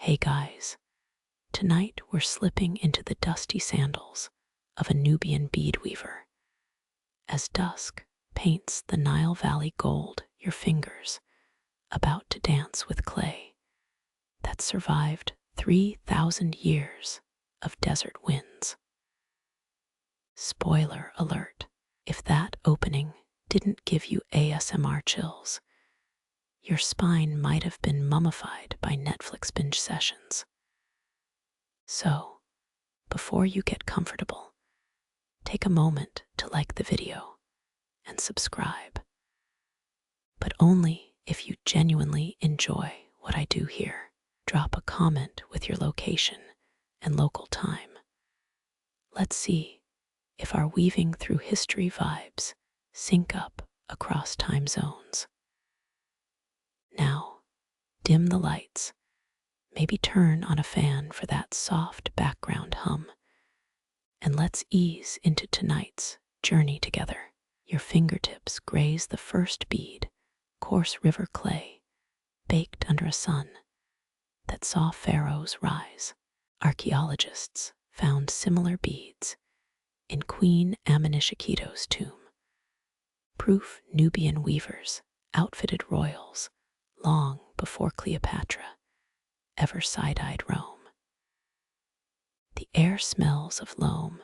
Hey guys, tonight we're slipping into the dusty sandals of a Nubian bead weaver. As dusk paints the Nile Valley gold, your fingers about to dance with clay that survived 3,000 years of desert winds. Spoiler alert, if that opening didn't give you ASMR chills, your spine might have been mummified by Netflix binge sessions. So, before you get comfortable, take a moment to like the video and subscribe. But only if you genuinely enjoy what I do here. Drop a comment with your location and local time. Let's see if our weaving through history vibes sync up across time zones. Now, dim the lights, maybe turn on a fan for that soft background hum, and let's ease into tonight's journey together. Your fingertips graze the first bead, coarse river clay, baked under a sun that saw pharaohs rise. Archaeologists found similar beads in Queen Amenishikito's tomb. Proof Nubian weavers outfitted royals long before Cleopatra ever side-eyed Rome. The air smells of loam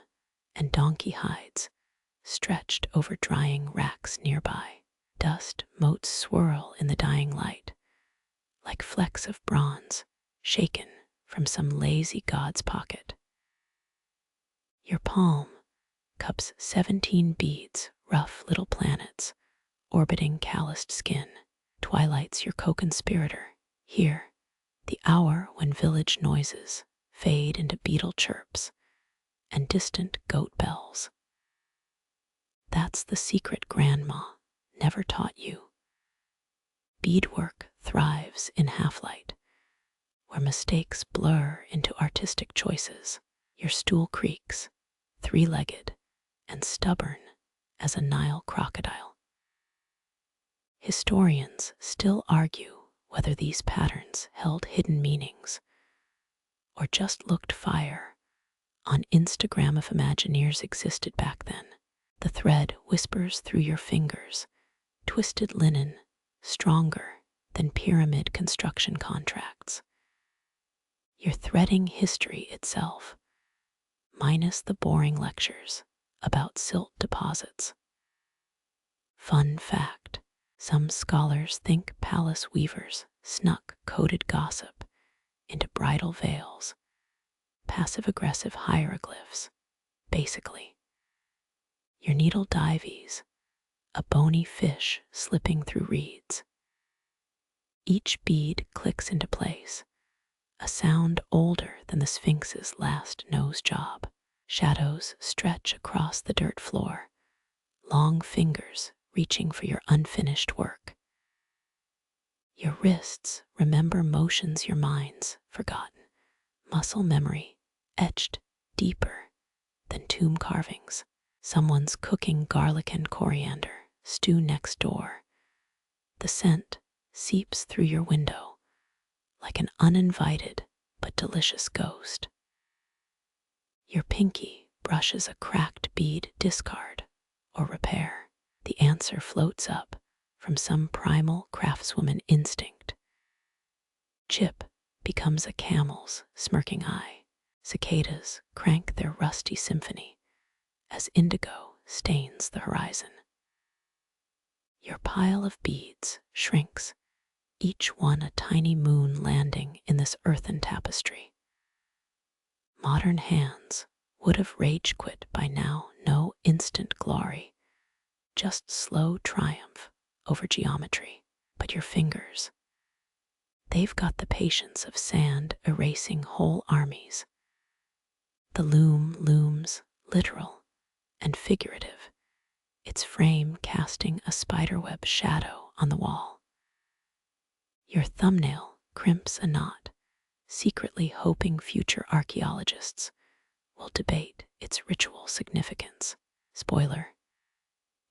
and donkey hides stretched over drying racks nearby. Dust motes swirl in the dying light, like flecks of bronze shaken from some lazy god's pocket. Your palm cups 17 beads, rough little planets orbiting calloused skin. Twilight's your co-conspirator. Here, the hour when village noises fade into beetle chirps and distant goat bells. That's the secret grandma never taught you. Beadwork thrives in half-light, where mistakes blur into artistic choices. Your stool creaks, three-legged and stubborn as a Nile crocodile. Historians still argue whether these patterns held hidden meanings or just looked fire on Instagram if Imagineers existed back then. The thread whispers through your fingers, twisted linen, stronger than pyramid construction contracts. You're threading history itself, minus the boring lectures about silt deposits. Fun fact, some scholars think palace weavers snuck coded gossip into bridal veils, passive-aggressive hieroglyphs, basically. Your needle dives, a bony fish slipping through reeds. Each bead clicks into place, a sound older than the Sphinx's last nose job. Shadows stretch across the dirt floor, long fingers reaching for your unfinished work. Your wrists remember motions your mind's forgotten, muscle memory etched deeper than tomb carvings. Someone's cooking garlic and coriander stew next door. The scent seeps through your window like an uninvited but delicious ghost. Your pinky brushes a cracked bead discard or repair. The answer floats up from some primal craftswoman instinct. Chip becomes a camel's smirking eye. Cicadas crank their rusty symphony as indigo stains the horizon. Your pile of beads shrinks, each one a tiny moon landing in this earthen tapestry. Modern hands would have rage quit by now. No instant glory, just slow triumph over geometry. But your fingers, they've got the patience of sand erasing whole armies. The loom looms literal and figurative, its frame casting a spiderweb shadow on the wall. Your thumbnail crimps a knot, secretly hoping future archaeologists will debate its ritual significance. Spoiler,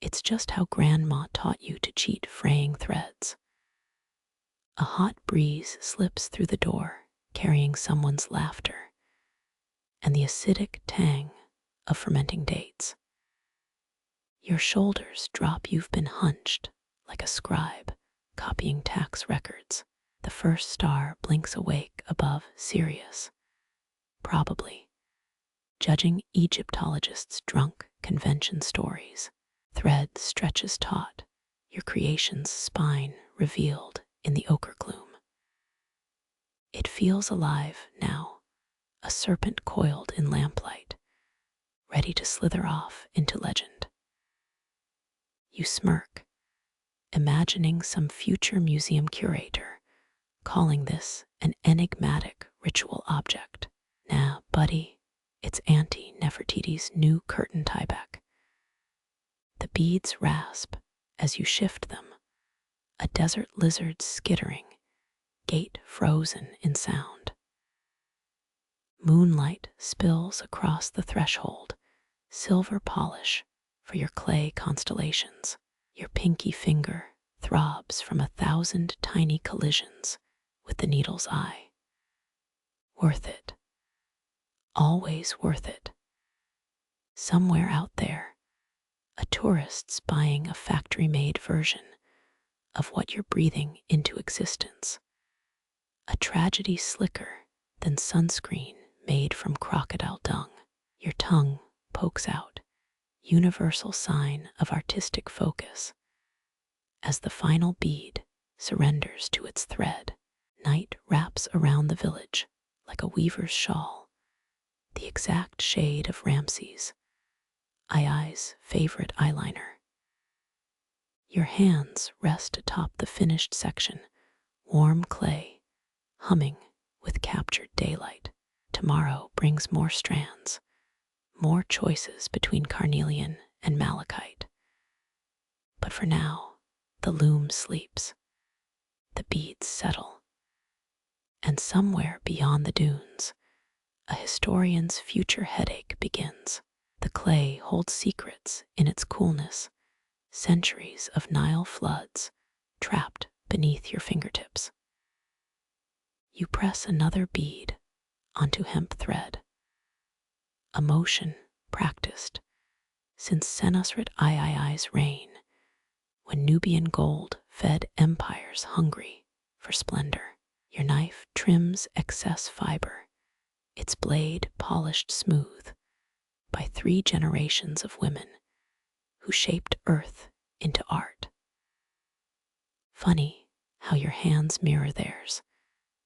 it's just how grandma taught you to cheat fraying threads. A hot breeze slips through the door, carrying someone's laughter, and the acidic tang of fermenting dates. Your shoulders drop, you've been hunched like a scribe, copying tax records. The first star blinks awake above Sirius, probably judging Egyptologists' drunk convention stories. Thread stretches taut, your creation's spine revealed in the ochre gloom. It feels alive now, a serpent coiled in lamplight, ready to slither off into legend. You smirk, imagining some future museum curator calling this an enigmatic ritual object. Nah, buddy, it's Auntie Nefertiti's new curtain tieback. The beads rasp as you shift them, a desert lizard skittering, gate frozen in sound. Moonlight spills across the threshold, silver polish for your clay constellations. Your pinky finger throbs from 1,000 tiny collisions with the needle's eye. Worth it. Always worth it. Somewhere out there, a tourist's buying a factory-made version of what you're breathing into existence. A tragedy slicker than sunscreen made from crocodile dung. Your tongue pokes out, universal sign of artistic focus. As the final bead surrenders to its thread, night wraps around the village like a weaver's shawl, the exact shade of Ramses, Ai's favorite eyeliner. Your hands rest atop the finished section, warm clay, humming with captured daylight. Tomorrow brings more strands, more choices between carnelian and malachite. But for now, the loom sleeps, the beads settle, and somewhere beyond the dunes, a historian's future headache begins. The clay holds secrets in its coolness, centuries of Nile floods trapped beneath your fingertips. You press another bead onto hemp thread, a motion practiced since Senusret III's reign, when Nubian gold fed empires hungry for splendor. Your knife trims excess fiber, its blade polished smooth by 3 generations of women who shaped earth into art. Funny how your hands mirror theirs.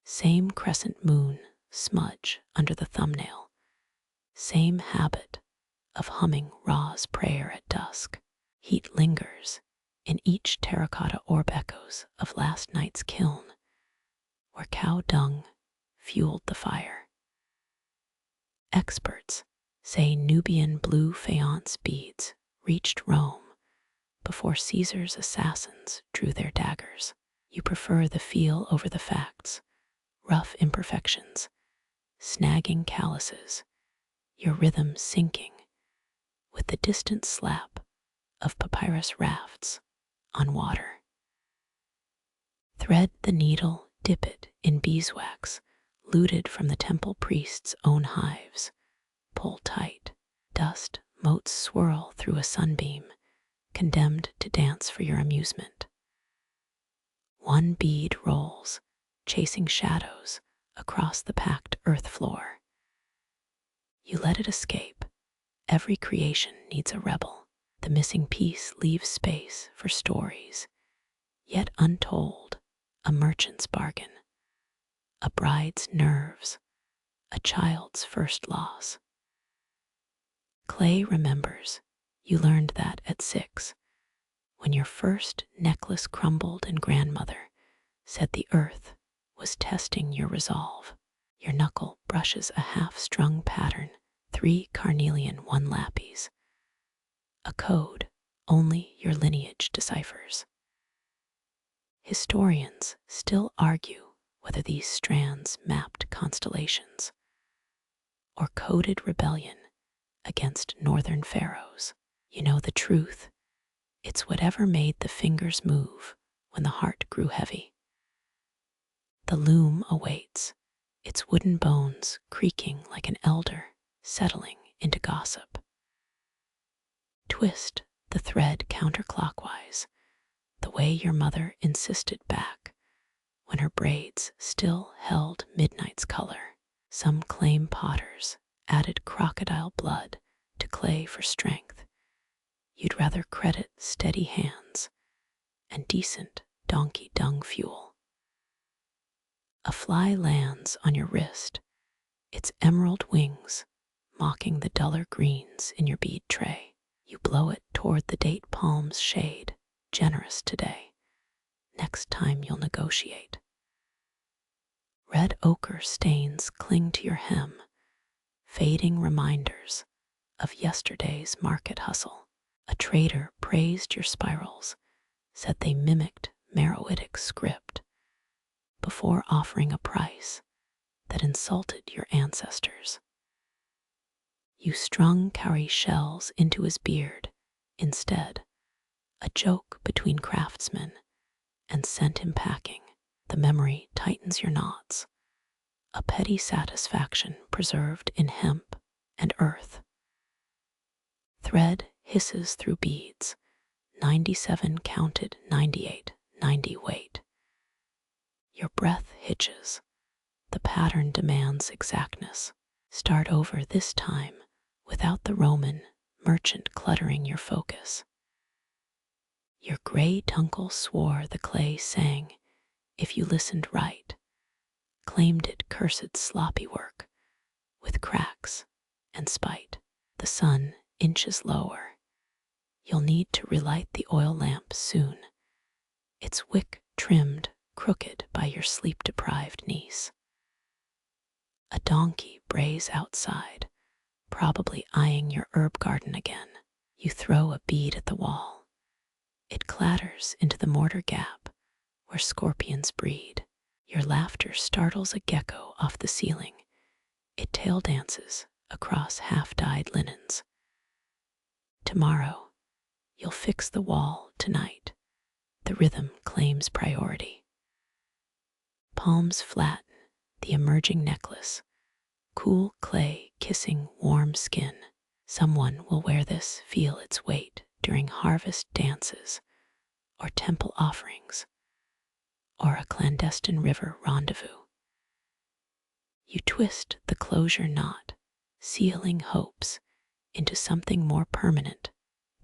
Same crescent moon smudge under the thumbnail. Same habit of humming Ra's prayer at dusk. Heat lingers in each terracotta orb, echoes of last night's kiln, where cow dung fueled the fire. Experts say Nubian blue faience beads reached Rome before Caesar's assassins drew their daggers. You prefer the feel over the facts, rough imperfections, snagging calluses, your rhythm syncing with the distant slap of papyrus rafts on water. Thread the needle, dip it in beeswax, looted from the temple priest's own hives. Pull tight, dust motes swirl through a sunbeam, condemned to dance for your amusement. One bead rolls, chasing shadows across the packed earth floor. You let it escape. Every creation needs a rebel. The missing piece leaves space for stories, yet untold, a merchant's bargain, a bride's nerves, a child's first loss. Clay remembers you learned that at 6, when your first necklace crumbled and grandmother said the earth was testing your resolve. Your knuckle brushes a half-strung pattern, 3 carnelian 1 lapis, a code only your lineage deciphers. Historians still argue whether these strands mapped constellations or coded rebellion against northern pharaohs. You know the truth. It's whatever made the fingers move when the heart grew heavy. The loom awaits, its wooden bones creaking like an elder settling into gossip. Twist the thread counterclockwise, the way your mother insisted back when her braids still held midnight's color. Some claim potters added crocodile blood to clay for strength. You'd rather credit steady hands and decent donkey dung fuel. A fly lands on your wrist, its emerald wings mocking the duller greens in your bead tray. You blow it toward the date palm's shade, generous today. Next time you'll negotiate. Red ochre stains cling to your hem, fading reminders of yesterday's market hustle. A trader praised your spirals, said they mimicked meroitic script before offering a price that insulted your ancestors. You strung cowrie shells into his beard instead, a joke between craftsmen, and sent him packing. The memory tightens your knots, a petty satisfaction preserved in hemp and earth. Thread hisses through beads, 97 counted, 98, 90 weight. Your breath hitches. The pattern demands exactness. Start over this time without the Roman merchant cluttering your focus. Your gray uncle swore the clay sang, if you listened right, claimed it cursed sloppy work, with cracks and spite. The sun inches lower. You'll need to relight the oil lamp soon, its wick trimmed crooked by your sleep-deprived niece. A donkey brays outside, probably eyeing your herb garden again. You throw a bead at the wall. It clatters into the mortar gap where scorpions breed. Your laughter startles a gecko off the ceiling. It tail dances across half-dyed linens. Tomorrow, you'll fix the wall tonight. The rhythm claims priority. Palms flatten the emerging necklace, cool clay kissing warm skin. Someone will wear this, feel its weight during harvest dances or temple offerings or a clandestine river rendezvous. You twist the closure knot, sealing hopes into something more permanent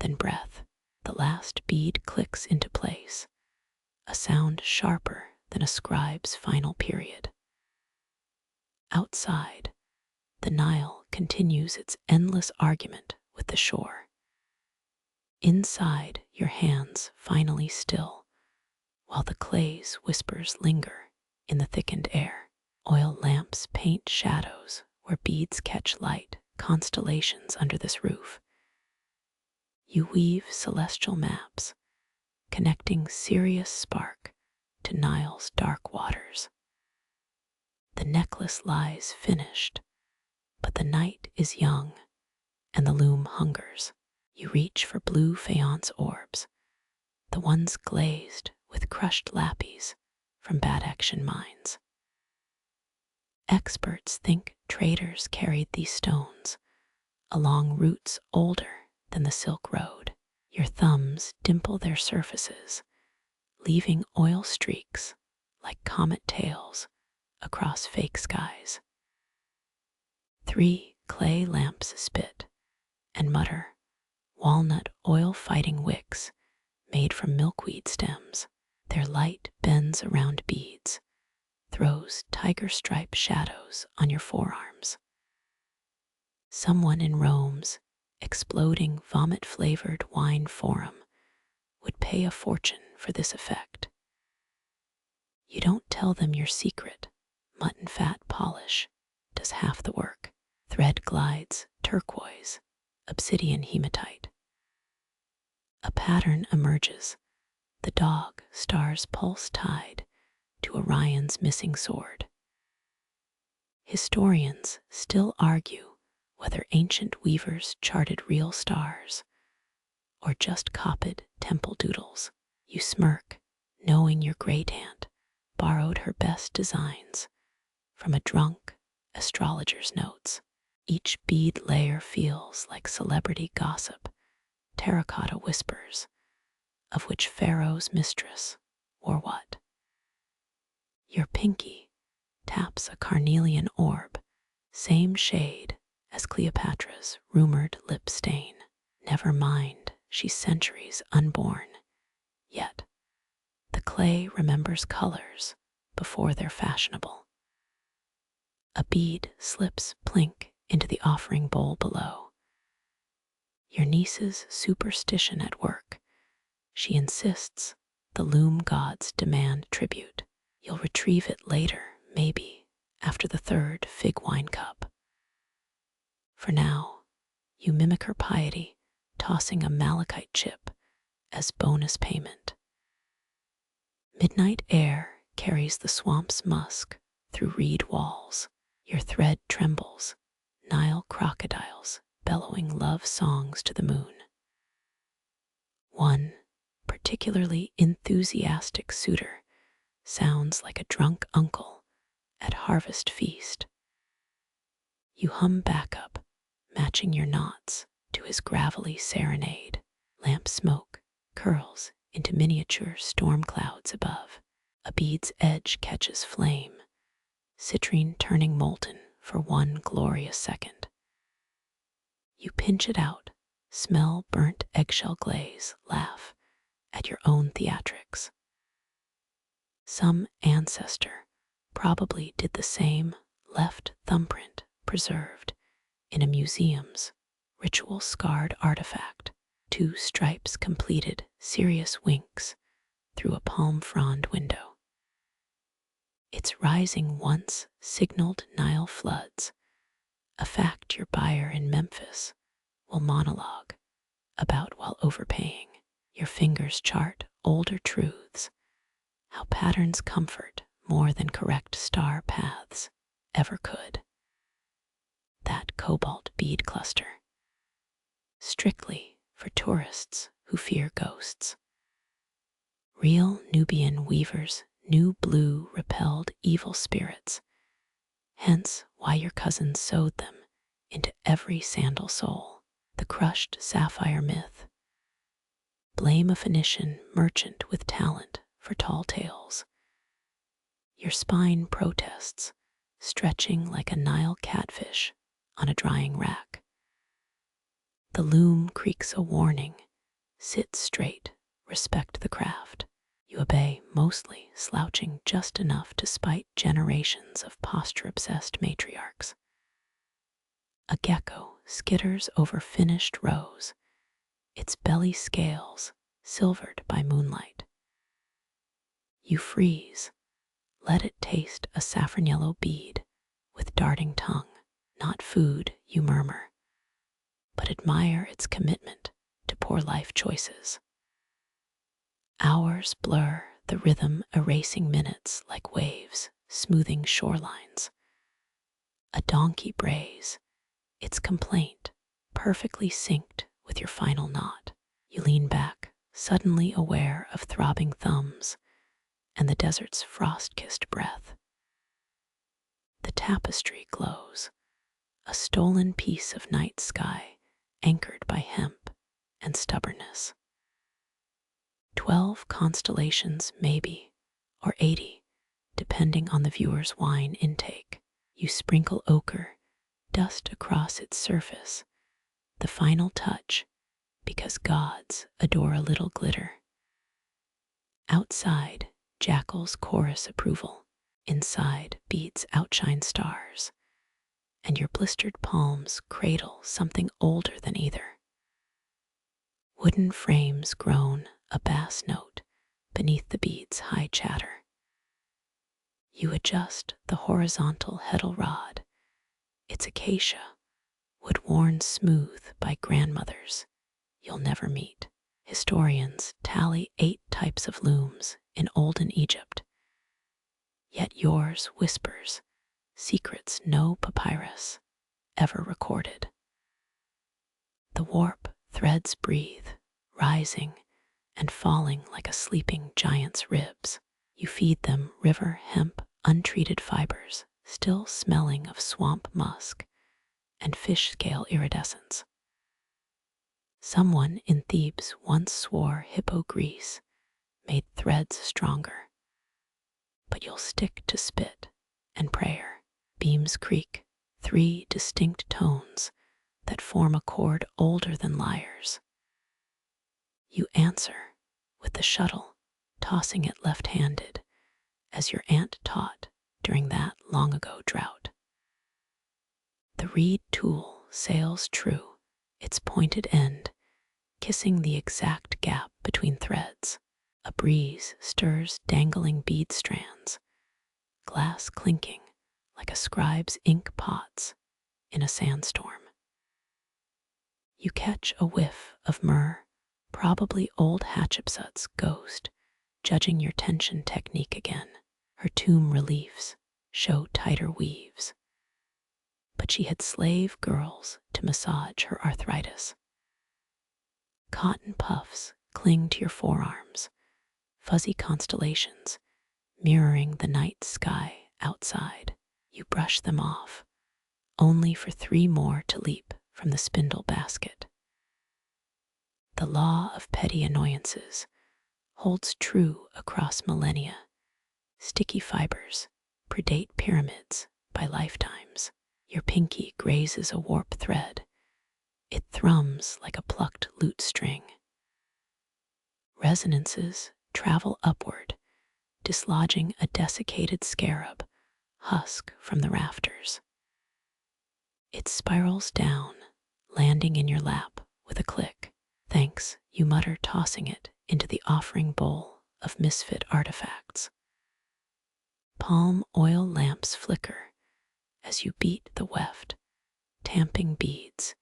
than breath. The last bead clicks into place, a sound sharper than a scribe's final period. Outside, the Nile continues its endless argument with the shore. Inside, your hands finally still, while the clay's whispers linger in the thickened air. Oil lamps paint shadows where beads catch light, constellations under this roof. You weave celestial maps, connecting Sirius' spark to Nile's dark waters. The necklace lies finished, but the night is young and the loom hungers. You reach for blue faience orbs, the ones glazed with crushed lapis from bad action mines. Experts think traders carried these stones along routes older than the Silk Road. Your thumbs dimple their surfaces, leaving oil streaks like comet tails across fake skies. 3 clay lamps spit and mutter, walnut oil-fighting wicks made from milkweed stems. Their light bends around beads, throws tiger-stripe shadows on your forearms. Someone in Rome's exploding vomit-flavored wine forum would pay a fortune for this effect. You don't tell them your secret. Mutton fat polish does half the work. Thread glides turquoise, obsidian hematite. A pattern emerges. The dog stars pulse tied to Orion's missing sword. Historians still argue whether ancient weavers charted real stars or just copied temple doodles. You smirk, knowing your great-aunt borrowed her best designs from a drunk astrologer's notes. Each bead layer feels like celebrity gossip, terracotta whispers, of which pharaoh's mistress or what. Your pinky taps a carnelian orb, same shade as Cleopatra's rumored lip stain. Never mind, she's centuries unborn. Yet, the clay remembers colors before they're fashionable. A bead slips plink into the offering bowl below. Your niece's superstition at work. She insists the loom gods demand tribute. You'll retrieve it later, maybe, after the third fig wine cup. For now, you mimic her piety, tossing a malachite chip as bonus payment. Midnight air carries the swamp's musk through reed walls. Your thread trembles, Nile crocodiles bellowing love songs to the moon. One particularly enthusiastic suitor sounds like a drunk uncle at harvest feast. You hum backup, matching your knots to his gravelly serenade. Lamp smoke curls into miniature storm clouds above. A bead's edge catches flame, citrine turning molten for one glorious second. You pinch it out, smell burnt eggshell glaze, laugh at your own theatrics. Some ancestor probably did the same, left thumbprint preserved in a museum's ritual-scarred artifact. 2 stripes completed serious winks through a palm frond window. Its rising once signaled Nile floods, a fact your buyer in Memphis will monologue about while overpaying. Your fingers chart older truths, how patterns comfort more than correct star paths ever could. That cobalt bead cluster, strictly for tourists who fear ghosts. Real Nubian weavers knew blue repelled evil spirits, hence why your cousin sewed them into every sandal sole. The crushed sapphire myth. Blame a Phoenician merchant with talent for tall tales. Your spine protests, stretching like a Nile catfish on a drying rack. The loom creaks a warning. Sit straight, respect the craft. You obey, mostly slouching just enough to spite generations of posture-obsessed matriarchs. A gecko skitters over finished rows, its belly scales silvered by moonlight. You freeze, let it taste a saffron yellow bead with darting tongue. Not food, you murmur, but admire its commitment to poor life choices. Hours blur, the rhythm erasing minutes like waves smoothing shorelines. A donkey brays, its complaint perfectly synced with your final knot. You lean back, suddenly aware of throbbing thumbs and the desert's frost-kissed breath. The tapestry glows, a stolen piece of night sky anchored by hemp and stubbornness. 12 constellations maybe, or 80, depending on the viewer's wine intake. You sprinkle ochre, dust across its surface, the final touch, because gods adore a little glitter. Outside, jackals chorus approval. Inside, beads outshine stars, and your blistered palms cradle something older than either. Wooden frames groan a bass note beneath the bead's high chatter. You adjust the horizontal heddle rod, its acacia, wood worn smooth by grandmothers you'll never meet. Historians tally 8 types of looms in olden Egypt, yet yours whispers secrets no papyrus ever recorded. The warp threads breathe, rising and falling like a sleeping giant's ribs. You feed them river hemp untreated fibers, still smelling of swamp musk and fish scale iridescence. Someone in Thebes once swore hippo grease made threads stronger, but you'll stick to spit and prayer. Beams creak, three distinct tones that form a chord older than lyres. You answer with the shuttle, tossing it left-handed, as your aunt taught during that long-ago drought. The reed tool sails true, its pointed end kissing the exact gap between threads. A breeze stirs dangling bead strands, glass clinking like a scribe's ink pots in a sandstorm. You catch a whiff of myrrh, probably old Hatshepsut's ghost, judging your tension technique again. Her tomb reliefs show tighter weaves, but she had slave girls to massage her arthritis. Cotton puffs cling to your forearms, fuzzy constellations mirroring the night sky outside. You brush them off, only for 3 more to leap from the spindle basket. The law of petty annoyances holds true across millennia. Sticky fibers predate pyramids by lifetimes. Your pinky grazes a warp thread. It thrums like a plucked lute string. Resonances travel upward, dislodging a desiccated scarab husk from the rafters. It spirals down, landing in your lap with a click. Thanks, you mutter, tossing it into the offering bowl of misfit artifacts. Palm oil lamps flicker as you beat the weft, tamping beads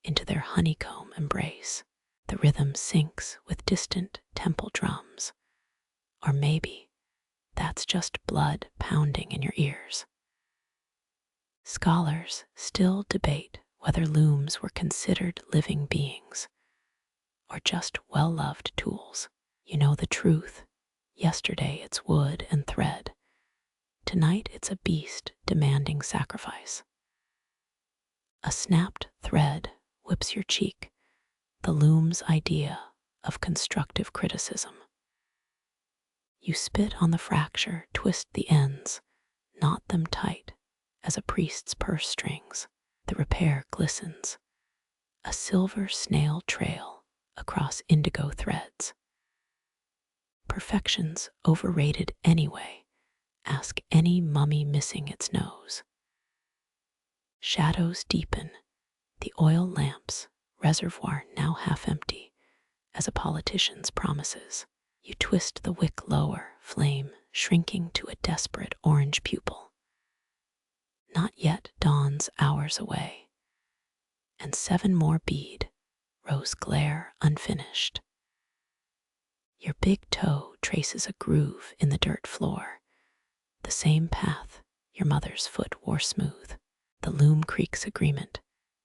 into their honeycomb embrace. The rhythm syncs with distant temple drums, or maybe that's just blood pounding in your ears. Scholars still debate whether looms were considered living beings or just well-loved tools. You know the truth. Yesterday it's wood and thread. Tonight it's a beast demanding sacrifice. A snapped thread whips your cheek, the loom's idea of constructive criticism. You spit on the fracture, twist the ends, knot them tight as a priest's purse strings. The repair glistens, a silver snail trail across indigo threads. Perfection's overrated anyway. Ask any mummy missing its nose. Shadows deepen, the oil lamp's reservoir now half empty as a politician's promises. You twist the wick lower, flame shrinking to a desperate orange pupil. Not yet dawns hours away, and 7 more bead rows glare unfinished. Your big toe traces a groove in the dirt floor, the same path your mother's foot wore smooth. The loom creaks agreement.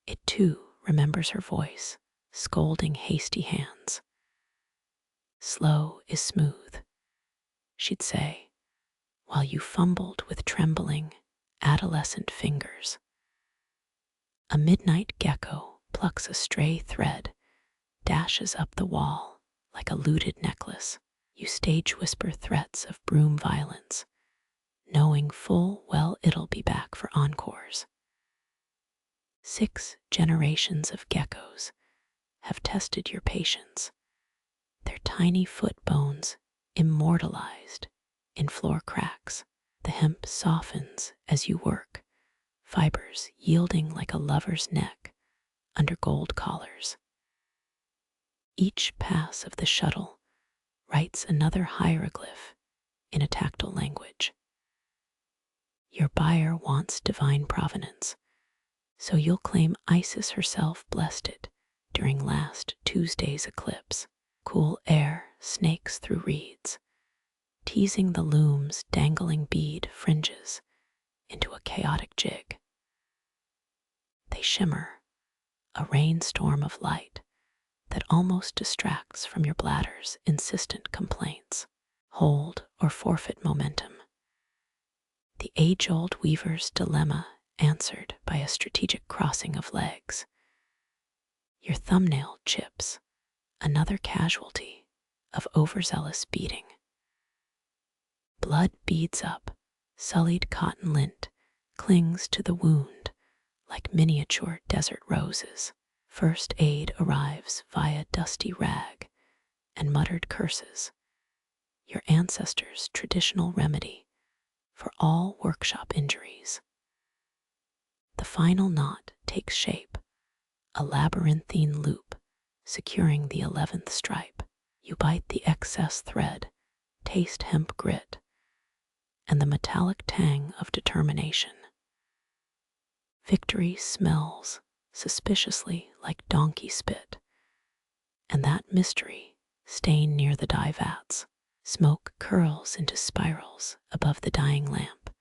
It too remembers her voice, scolding hasty hands. Slow is smooth, she'd say, while you fumbled with trembling, adolescent fingers. A midnight gecko plucks a stray thread, dashes up the wall like a looted necklace. You stage whisper threats of broom violence, knowing full well it'll be back for encores. 6 generations of geckos have tested your patience, their tiny foot bones immortalized in floor cracks. The hemp softens as you work, fibers yielding like a lover's neck under gold collars. Each pass of the shuttle writes another hieroglyph in a tactile language. Your buyer wants divine provenance, so you'll claim Isis herself blessed it during last Tuesday's eclipse. Cool air snakes through reeds, teasing the loom's dangling bead fringes into a chaotic jig. They shimmer, a rainstorm of light that almost distracts from your bladder's insistent complaints. Hold or forfeit momentum. The age-old weaver's dilemma answered by a strategic crossing of legs. Your thumbnail chips, another casualty of overzealous beating. Blood beads up, sullied cotton lint clings to the wound like miniature desert roses. First aid arrives via dusty rag and muttered curses, your ancestors' traditional remedy for all workshop injuries. The final knot takes shape, a labyrinthine loop securing the 11th stripe. You bite the excess thread, taste hemp grit, and the metallic tang of determination. Victory smells suspiciously like donkey spit, and that mystery stain near the dye vats. Smoke curls into spirals above the dying lamp,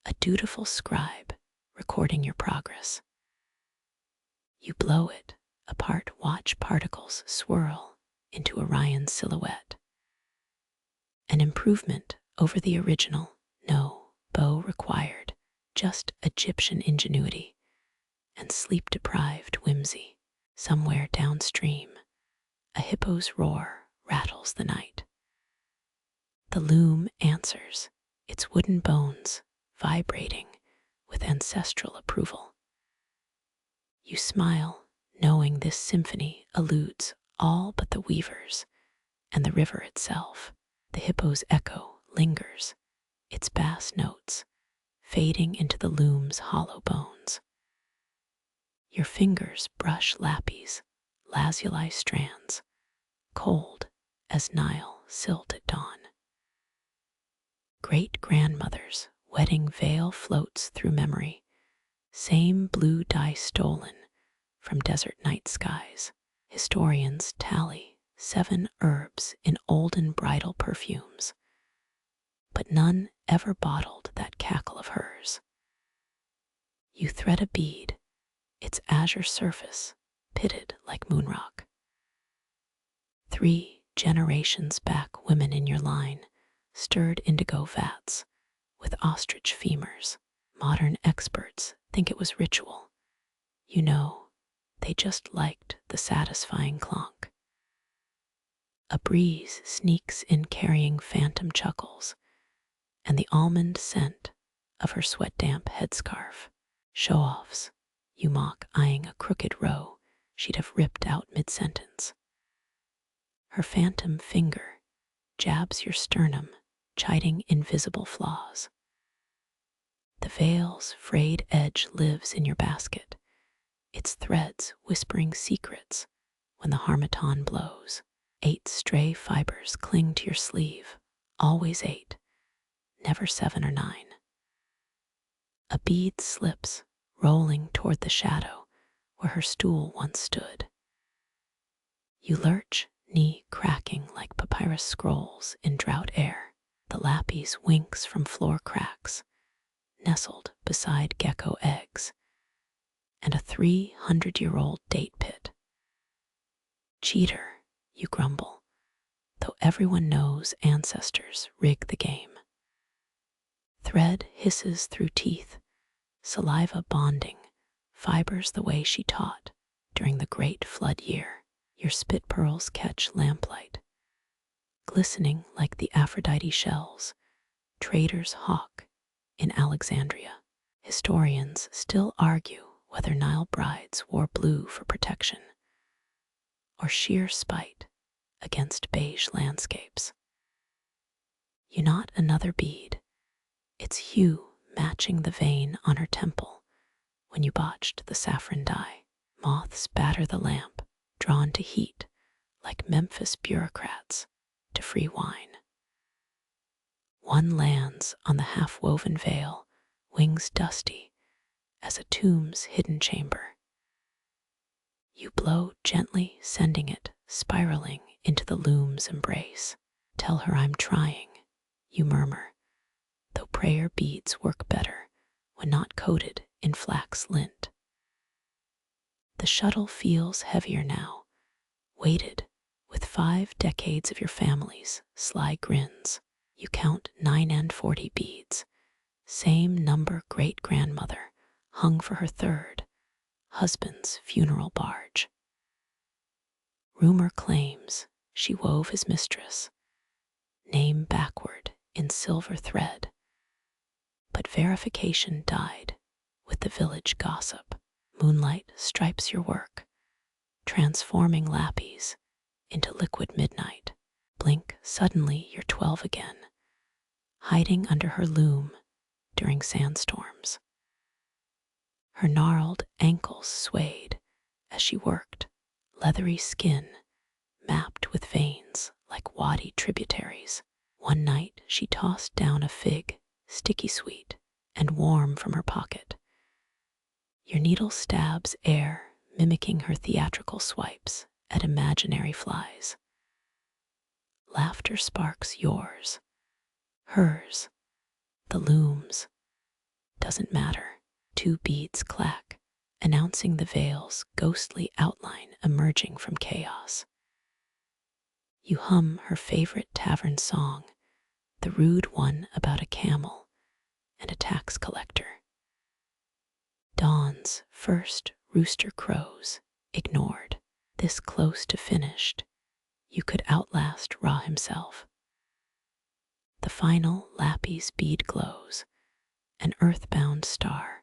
a dutiful scribe recording your progress. You blow it apart, watch particles swirl into Orion's silhouette. An improvement over the original, no bow required, just Egyptian ingenuity and sleep-deprived whimsy. Somewhere downstream, a hippo's roar rattles the night. The loom answers, its wooden bones vibrating with ancestral approval. You smile, knowing this symphony eludes all but the weavers and the river itself. The hippo's echo lingers, its bass notes fading into the loom's hollow bones. Your fingers brush lapis, lazuli strands, cold as Nile silt at dawn. Great-grandmother's wedding veil floats through memory, same blue dye stolen from desert night skies. Historians tally 7 herbs in olden bridal perfumes, but none ever bottled that cackle of hers. You thread a bead, its azure surface pitted like moonrock. 3 generations back, women in your line stirred indigo vats with ostrich femurs. Modern experts think it was ritual. You know, they just liked the satisfying clonk. A breeze sneaks in carrying phantom chuckles and the almond scent of her sweat-damp headscarf. Show-offs, you mock, eyeing a crooked row she'd have ripped out mid-sentence. Her phantom finger jabs your sternum, chiding invisible flaws. The veil's frayed edge lives in your basket, its threads whispering secrets when the harmattan blows. 8 stray fibers cling to your sleeve, always 8, never 7 or 9. A bead slips, rolling toward the shadow where her stool once stood. You lurch, knee cracking like papyrus scrolls in drought air. The lapis winks from floor cracks, nestled beside gecko eggs, and a 300-year-old date pit. Cheater, you grumble, though everyone knows ancestors rig the game. Thread hisses through teeth, saliva bonding fibers the way she taught during the great flood year. Your spit pearls catch lamplight, glistening like the Aphrodite shells traders hawk in Alexandria. Historians still argue whether Nile brides wore blue for protection or sheer spite against beige landscapes. You knot another bead, its hue matching the vein on her temple when you botched the saffron dye. Moths batter the lamp, drawn to heat like Memphis bureaucrats to free wine. One lands on the half-woven veil, wings dusty as a tomb's hidden chamber. You blow gently, sending it spiraling into the loom's embrace. Tell her I'm trying, you murmur, though prayer beads work better when not coated in flax lint. The shuttle feels heavier now, weighted with 5 decades of your family's sly grins. You count 9 and 40 beads, Same number great-grandmother hung for her third husband's funeral barge. Rumor claims she wove his mistress, name backward in silver thread, but verification died with the village gossip. Moonlight stripes your work, transforming lappies into liquid midnight. Blink, suddenly you're 12 again, hiding under her loom during sandstorms. Her gnarled ankles swayed as she worked, leathery skin mapped with veins like wadi tributaries. One night she tossed down a fig, sticky sweet and warm from her pocket. Your needle stabs air, mimicking her theatrical swipes at imaginary flies. Laughter sparks yours, hers, the loom's. Doesn't matter. 2 beads clack, announcing the veil's ghostly outline emerging from chaos. You hum her favorite tavern song, the rude one about a camel and a tax collector. Dawn's first rooster crows, ignored. This close to finished, you could outlast Ra himself. The final lappy's bead glows, an earthbound star,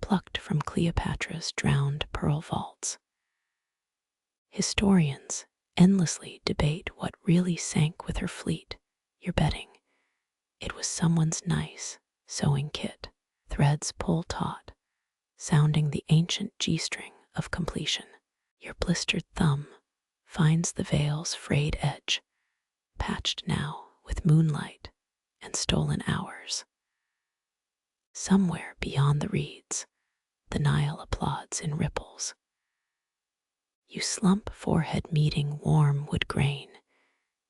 plucked from Cleopatra's drowned pearl vaults. Historians endlessly debate what really sank with her fleet. You're betting it was someone's nice sewing kit. Threads pull taut, sounding the ancient G-string of completion. Your blistered thumb finds the veil's frayed edge, patched now with moonlight and stolen hours. Somewhere beyond the reeds, the Nile applauds in ripples. You slump forehead meeting warm wood grain,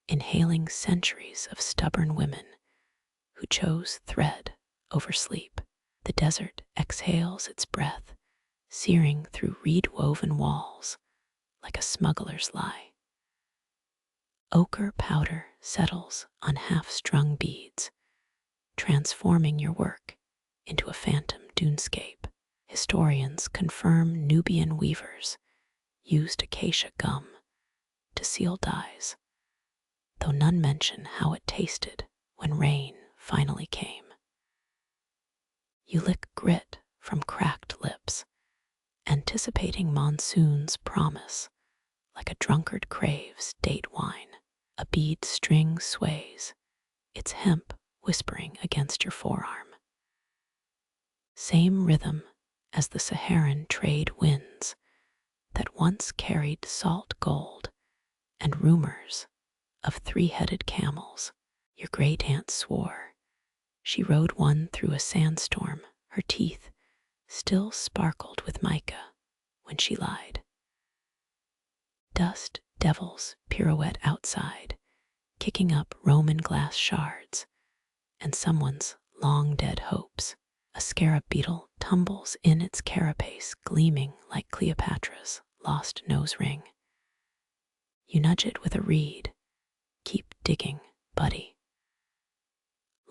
inhaling centuries of stubborn women who chose thread over sleep. The desert exhales its breath, searing through reed-woven walls like a smuggler's lie. Ochre powder settles on half-strung beads, transforming your work into a phantom dunescape. Historians confirm Nubian weavers used acacia gum to seal dyes, though none mention how it tasted when rain finally came. You lick grit from cracked lips, anticipating monsoon's promise like a drunkard craves date wine. A bead string sways, its hemp whispering against your forearm. Same rhythm as the Saharan trade winds that once carried salt gold and rumors of 3-headed camels. Your great aunt swore she rode one through a sandstorm. Her teeth still sparkled with mica when she lied. Dust devils pirouette outside, kicking up Roman glass shards and someone's long-dead hopes. A scarab beetle tumbles in its carapace, gleaming like Cleopatra's lost nose ring. You nudge it with a reed. Keep digging, buddy.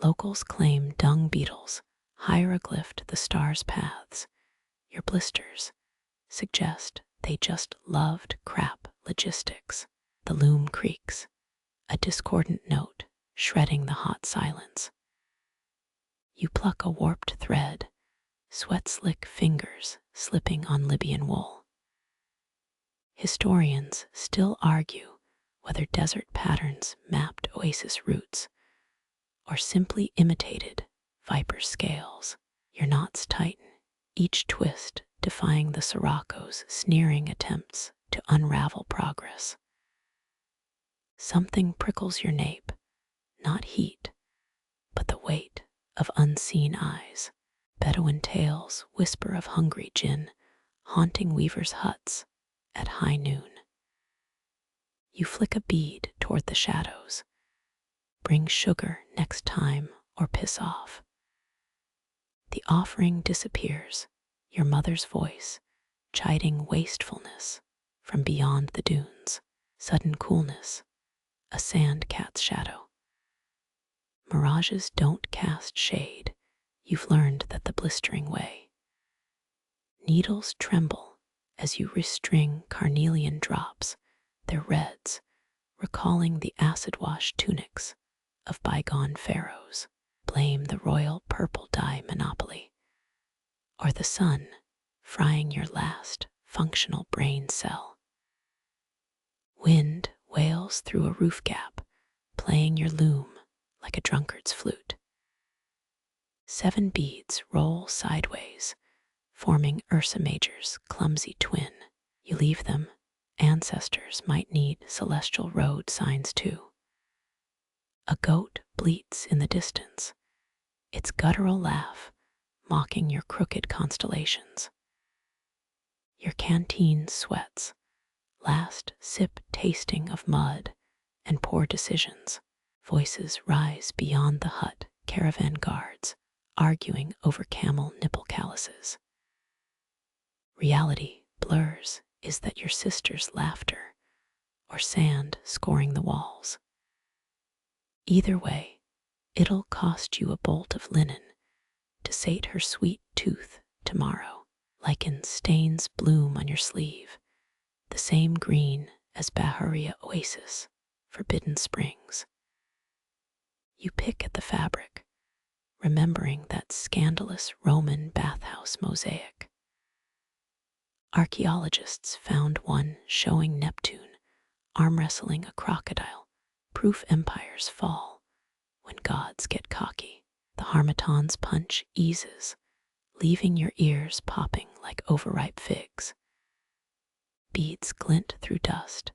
Locals claim dung beetles hieroglyphed the stars' paths. Your blisters suggest they just loved crap logistics. The loom creaks, a discordant note shredding the hot silence. You pluck a warped thread, sweat-slick fingers slipping on Libyan wool. Historians still argue whether desert patterns mapped oasis roots or simply imitated viper scales. Your knots tighten, each twist defying the sirocco's sneering attempts to unravel progress. Something prickles your nape, not heat, but the weight of unseen eyes. Bedouin tales whisper of hungry jinn haunting weavers' huts at high noon. You flick a bead toward the shadows. Bring sugar next time or piss off. The offering disappears, your mother's voice chiding wastefulness from beyond the dunes. Sudden coolness, a sand cat's shadow. Mirages don't cast shade, you've learned that the blistering way. Needles tremble as you restring carnelian drops, their reds recalling the acid-washed tunics of bygone pharaohs. Blame the royal purple dye monopoly, or the sun frying your last functional brain cell. Wind wails through a roof gap, playing your loom like a drunkard's flute. 7 beads roll sideways, forming Ursa Major's clumsy twin. You leave them, ancestors might need celestial road signs too. A goat bleats in the distance, its guttural laugh mocking your crooked constellations. Your canteen sweats, last sip tasting of mud and poor decisions. Voices rise beyond the hut, caravan guards arguing over camel nipple calluses. Reality blurs. Is that your sister's laughter or sand scoring the walls? Either way, it'll cost you a bolt of linen to sate her sweet tooth tomorrow. Lichen stains bloom on your sleeve, the same green as Baharia oasis, forbidden springs. You pick at the fabric, remembering that scandalous Roman bathhouse mosaic. Archaeologists found one showing Neptune arm wrestling a crocodile, proof empires fall when gods get cocky. The harmattan's punch eases, leaving your ears popping like overripe figs. Beads glint through dust,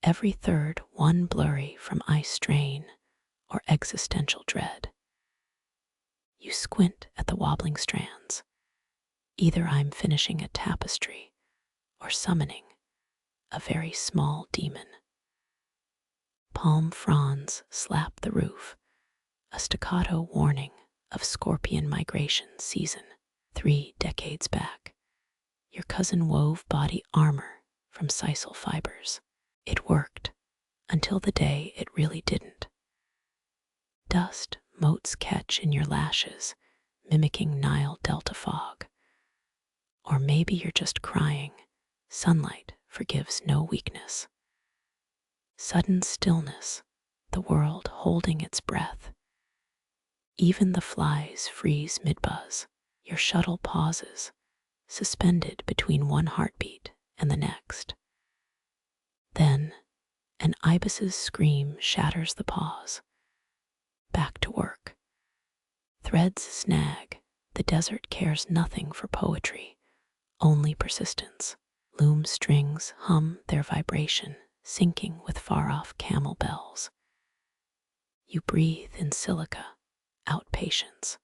every third one blurry from eye strain or existential dread. You squint at the wobbling strands. Either I'm finishing a tapestry or summoning a very small demon. Palm fronds slap the roof, a staccato warning of scorpion migration season. 3 decades back, your cousin wove body armor from sisal fibers. It worked until the day it really didn't. Dust motes catch in your lashes, mimicking Nile Delta fog. Or maybe you're just crying. Sunlight forgives no weakness. Sudden stillness, the world holding its breath. Even the flies freeze mid-buzz. Your shuttle pauses, suspended between one heartbeat and the next. Then, an ibis's scream shatters the pause. Back to work. Threads snag. The desert cares nothing for poetry, only persistence. Loom strings hum their vibration, syncing with far-off camel bells. You breathe in silica, out patience.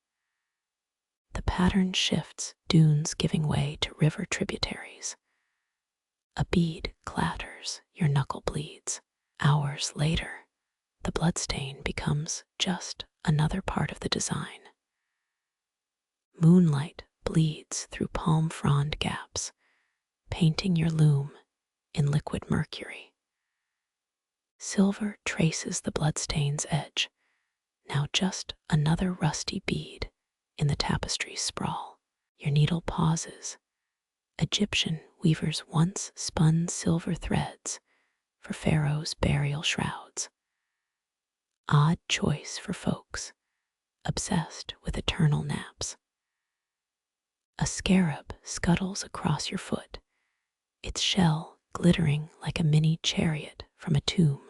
The pattern shifts, dunes giving way to river tributaries. A bead clatters, your knuckle bleeds. Hours later, the bloodstain becomes just another part of the design. Moonlight bleeds through palm frond gaps, painting your loom in liquid mercury. Silver traces the bloodstain's edge, now just another rusty bead in the tapestry's sprawl. Your needle pauses. Egyptian weavers once spun silver threads for pharaohs' burial shrouds. Odd choice for folks obsessed with eternal naps. A scarab scuttles across your foot, its shell glittering like a mini chariot from a tomb,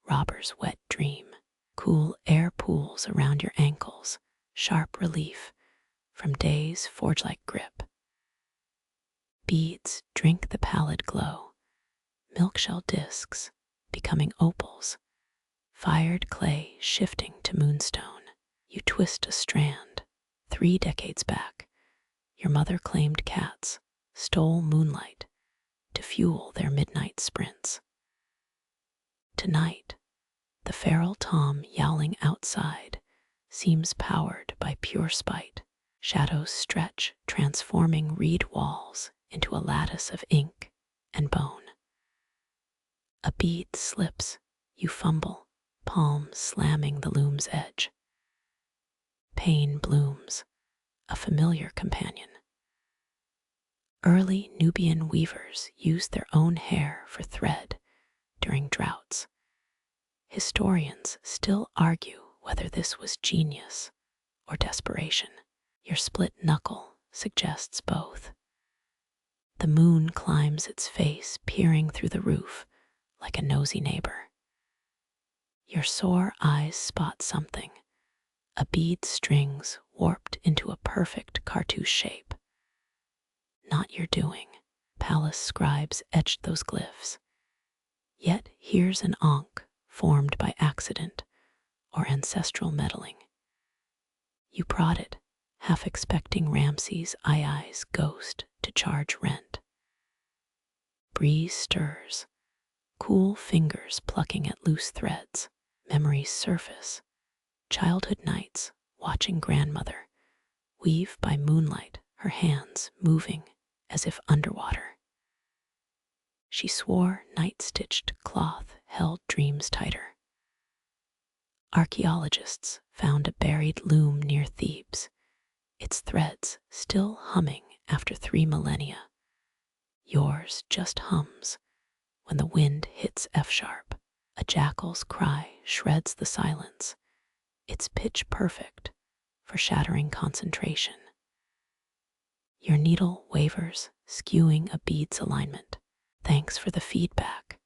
robber's wet dream. Cool air pools around your ankles, sharp relief from day's forge-like grip. Beads drink the pallid glow, milk-shell discs becoming opals, fired clay shifting to moonstone. You twist a strand. 3 decades back, your mother claimed cats stole moonlight to fuel their midnight sprints. Tonight, the feral tom yowling outside seems powered by pure spite. Shadows stretch, transforming reed walls into a lattice of ink and bone. A bead slips, you fumble, palm slamming the loom's edge. Pain blooms, a familiar companion. Early Nubian weavers used their own hair for thread during droughts. Historians still argue whether this was genius or desperation. Your split knuckle suggests both. The moon climbs its face, peering through the roof like a nosy neighbor. Your sore eyes spot something, a bead strings warped into a perfect cartouche shape. Not your doing. Palace scribes etched those glyphs. Yet here's an ankh formed by accident or ancestral meddling. You prodded, half expecting Ramses' Ai's ghost to charge rent. Breeze stirs, cool fingers plucking at loose threads. Memories surface, childhood nights watching grandmother weave by moonlight, her hands moving as if underwater. She swore night-stitched cloth held dreams tighter. Archaeologists found a buried loom near Thebes, its threads still humming after 3 millennia. Yours just hums when the wind hits F-sharp. A jackal's cry shreds the silence. It's pitch perfect for shattering concentration. Your needle wavers, skewing a bead's alignment. Thanks for the feedback,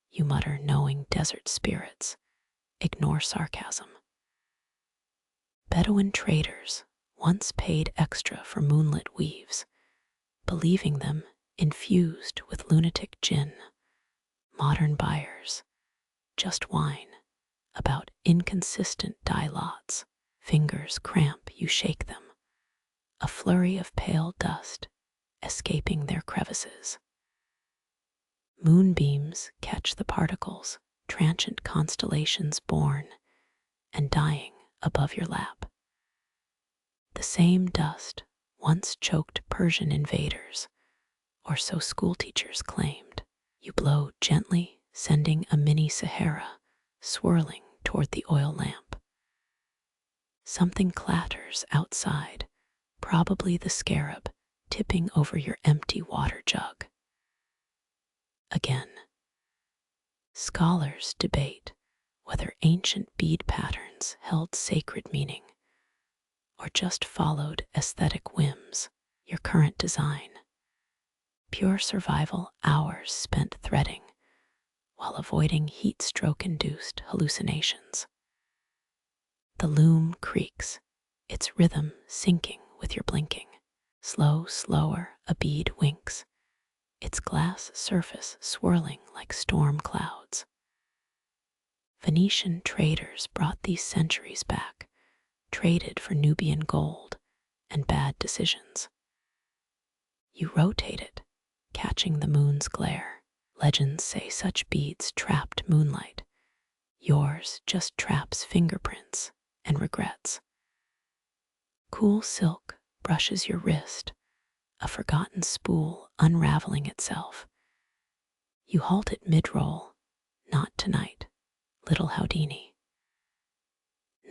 you mutter, knowing desert spirits ignore sarcasm. Bedouin traders once paid extra for moonlit weaves, believing them infused with lunatic gin. Modern buyers just whine about inconsistent dye lots. Fingers cramp, you shake them, a flurry of pale dust escaping their crevices. Moonbeams catch the particles, transient constellations born and dying above your lap. The same dust once choked Persian invaders, or so schoolteachers claimed. You blow gently, sending a mini Sahara swirling toward the oil lamp. Something clatters outside, probably the scarab tipping over your empty water jug. Again, scholars debate whether ancient bead patterns held sacred meaning or just followed aesthetic whims. Your current design, pure survival hours spent threading while avoiding heat stroke-induced hallucinations. The loom creaks, its rhythm syncing with your blinking. Slower, a bead winks, its glass surface swirling like storm clouds. Venetian traders brought these centuries back, traded for Nubian gold and bad decisions. You rotate it, catching the moon's glare. Legends say such beads trapped moonlight. Yours just traps fingerprints and regrets. Cool silk brushes your wrist, a forgotten spool unraveling itself. You halt it mid-roll. Not tonight, little Houdini.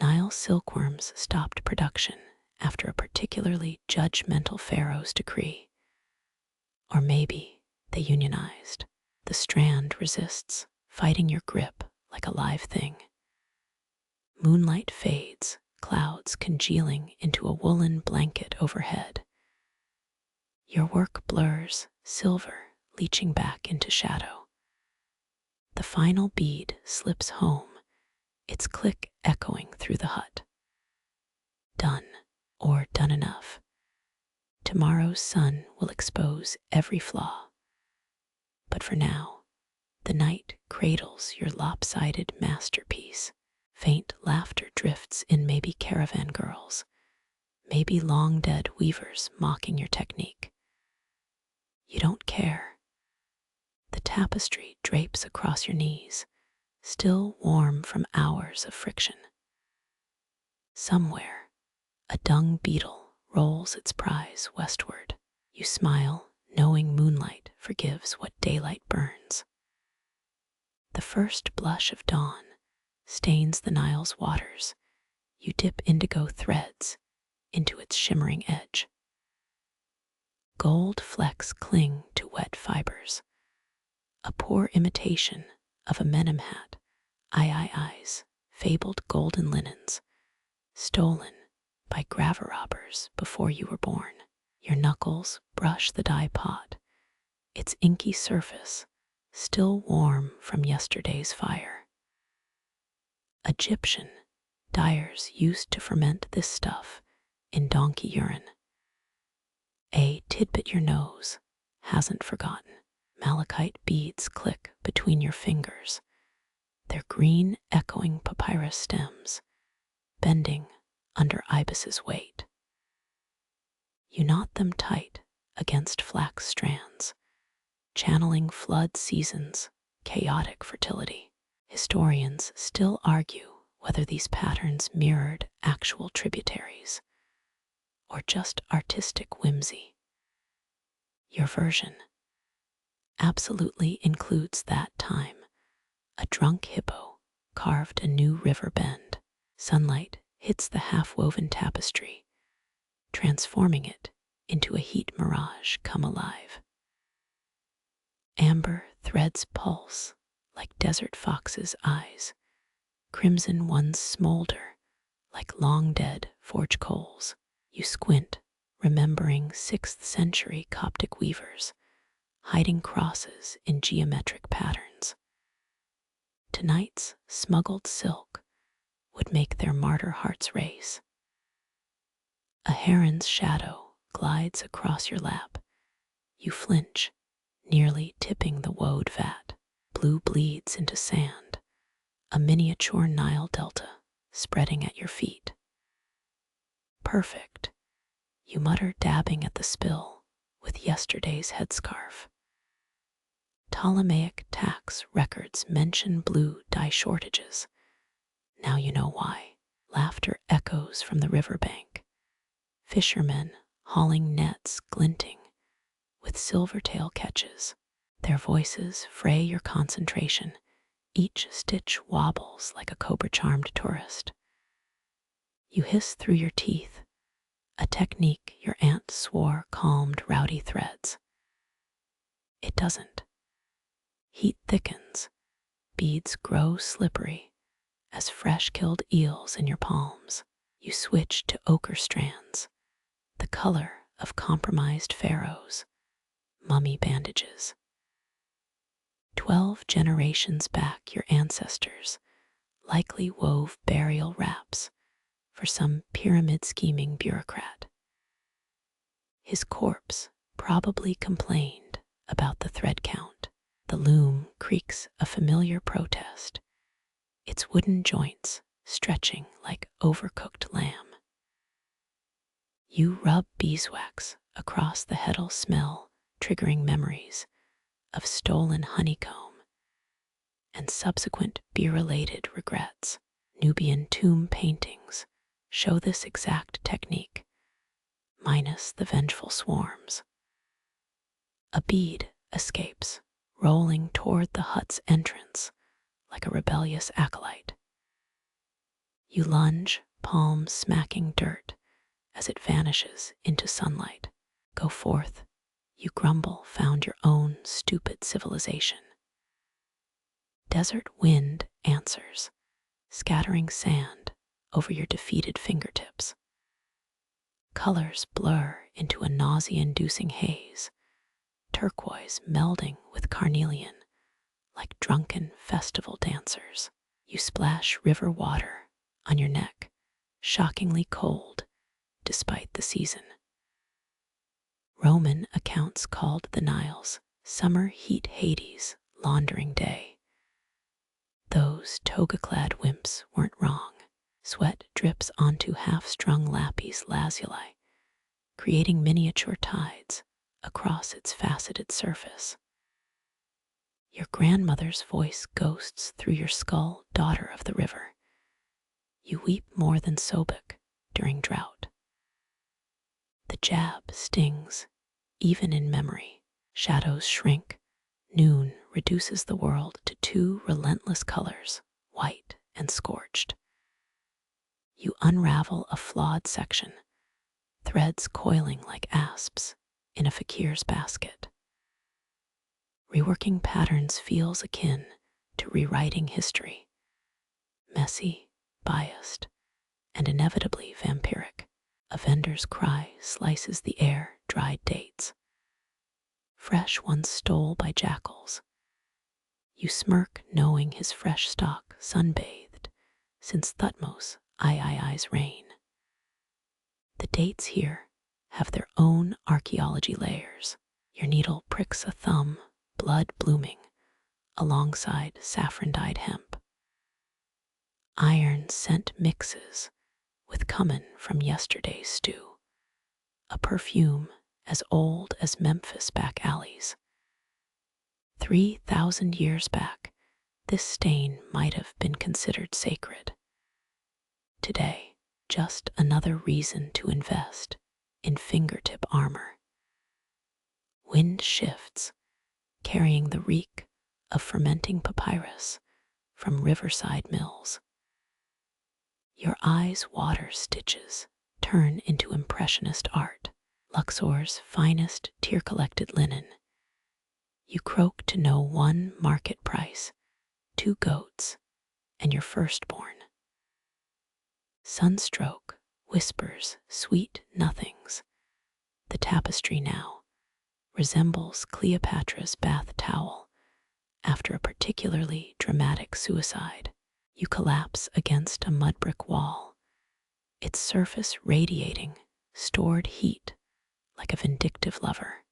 Nile silkworms stopped production after a particularly judgmental pharaoh's decree. Or maybe they unionized. The strand resists, fighting your grip like a live thing. Moonlight fades, clouds congealing into a woolen blanket overhead. Your work blurs, silver leaching back into shadow. The final bead slips home, its click echoing through the hut. Done, or done enough. Tomorrow's sun will expose every flaw. But for now, the night cradles your lopsided masterpiece. Faint laughter drifts in, maybe caravan girls, maybe long-dead weavers mocking your technique. You don't care. The tapestry drapes across your knees, still warm from hours of friction. Somewhere, a dung beetle rolls its prize westward. You smile, knowing moonlight forgives what daylight burns. The first blush of dawn stains the Nile's waters. You dip indigo threads into its shimmering edge. Gold flecks cling to wet fibers, a poor imitation of a Menem hat. Eyes, fabled golden linens, stolen by graver robbers before you were born. Your knuckles brush the dye pot, its inky surface still warm from yesterday's fire. Egyptian dyers used to ferment this stuff in donkey urine. A tidbit your nose hasn't forgotten. Malachite beads click between your fingers, their green echoing papyrus stems, bending under ibis's weight. You knot them tight against flax strands, channeling flood seasons' chaotic fertility. Historians still argue whether these patterns mirrored actual tributaries or just artistic whimsy. Your version absolutely includes that time. A drunk hippo carved a new river bend. Sunlight hits the half-woven tapestry, transforming it into a heat mirage come alive. Amber threads pulse like desert foxes' eyes. Crimson ones smolder like long-dead forge coals. You squint, remembering 6th century Coptic weavers, hiding crosses in geometric patterns. Tonight's smuggled silk would make their martyr hearts race. A heron's shadow glides across your lap. You flinch, nearly tipping the woad vat. Blue bleeds into sand, a miniature Nile delta spreading at your feet. Perfect, you mutter, dabbing at the spill with yesterday's headscarf. Ptolemaic tax records mention blue dye shortages. Now you know why. Laughter echoes from the riverbank. Fishermen hauling nets glinting with silvertail catches. Their voices fray your concentration. Each stitch wobbles like a cobra-charmed tourist. You hiss through your teeth, a technique your aunt swore calmed rowdy threads. It doesn't. Heat thickens, beads grow slippery as fresh-killed eels in your palms. You switch to ochre strands, the color of compromised pharaohs, mummy bandages. 12 generations back, your ancestors likely wove burial wraps for some pyramid-scheming bureaucrat. His corpse probably complained about the thread count. The loom creaks a familiar protest, its wooden joints stretching like overcooked lamb. You rub beeswax across the heddle smell, triggering memories of stolen honeycomb and subsequent beer-related regrets. Nubian tomb paintings show this exact technique, minus the vengeful swarms. A bead escapes, rolling toward the hut's entrance like a rebellious acolyte. You lunge, palms smacking dirt as it vanishes into sunlight. Go forth, you grumble, found your own stupid civilization. Desert wind answers, scattering sand over your defeated fingertips. Colors blur into a nausea-inducing haze, turquoise melding with carnelian like drunken festival dancers. You splash river water on your neck, shockingly cold despite the season. Roman accounts called the Nile's summer heat Hades, laundering day. Those toga-clad wimps weren't wrong. Sweat drips onto half-strung lapis lazuli, creating miniature tides across its faceted surface. Your grandmother's voice ghosts through your skull, daughter of the river. You weep more than Sobek during drought. The jab stings, even in memory. Shadows shrink. Noon reduces the world to 2 relentless colors, white and scorched. You unravel a flawed section, threads coiling like asps in a fakir's basket. Reworking patterns feels akin to rewriting history, messy, biased, and inevitably vampiric. A vendor's cry slices the air, dried dates. Fresh ones stole by jackals. You smirk knowing his fresh stock sunbathed since Thutmose I's reign. The dates here have their own archaeology layers. Your needle pricks a thumb, blood blooming, alongside saffron-dyed hemp. Iron scent mixes with cumin from yesterday's stew, a perfume as old as Memphis back alleys. 3,000 years back, this stain might have been considered sacred. Today, just another reason to invest in fingertip armor. Wind shifts, carrying the reek of fermenting papyrus from riverside mills. Your eyes' water stitches turn into impressionist art, Luxor's finest tear-collected linen. You croak to know one market price, 2 goats, and your firstborn. Sunstroke whispers sweet nothings. The tapestry now resembles Cleopatra's bath towel after a particularly dramatic suicide. You collapse against a mud brick wall, its surface radiating stored heat like a vindictive lover.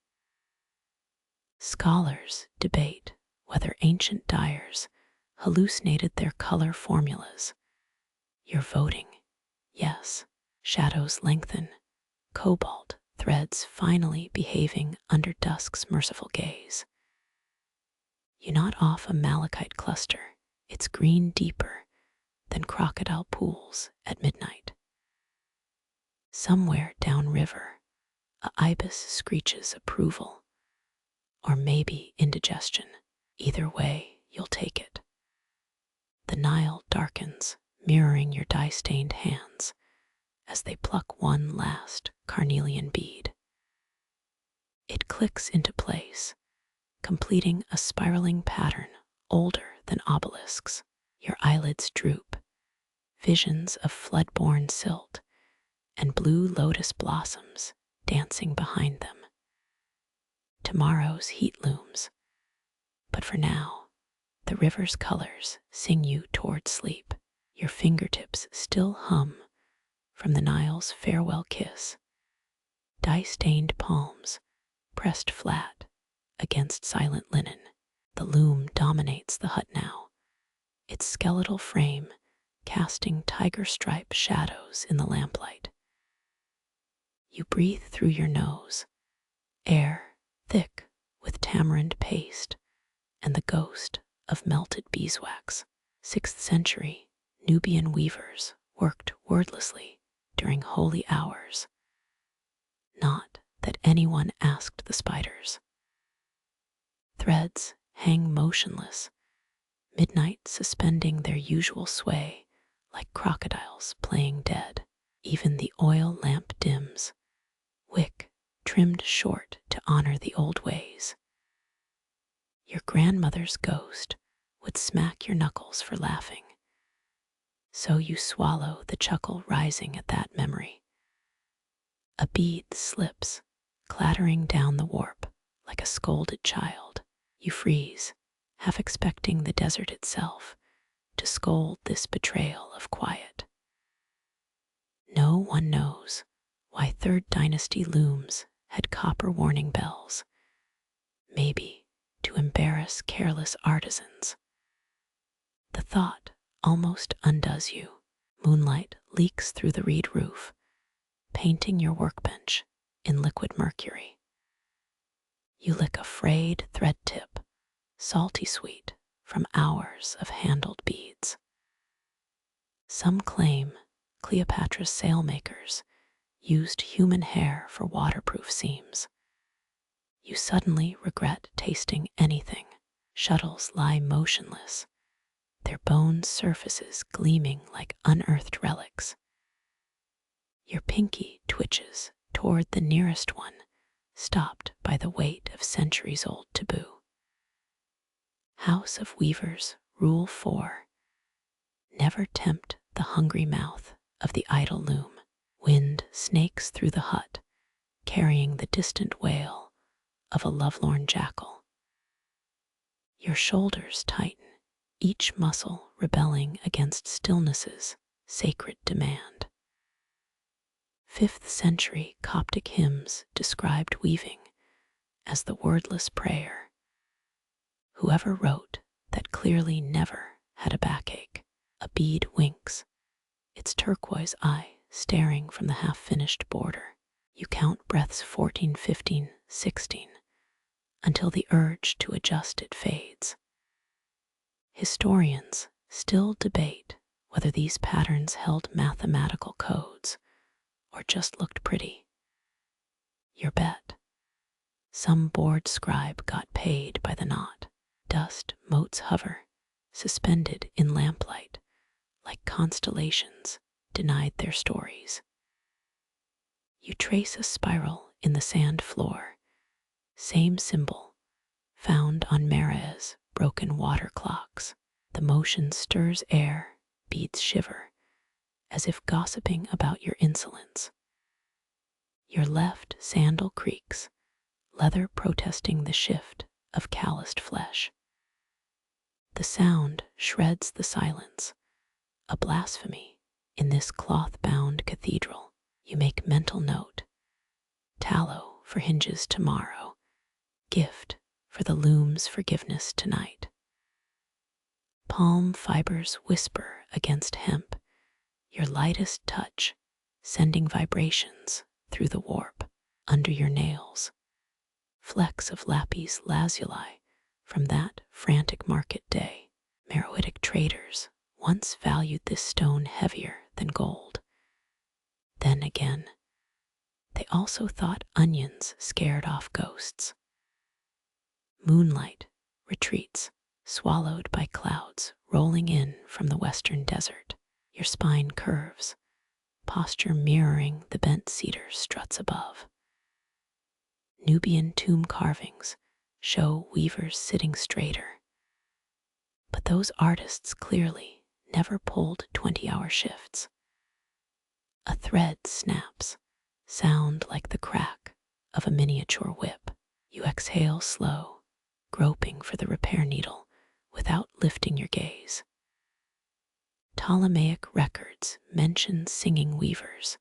Scholars debate whether ancient dyers hallucinated their color formulas. You're voting yes. Shadows lengthen, cobalt threads finally behaving under dusk's merciful gaze. You knot off a malachite cluster, its green deeper than crocodile pools at midnight. Somewhere downriver, a ibis screeches approval, or maybe indigestion. Either way, you'll take it. The Nile darkens, mirroring your dye-stained hands as they pluck one last carnelian bead. It clicks into place, completing a spiraling pattern older than obelisks. Your eyelids droop, visions of flood-born silt and blue lotus blossoms dancing behind them. Tomorrow's heat looms, but for now, the river's colors sing you toward sleep. Your fingertips still hum from the Nile's farewell kiss. Dye-stained palms pressed flat against silent linen. The loom dominates the hut now, its skeletal frame casting tiger-stripe shadows in the lamplight. You breathe through your nose, air thick with tamarind paste and the ghost of melted beeswax. 6th century Nubian weavers worked wordlessly during holy hours. Not that anyone asked the spiders. Threads hang motionless, midnight suspending their usual sway like crocodiles playing dead. Even the oil lamp dims, wick trimmed short to honor the old ways. Your grandmother's ghost would smack your knuckles for laughing, so you swallow the chuckle rising at that memory. A bead slips, clattering down the warp like a scolded child. You freeze, half expecting the desert itself to scold this betrayal of quiet. No one knows why 3rd dynasty looms had copper warning bells, maybe to embarrass careless artisans. The thought almost undoes you. Moonlight leaks through the reed roof, painting your workbench in liquid mercury. You lick a frayed thread tip, salty sweet from hours of handled beads. Some claim Cleopatra's sailmakers used human hair for waterproof seams. You suddenly regret tasting anything. Shuttles lie motionless, their bone surfaces gleaming like unearthed relics. Your pinky twitches toward the nearest one, stopped by the weight of centuries-old taboo. House of Weavers, Rule 4. Never tempt the hungry mouth of the idle loom. Wind snakes through the hut, carrying the distant wail of a lovelorn jackal. Your shoulders tighten, each muscle rebelling against stillness's sacred demand. 5th century Coptic hymns described weaving as the wordless prayer. Whoever wrote that clearly never had a backache. A bead winks, its turquoise eye staring from the half-finished border. You count breaths 14, 15, 16, until the urge to adjust it fades. Historians still debate whether these patterns held mathematical codes or just looked pretty. Your bet. Some bored scribe got paid by the knot. Dust motes hover, suspended in lamplight, like constellations denied their stories. You trace a spiral in the sand floor, same symbol found on Mara's broken water clocks. The motion stirs air, beads shiver, as if gossiping about your insolence. Your left sandal creaks, leather protesting the shift of calloused flesh. The sound shreds the silence, a blasphemy in this cloth-bound cathedral. You make mental note. Tallow for hinges tomorrow, gift for the loom's forgiveness tonight. Palm fibers whisper against hemp, your lightest touch sending vibrations through the warp. Under your nails, flecks of lapis lazuli from that frantic market day. Meroitic traders once valued this stone heavier than gold. Then again, they also thought onions scared off ghosts. Moonlight retreats, swallowed by clouds rolling in from the western desert. Your spine curves, posture mirroring the bent cedar struts above. Nubian tomb carvings show weavers sitting straighter. But those artists clearly never pulled 20-hour shifts. A thread snaps, sound like the crack of a miniature whip. You exhale slow, groping for the repair needle without lifting your gaze. Ptolemaic records mention singing weavers.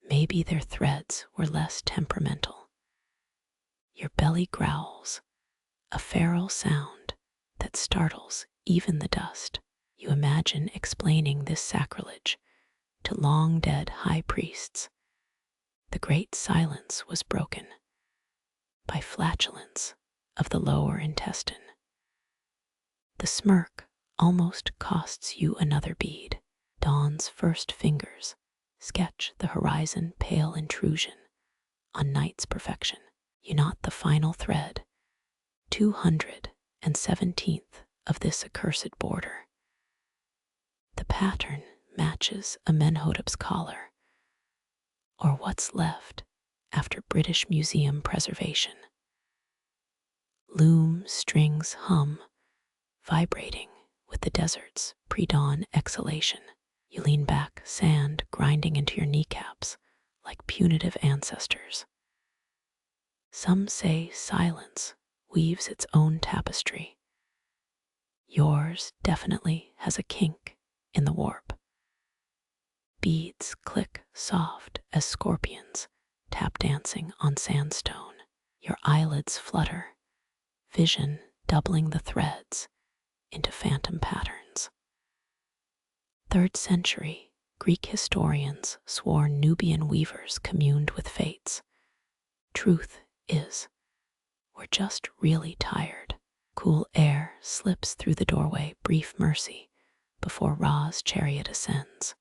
Maybe their threads were less temperamental. Your belly growls, a feral sound that startles even the dust. You imagine explaining this sacrilege to long-dead high priests. The great silence was broken by flatulence of the lower intestine. The smirk almost costs you another bead. Dawn's first fingers sketch the horizon pale intrusion on night's perfection. You knot the final thread, 217th of this accursed border. The pattern matches Amenhotep's collar, or what's left after British Museum preservation. Loom strings hum, vibrating with the desert's pre-dawn exhalation. You lean back, sand grinding into your kneecaps like punitive ancestors. Some say silence weaves its own tapestry. Yours definitely has a kink in the warp. Beads click soft as scorpions tap dancing on sandstone. Your eyelids flutter, vision doubling the threads into phantom patterns. 3rd century Greek historians swore Nubian weavers communed with fates. Truth is, we're just really tired. Cool air slips through the doorway, brief mercy before Ra's chariot ascends.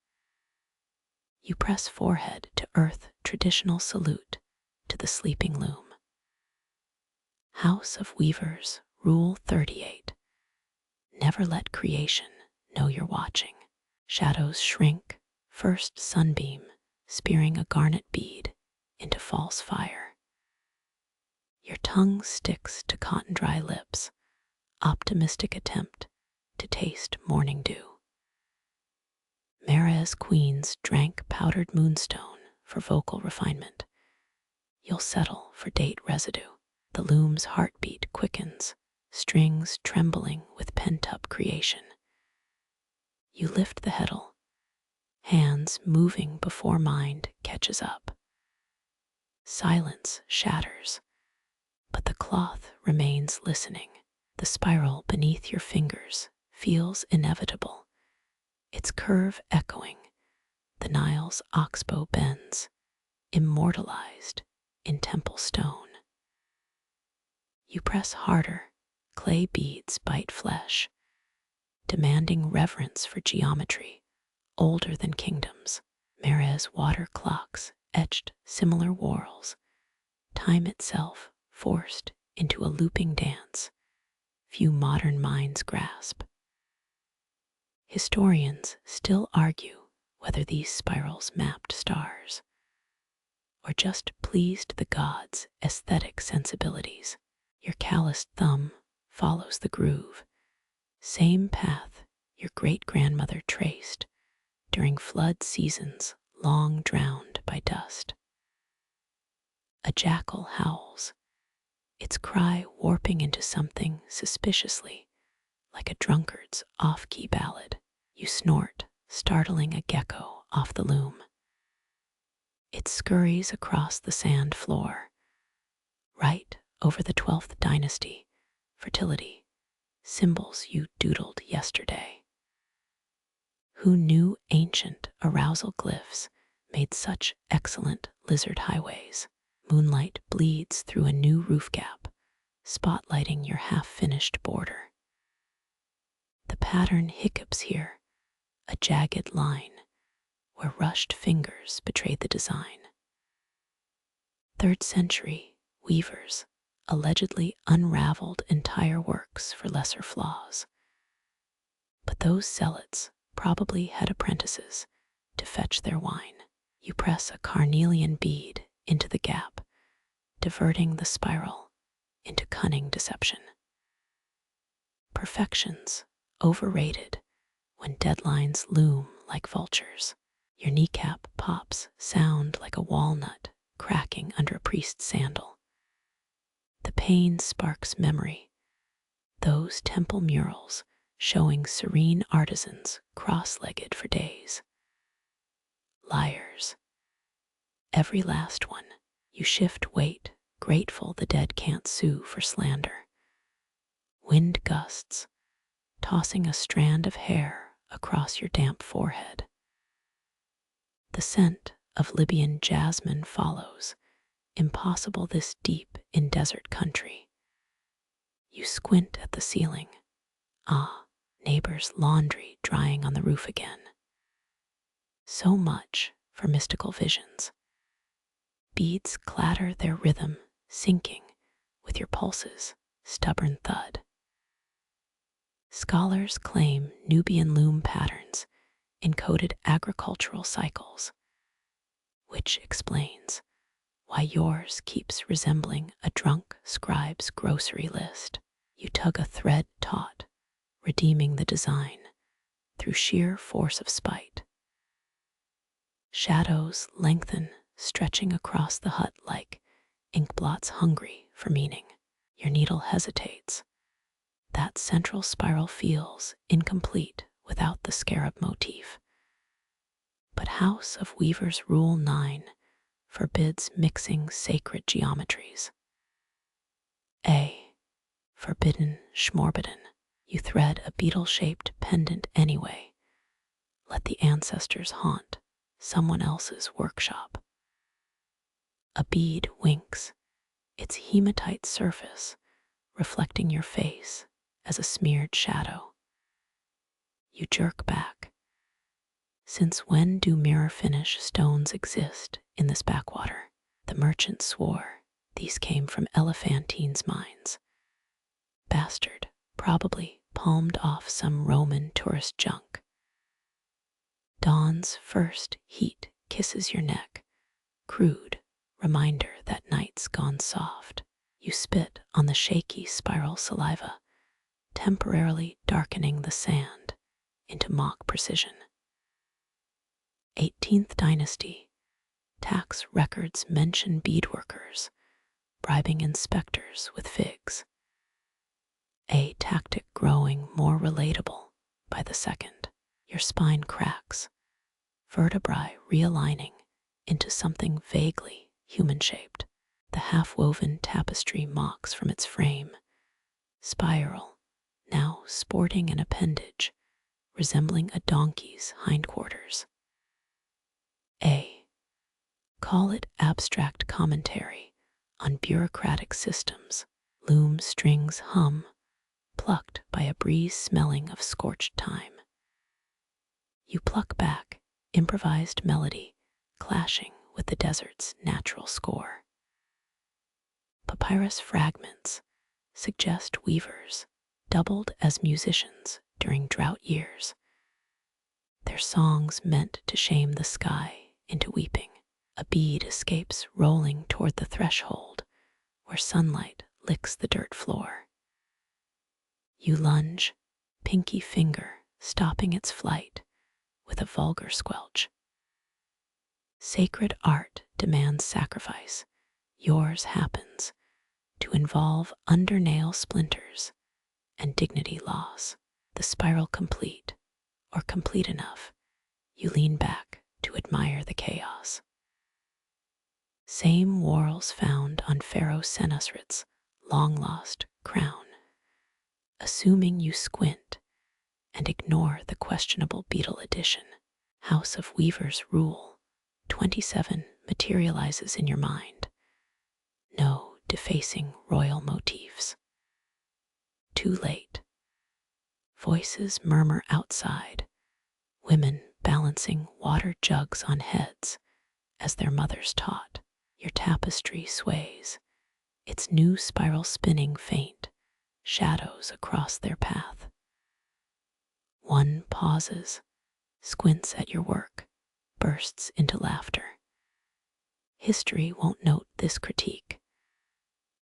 You press forehead to earth, traditional salute to the sleeping loom. House of Weavers, Rule 38. Never let creation know you're watching. Shadows shrink, first sunbeam spearing a garnet bead into false fire. Your tongue sticks to cotton-dry lips, optimistic attempt to taste morning dew. Mares queens drank powdered moonstone for vocal refinement. You'll settle for date residue. The loom's heartbeat quickens, strings trembling with pent-up creation. You lift the heddle, hands moving before mind catches up. Silence shatters, but the cloth remains listening. The spiral beneath your fingers feels inevitable, its curve echoing the Nile's oxbow bends, immortalized in temple stone. You press harder, clay beads bite flesh, demanding reverence for geometry older than kingdoms. Mares water clocks etched similar whorls, time itself forced into a looping dance few modern minds grasp. Historians still argue whether these spirals mapped stars or just pleased the gods' aesthetic sensibilities. Your calloused thumb follows the groove, same path your great-grandmother traced during flood seasons long drowned by dust. A jackal howls, its cry warping into something suspiciously like a drunkard's off-key ballad. You snort, startling a gecko off the loom. It scurries across the sand floor, right over the 12th dynasty, fertility, symbols you doodled yesterday. Who knew ancient arousal glyphs made such excellent lizard highways? Moonlight bleeds through a new roof gap, spotlighting your half-finished border. The pattern hiccups here, a jagged line where rushed fingers betrayed the design. 3rd century weavers allegedly unraveled entire works for lesser flaws. But those zealots probably had apprentices to fetch their wine. You press a carnelian bead into the gap, diverting the spiral into cunning deception. Perfection's overrated when deadlines loom like vultures. Your kneecap pops sound like a walnut cracking under a priest's sandal. The pain sparks memory, those temple murals showing serene artisans cross-legged for days. Liars. Every last one. You shift weight, grateful the dead can't sue for slander. Wind gusts, tossing a strand of hair across your damp forehead. The scent of Libyan jasmine follows, impossible this deep in desert country. You squint at the ceiling. Ah, neighbor's laundry drying on the roof again. So much for mystical visions. Beads clatter their rhythm, syncing with your pulse's stubborn thud. Scholars claim Nubian loom patterns encoded agricultural cycles, which explains why yours keeps resembling a drunk scribe's grocery list. You tug a thread taut, redeeming the design through sheer force of spite. Shadows lengthen, stretching across the hut like ink blots hungry for meaning. Your needle hesitates. That central spiral feels incomplete without the scarab motif. But House of Weavers Rule 9 forbids mixing sacred geometries. A. Forbidden schmorbidden. You thread a beetle-shaped pendant anyway. Let the ancestors haunt someone else's workshop. A bead winks, its hematite surface reflecting your face as a smeared shadow. You jerk back. Since when do mirror finish stones exist in this backwater? The merchant swore these came from Elephantine's mines. Bastard, probably palmed off some Roman tourist junk. Dawn's first heat kisses your neck, crude, reminder that night's gone soft. You spit on the shaky spiral saliva, temporarily darkening the sand into mock precision. 18th Dynasty. Tax records mention beadworkers bribing inspectors with figs, a tactic growing more relatable by the second. Your spine cracks, vertebrae realigning into something vaguely human-shaped. The half-woven tapestry mocks from its frame, spiral, now sporting an appendage resembling a donkey's hindquarters. Call it abstract commentary on bureaucratic systems. Loom strings hum, plucked by a breeze smelling of scorched thyme. You pluck back, improvised melody clashing with the desert's natural score. Papyrus fragments suggest weavers doubled as musicians during drought years, their songs meant to shame the sky into weeping. A bead escapes rolling toward the threshold where sunlight licks the dirt floor. You lunge, pinky finger stopping its flight with a vulgar squelch. Sacred art demands sacrifice. Yours happens to involve undernail splinters and dignity loss. The spiral complete, or complete enough, you lean back to admire the chaos. Same whorls found on Pharaoh Senusrit's long-lost crown. Assuming you squint and ignore the questionable beetle edition, House of Weavers rule 27 materializes in your mind. No defacing royal motifs. Too late. Voices murmur outside, women balancing water jugs on heads as their mothers taught. Your tapestry sways, its new spiral spinning faint, shadows across their path. One pauses, squints at your work, bursts into laughter. History won't note this critique,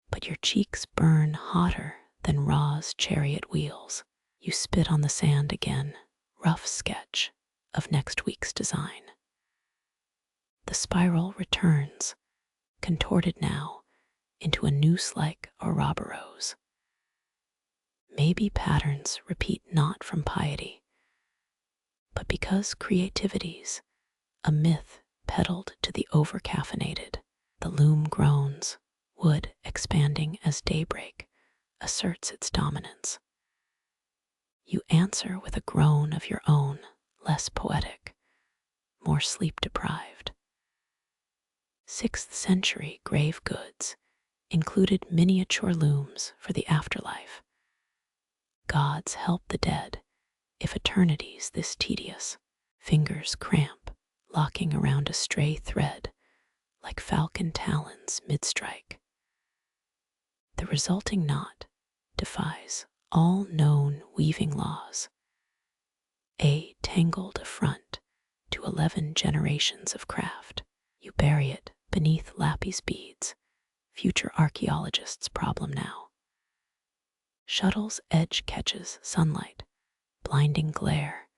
but your cheeks burn hotter than Ra's chariot wheels. You spit on the sand again, rough sketch of next week's design. The spiral returns, contorted now into a noose-like Ouroboros. Maybe patterns repeat not from piety, but because creativity's a myth peddled to the over-caffeinated. The loom groans, wood expanding as daybreak asserts its dominance. You answer with a groan of your own, less poetic, more sleep-deprived. 6th century grave goods included miniature looms for the afterlife. Gods help the dead if eternity's this tedious. Fingers cramp, locking around a stray thread like falcon talons mid-strike. The resulting knot defies all known weaving laws, a tangled affront to 11 generations of craft. You bury it beneath lapis beads, future archaeologists' problem now. Shuttle's edge catches sunlight, blinding glare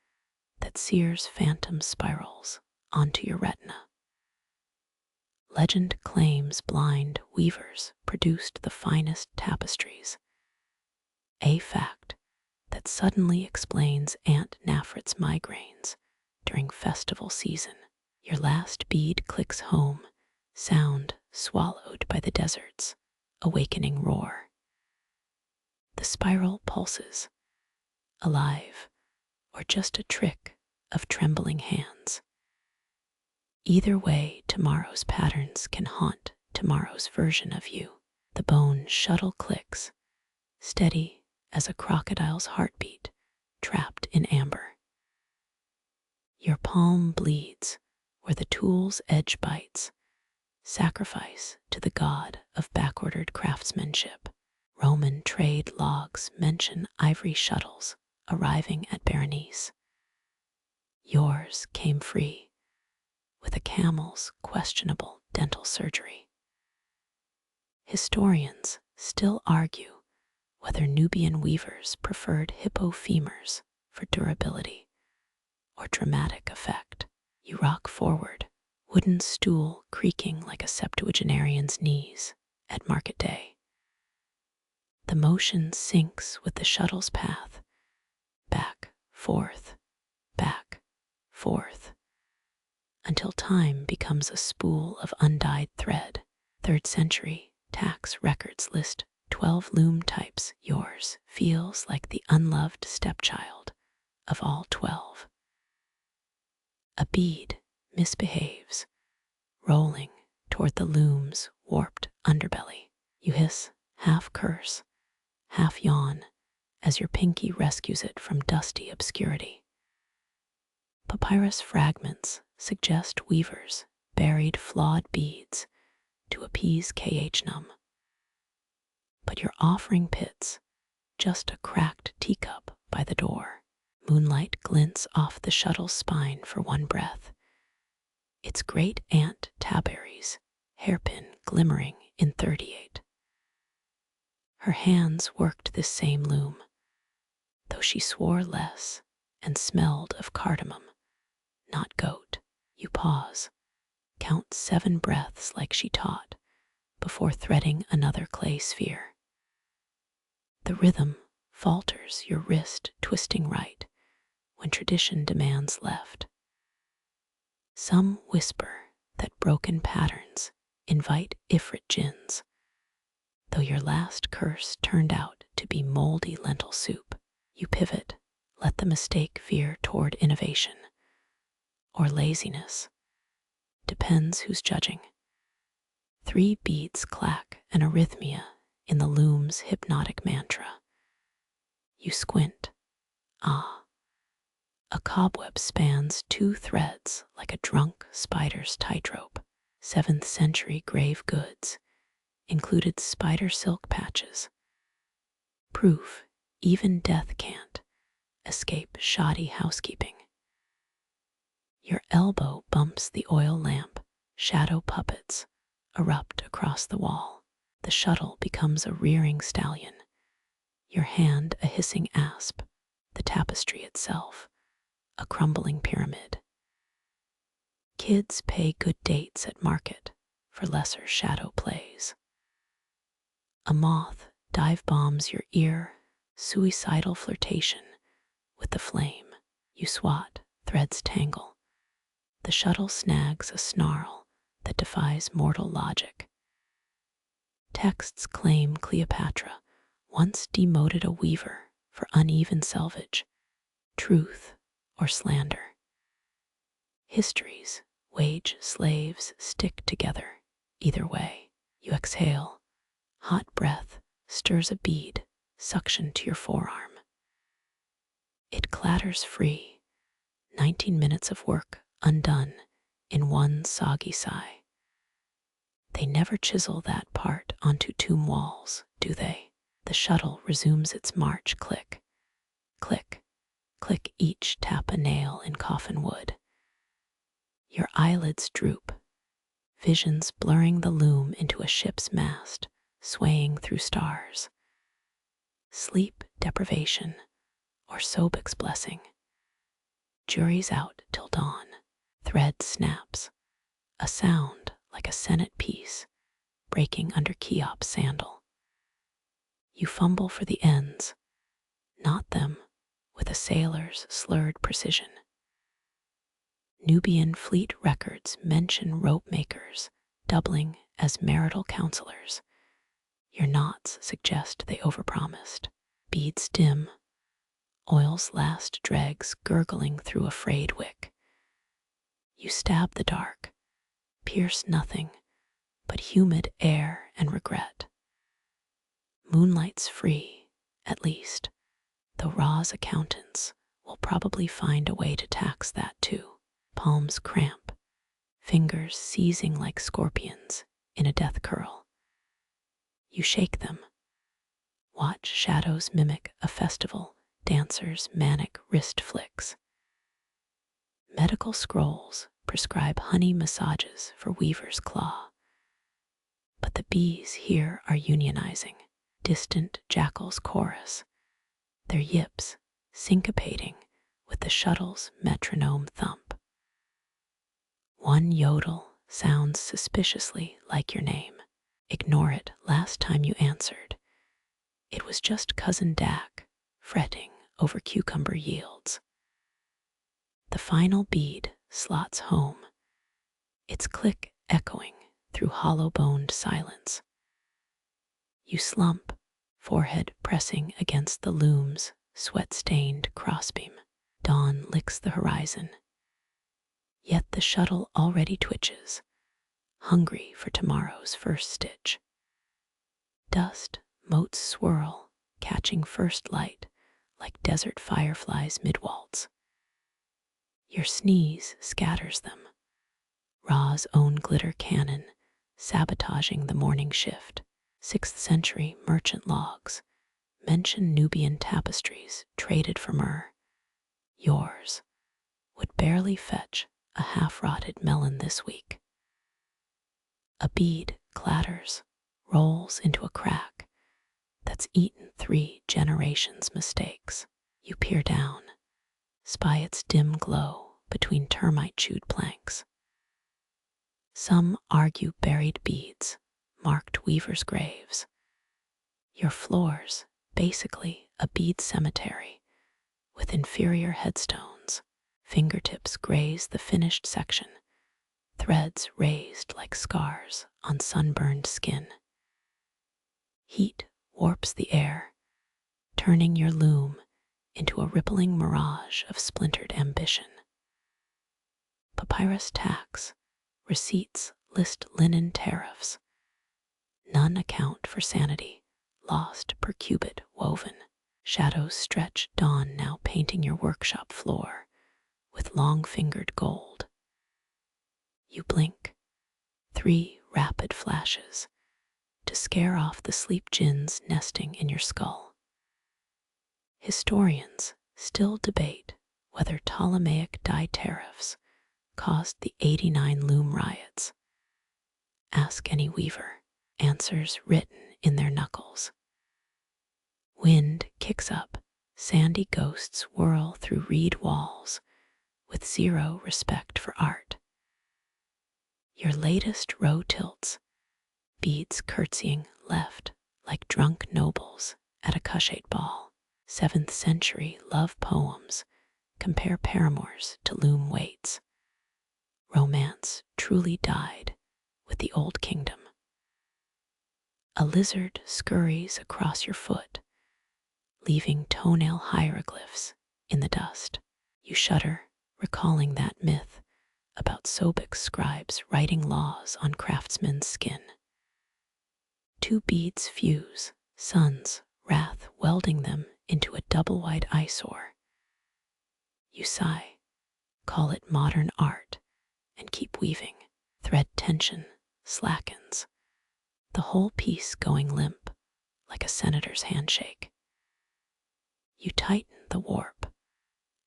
that sears phantom spirals onto your retina. Legend claims blind weavers produced the finest tapestries, a fact that suddenly explains Aunt Nafrit's migraines during festival season. Your last bead clicks home, sound swallowed by the desert's awakening roar. The spiral pulses, alive, or just a trick of trembling hands. Either way, tomorrow's patterns can haunt tomorrow's version of you. The bone shuttle clicks, steady as a crocodile's heartbeat trapped in amber. Your palm bleeds where the tool's edge bites, sacrifice to the god of backordered craftsmanship. Roman trade logs mention ivory shuttles arriving at Berenice. Yours came free, with a camel's questionable dental surgery. Historians still argue whether Nubian weavers preferred hippo femurs for durability or dramatic effect. You rock forward, wooden stool creaking like a septuagenarian's knees at market day. The motion syncs with the shuttle's path, back, forth, until time becomes a spool of undyed thread. 3rd century tax records list 12 loom types. Yours feels like the unloved stepchild of all 12. A bead misbehaves, rolling toward the loom's warped underbelly. You hiss, half curse, half yawn, as your pinky rescues it from dusty obscurity. Papyrus fragments suggest weavers buried flawed beads to appease KH-num. But your offering pits, just a cracked teacup by the door. Moonlight glints off the shuttle's spine for one breath. Its great aunt Taberry's hairpin glimmering in 38. Her hands worked this same loom, though she swore less and smelled of cardamom, not goat. You pause, count 7 breaths like she taught, before threading another clay sphere. The rhythm falters, your wrist twisting right when tradition demands left. Some whisper that broken patterns invite Ifrit jinns, though your last curse turned out to be moldy lentil soup. You pivot, let the mistake veer toward innovation or laziness, depends who's judging. 3 beads clack an arrhythmia in the loom's hypnotic mantra. You squint. Ah. A cobweb spans 2 threads like a drunk spider's tightrope. 7th century grave goods included spider silk patches. Proof even death can't escape shoddy housekeeping. Your elbow bumps the oil lamp, shadow puppets erupt across the wall. The shuttle becomes a rearing stallion, your hand a hissing asp, the tapestry itself a crumbling pyramid. Kids pay good dates at market for lesser shadow plays. A moth dive bombs your ear, suicidal flirtation with the flame. You swat, threads tangle. The shuttle snags a snarl that defies mortal logic. Texts claim Cleopatra once demoted a weaver for uneven selvage, truth or slander. Histories wage slaves stick together. Either way, you exhale. Hot breath stirs a bead, suction to your forearm. It clatters free. 19 minutes of work undone in one soggy sigh. They never chisel that part onto tomb walls, do they? The shuttle resumes its march. Click, click, click, each tap a nail in coffin wood. Your eyelids droop, visions blurring the loom into a ship's mast, swaying through stars. Sleep deprivation, or Sobek's blessing. Jury's out till dawn. Thread snaps, a sound like a Senate piece breaking under Cheop's sandal. You fumble for the ends, knot them with a sailor's slurred precision. Nubian fleet records mention rope makers doubling as marital counselors. Your knots suggest they overpromised. Beads dim, oil's last dregs gurgling through a frayed wick. You stab the dark, pierce nothing but humid air and regret. Moonlight's free, at least, though Ra's accountants will probably find a way to tax that too. Palms cramp, fingers seizing like scorpions in a death curl. You shake them. Watch shadows mimic a festival dancer's manic wrist flicks. Medical scrolls prescribe honey massages for weaver's claw, But the bees here are unionizing, distant jackals chorus, their yips syncopating with the shuttle's metronome thump. One yodel sounds suspiciously like your name. Ignore it. Last time you answered, it was just cousin Dak fretting over cucumber yields. The final bead slots home, its click echoing through hollow-boned silence. You slump, forehead pressing against the loom's sweat-stained crossbeam. Dawn licks the horizon, yet the shuttle already twitches, hungry for tomorrow's first stitch. Dust motes swirl, catching first light like desert fireflies mid-waltz. Your sneeze scatters them, Ra's own glitter cannon sabotaging the morning shift. 6th century merchant logs mention Nubian tapestries traded for myrrh. Yours would barely fetch a half-rotted melon this week. A bead clatters, rolls into a crack that's eaten 3 generations' mistakes. You peer down, spy its dim glow between termite-chewed planks. Some argue buried beads marked weavers' graves. Your floor's basically a bead cemetery with inferior headstones. Fingertips graze the finished section, threads raised like scars on sunburned skin. Heat warps the air, turning your loom into a rippling mirage of splintered ambition. Papyrus tax, receipts list linen tariffs. None account for sanity, lost per cubit woven. Shadows stretch dawn now painting your workshop floor with long-fingered gold. You blink, 3 rapid flashes to scare off the sleep jinns nesting in your skull. Historians still debate whether Ptolemaic dye tariffs caused the 89 loom riots. Ask any weaver, answers written in their knuckles. Wind kicks up, sandy ghosts whirl through reed walls with zero respect for art. Your latest row tilts, beads curtsying left like drunk nobles at a cushate ball. 7th century love poems compare paramours to loom weights. Romance truly died with the old kingdom. A lizard scurries across your foot, leaving toenail hieroglyphs in the dust. You shudder, recalling that myth about Sobek scribes writing laws on craftsmen's skin. 2 beads fuse, sun's wrath welding them into a double-wide eyesore. You sigh, call it modern art, and keep weaving. Thread tension slackens, the whole piece going limp like a senator's handshake. You tighten the warp,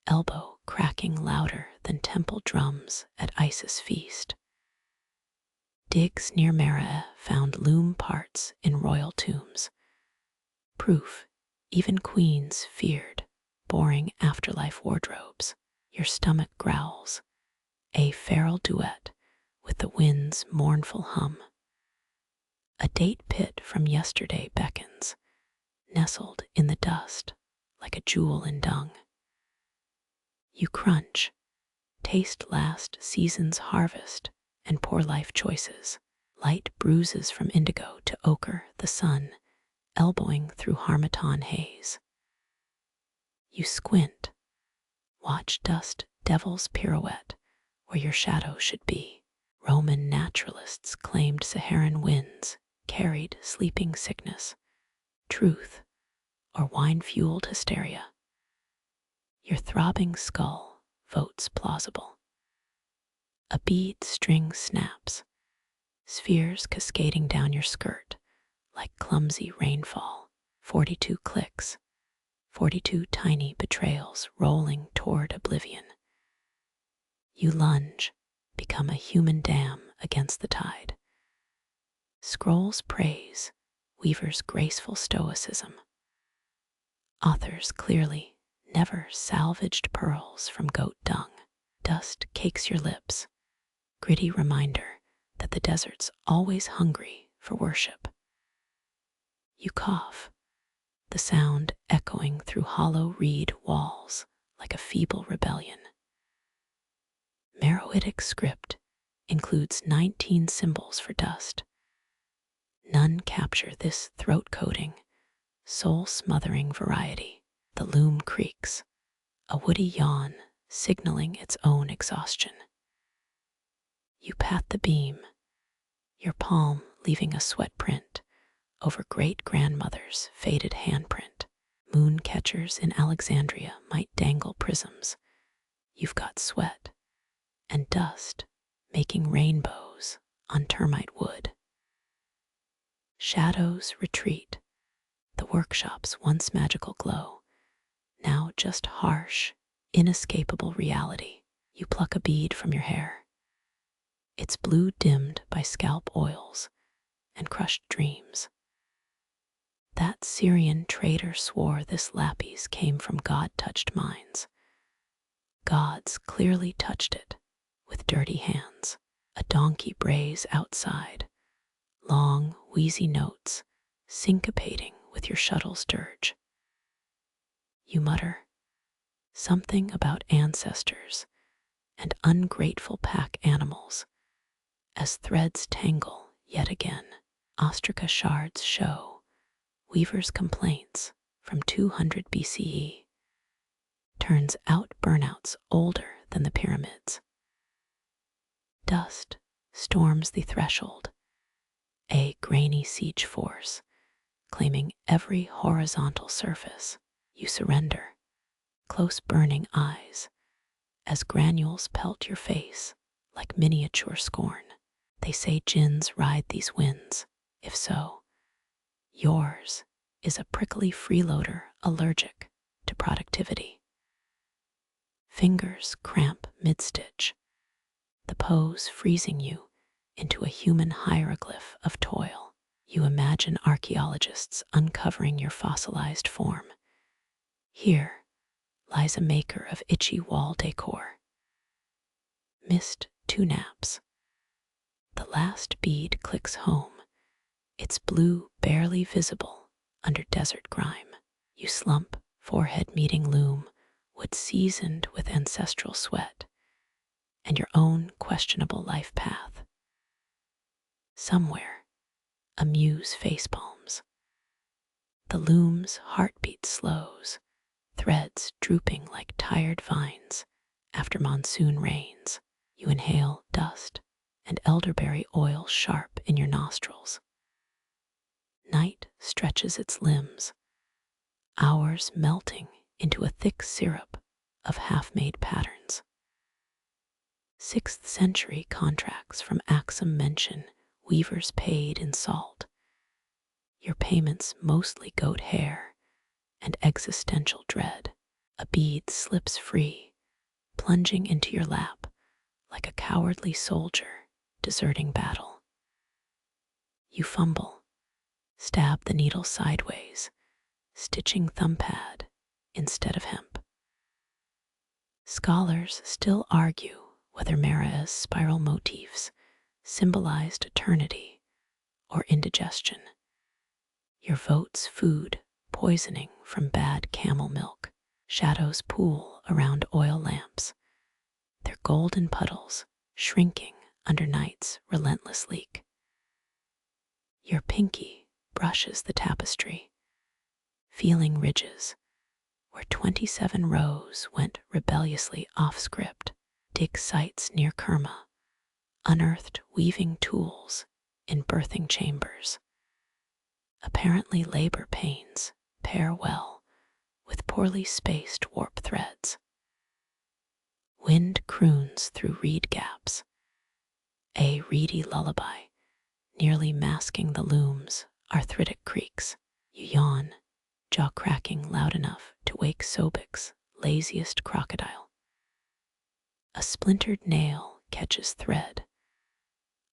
elbow cracking louder than temple drums at Isis' feast. Digs near Meroitic found loom parts in royal tombs. Proof even queens feared boring afterlife wardrobes. Your stomach growls, a feral duet with the wind's mournful hum. A date pit from yesterday beckons, nestled in the dust like a jewel in dung. You crunch, taste last season's harvest and poor life choices. Light bruises from indigo to ochre, the sun elbowing through harmattan haze. You squint, watch dust devils pirouette where your shadow should be. Roman naturalists claimed Saharan winds carried sleeping sickness, truth, or wine-fueled hysteria. Your throbbing skull votes plausible. A bead string snaps, spheres cascading down your skirt like clumsy rainfall. 42 clicks, 42 tiny betrayals rolling toward oblivion. You lunge, become a human dam against the tide. Scrolls praise weavers' graceful stoicism. Authors clearly never salvaged pearls from goat dung. Dust cakes your lips, gritty reminder that the desert's always hungry for worship. You cough, the sound echoing through hollow reed walls like a feeble rebellion. Meroitic script includes 19 symbols for dust. None capture this throat-coating, soul-smothering variety. The loom creaks, a woody yawn signaling its own exhaustion. You pat the beam, your palm leaving a sweat print over great-grandmother's faded handprint. Moon catchers in Alexandria might dangle prisms. You've got sweat and dust making rainbows on termite wood. Shadows retreat, the workshop's once magical glow, now just harsh, inescapable reality. You pluck a bead from your hair, its blue dimmed by scalp oils and crushed dreams. That Syrian trader swore this lapis came from God-touched minds. Gods clearly touched it with dirty hands. A donkey brays outside, long, wheezy notes syncopating with your shuttle's dirge. You mutter something about ancestors and ungrateful pack animals as threads tangle yet again. Ostraca shards show weavers' complaints from 200 BCE. Turns out burnouts older than the pyramids. Dust storms the threshold, a grainy siege force claiming every horizontal surface. You surrender, close burning eyes, as granules pelt your face like miniature scorn. They say jinns ride these winds. If so, yours is a prickly freeloader allergic to productivity. Fingers cramp mid-stitch, the pose freezing you into a human hieroglyph of toil. You imagine archaeologists uncovering your fossilized form. Here lies a maker of itchy wall decor. Missed 2 naps. The last bead clicks home, its blue barely visible under desert grime. You slump, forehead meeting loom, wood seasoned with ancestral sweat, and your own questionable life path. Somewhere, a muse facepalms. The loom's heartbeat slows, threads drooping like tired vines after monsoon rains. You inhale dust and elderberry oil sharp in your nostrils. Night stretches its limbs, hours melting into a thick syrup of half-made patterns. 6th century contracts from Axum mention weavers paid in salt. Your payments mostly goat hair and existential dread. A bead slips free, plunging into your lap like a cowardly soldier deserting battle. You fumble, stab the needle sideways, stitching thumb pad instead of hemp. Scholars still argue whether Mara's spiral motifs symbolized eternity or indigestion. Your vote's food poisoning from bad camel milk. Shadows pool around oil lamps, their golden puddles shrinking under night's relentless leak. Your pinky brushes the tapestry, feeling ridges where 27 rows went rebelliously off script. Dig sites near Kerma, unearthed weaving tools in birthing chambers. Apparently labor pains pair well with poorly spaced warp threads. Wind croons through reed gaps, a reedy lullaby, nearly masking the loom's arthritic creaks. You yawn, jaw cracking loud enough to wake Sobek's laziest crocodile. A splintered nail catches thread,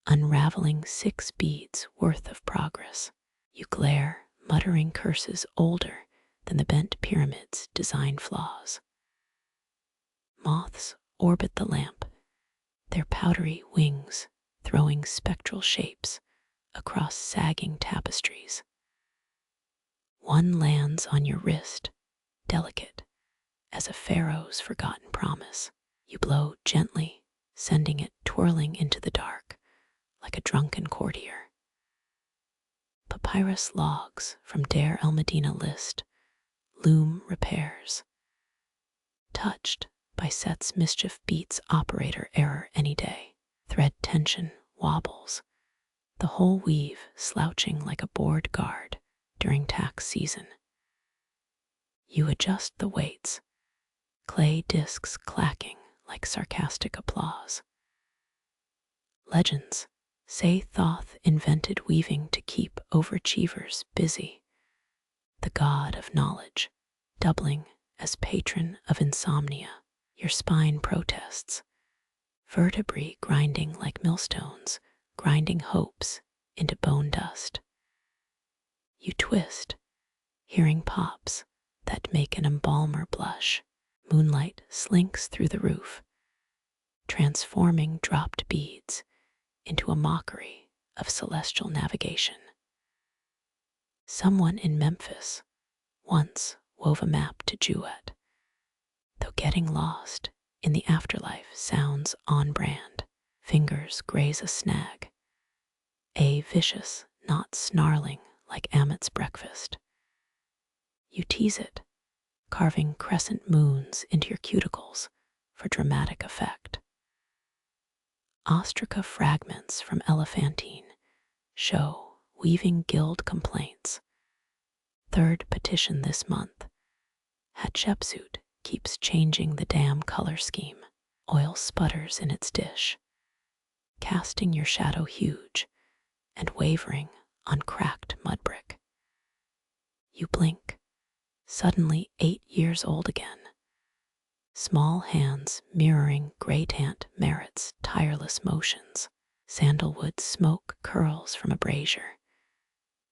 unraveling 6 beads worth of progress. You glare, muttering curses older than the bent pyramid's design flaws. Moths orbit the lamp, their powdery wings throwing spectral shapes across sagging tapestries. One lands on your wrist, delicate as a pharaoh's forgotten promise. You blow gently, sending it twirling into the dark like a drunken courtier. Papyrus logs from Deir el Medina list loom repairs. Touched by Set's mischief beats operator error any day. Thread tension wobbles, the whole weave slouching like a bored guard during tax season. You adjust the weights, clay discs clacking like sarcastic applause. Legends say Thoth invented weaving to keep overachievers busy, the god of knowledge, doubling as patron of insomnia. Your spine protests, vertebrae grinding like millstones, grinding hopes into bone dust. You twist, hearing pops that make an embalmer blush. Moonlight slinks through the roof, transforming dropped beads into a mockery of celestial navigation. Someone in Memphis once wove a map to Jewett, though getting lost in the afterlife sounds on brand. Fingers graze a snag, a vicious knot snarling like Amit's breakfast. You tease it, carving crescent moons into your cuticles for dramatic effect. Ostraca fragments from Elephantine show weaving guild complaints. Third petition this month. Hatshepsut keeps changing the damn color scheme. Oil sputters in its dish, casting your shadow huge and wavering on cracked mud brick. You blink, suddenly 8 years old again. Small hands mirroring great aunt Merit's tireless motions. Sandalwood smoke curls from a brazier,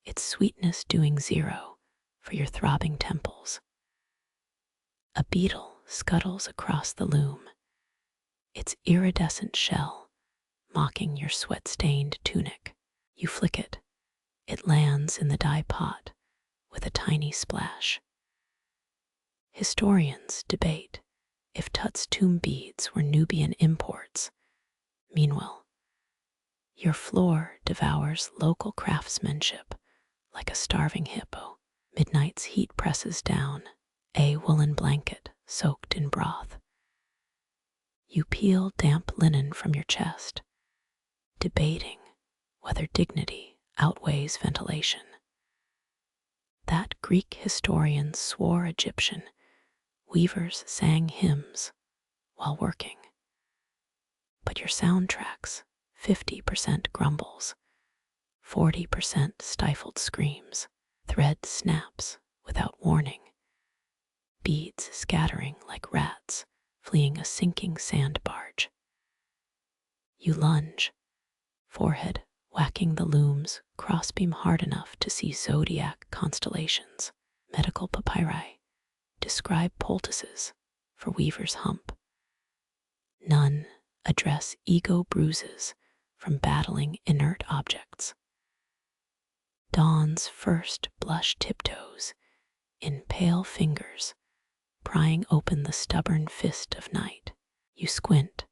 its sweetness doing 0 for your throbbing temples. A beetle scuttles across the loom, its iridescent shell mocking your sweat-stained tunic. You flick it. It lands in the dye pot with a tiny splash. Historians debate if Tut's tomb beads were Nubian imports. Meanwhile, your floor devours local craftsmanship like a starving hippo. Midnight's heat presses down, a woolen blanket soaked in broth. You peel damp linen from your chest, debating whether dignity outweighs ventilation. That Greek historian swore Egyptian weavers sang hymns while working. But your soundtracks, 50% grumbles, 40% stifled screams, thread snaps without warning, beads scattering like rats fleeing a sinking sand barge. You lunge, forehead whacking the loom's crossbeam hard enough to see zodiac constellations. Medical papyri describe poultices for weaver's hump. None address ego bruises from battling inert objects. Dawn's first blush tiptoes in pale fingers, prying open the stubborn fist of night. You squint,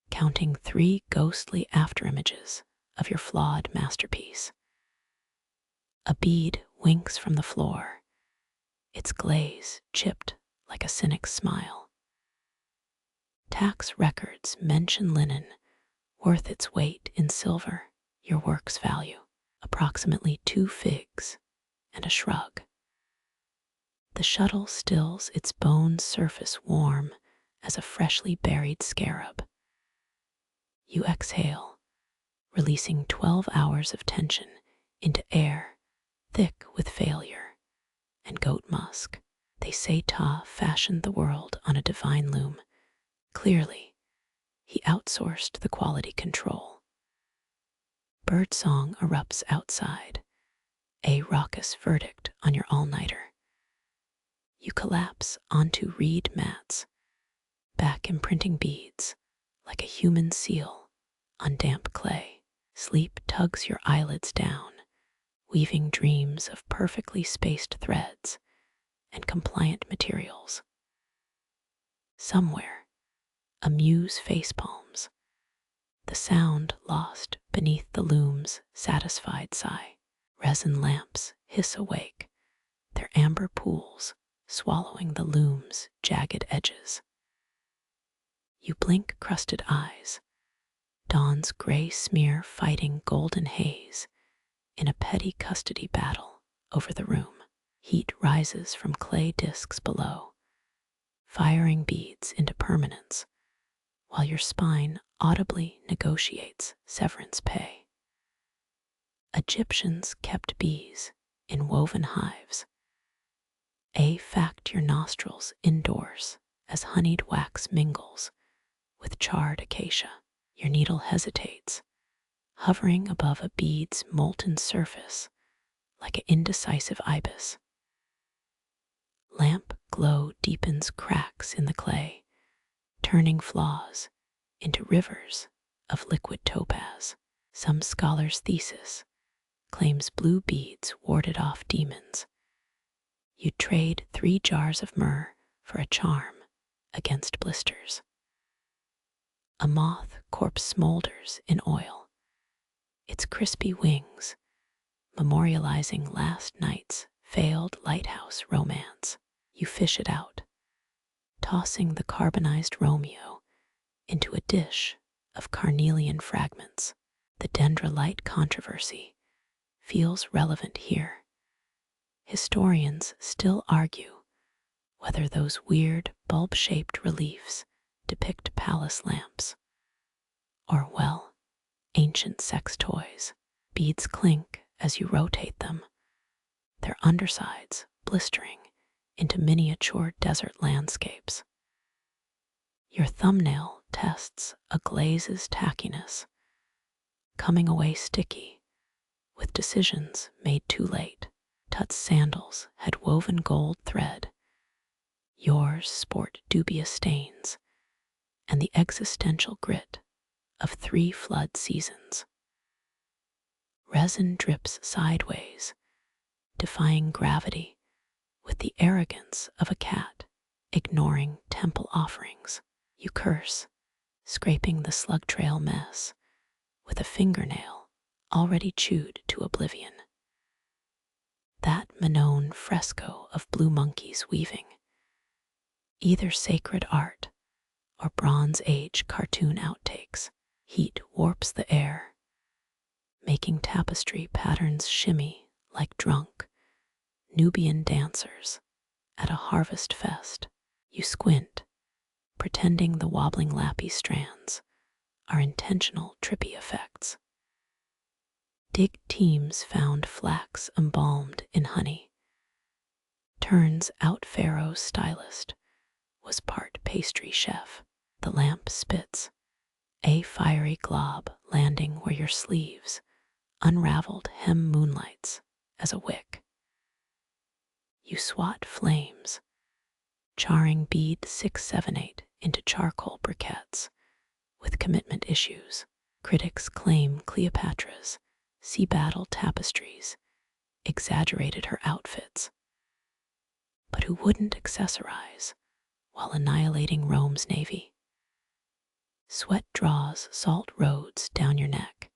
counting 3 ghostly afterimages of your flawed masterpiece. A bead winks from the floor, its glaze chipped like a cynic's smile. Tax records mention linen worth its weight in silver, your work's value, approximately 2 figs and a shrug. The shuttle stills its bone surface warm as a freshly buried scarab. You exhale, releasing 12 hours of tension into air thick with failure and goat musk. They say Ta fashioned the world on a divine loom. Clearly, he outsourced the quality control. Birdsong erupts outside, a raucous verdict on your all-nighter. You collapse onto reed mats, back imprinting beads like a human seal on damp clay. Sleep tugs your eyelids down, weaving dreams of perfectly spaced threads and compliant materials. Somewhere, a muse facepalms, the sound lost beneath the loom's satisfied sigh. Resin lamps hiss awake, their amber pools swallowing the loom's jagged edges. You blink crusted eyes, dawn's gray smear fighting golden haze in a petty custody battle over the room. Heat rises from clay discs below, firing beads into permanence, while your spine audibly negotiates severance pay. Egyptians kept bees in woven hives. Fact your nostrils indoors as honeyed wax mingles with charred acacia. Your needle hesitates, hovering above a bead's molten surface like an indecisive ibis. Lamp glow deepens cracks in the clay, turning flaws into rivers of liquid topaz. Some scholar's thesis claims blue beads warded off demons. You'd trade 3 jars of myrrh for a charm against blisters. A moth corpse smolders in oil, its crispy wings memorializing last night's failed lighthouse romance. You fish it out, tossing the carbonized Romeo into a dish of carnelian fragments. The dendrolite controversy feels relevant here. Historians still argue whether those weird bulb-shaped reliefs depict palace lamps or, well, ancient sex toys. Beads clink as you rotate them, their undersides blistering into miniature desert landscapes. Your thumbnail tests a glaze's tackiness, coming away sticky with decisions made too late. Tut's sandals had woven gold thread. Yours sport dubious stains and the existential grit of 3 flood seasons. Resin drips sideways, defying gravity with the arrogance of a cat ignoring temple offerings. You curse, scraping the slug trail mess with a fingernail already chewed to oblivion. That Manon fresco of blue monkeys weaving, either sacred art or Bronze Age cartoon outtakes. Heat warps the air, making tapestry patterns shimmy like drunk Nubian dancers at a harvest fest. You squint, pretending the wobbling lappy strands are intentional trippy effects. Dig teams found flax embalmed in honey. Turns out pharaohs stylist was part pastry chef. The lamp spits, a fiery glob landing where your sleeves unraveled hem moonlights as a wick. You swat flames, charring bead 678 into charcoal briquettes with commitment issues. Critics claim Cleopatra's sea battle tapestries exaggerated her outfits, but who wouldn't accessorize while annihilating Rome's navy? Sweat draws salt roads down your neck,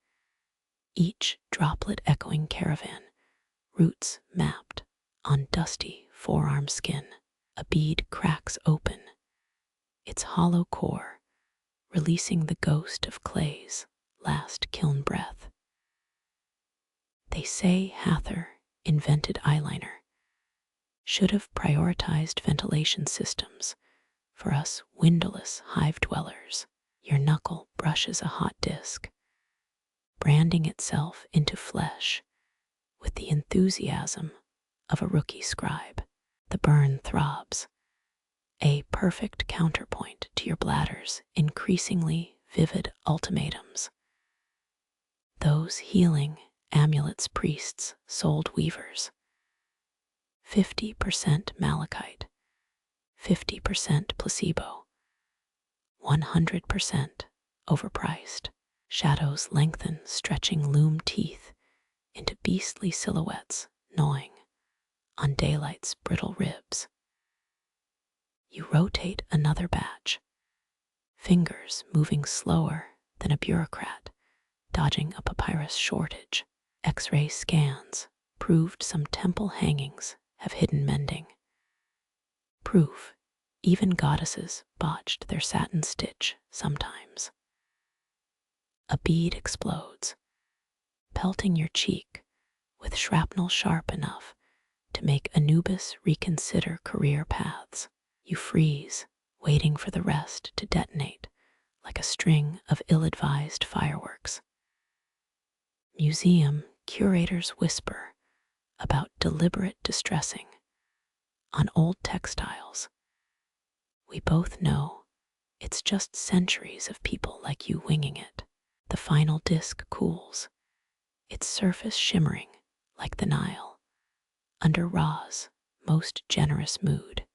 each droplet echoing caravan routes mapped on dusty forearm skin. A bead cracks open, its hollow core releasing the ghost of clay's last kiln breath. They say Hathor invented eyeliner, should have prioritized ventilation systems for us windowless hive dwellers. Your knuckle brushes a hot disc, branding itself into flesh with the enthusiasm of a rookie scribe. The burn throbs, a perfect counterpoint to your bladder's increasingly vivid ultimatums. Those healing amulets priests sold weavers. 50% malachite, 50% placebo, 100% overpriced. Shadows lengthen, stretching loom teeth into beastly silhouettes, gnawing on daylight's brittle ribs. You rotate another batch, fingers moving slower than a bureaucrat, dodging a papyrus shortage. X-ray scans proved some temple hangings have hidden mending. Proof even goddesses botched their satin stitch sometimes. A bead explodes, pelting your cheek with shrapnel sharp enough to make Anubis reconsider career paths. You freeze, waiting for the rest to detonate like a string of ill-advised fireworks. Museum curators whisper about deliberate distressing on old textiles. We both know it's just centuries of people like you winging it. The final disc cools, its surface shimmering like the Nile, under Ra's most generous mood.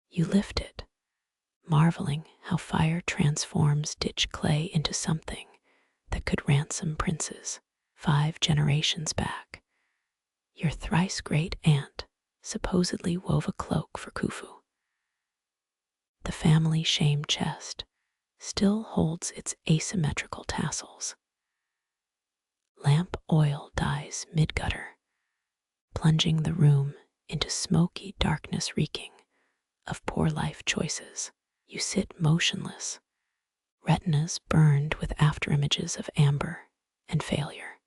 You lift it, marveling how fire transforms ditch clay into something that could ransom princes. 5 generations back, your thrice great aunt supposedly wove a cloak for Khufu. The family shame chest still holds its asymmetrical tassels. Lamp oil dies mid-gutter, plunging the room into smoky darkness reeking of poor life choices. You sit motionless, retinas burned with afterimages of amber and failure.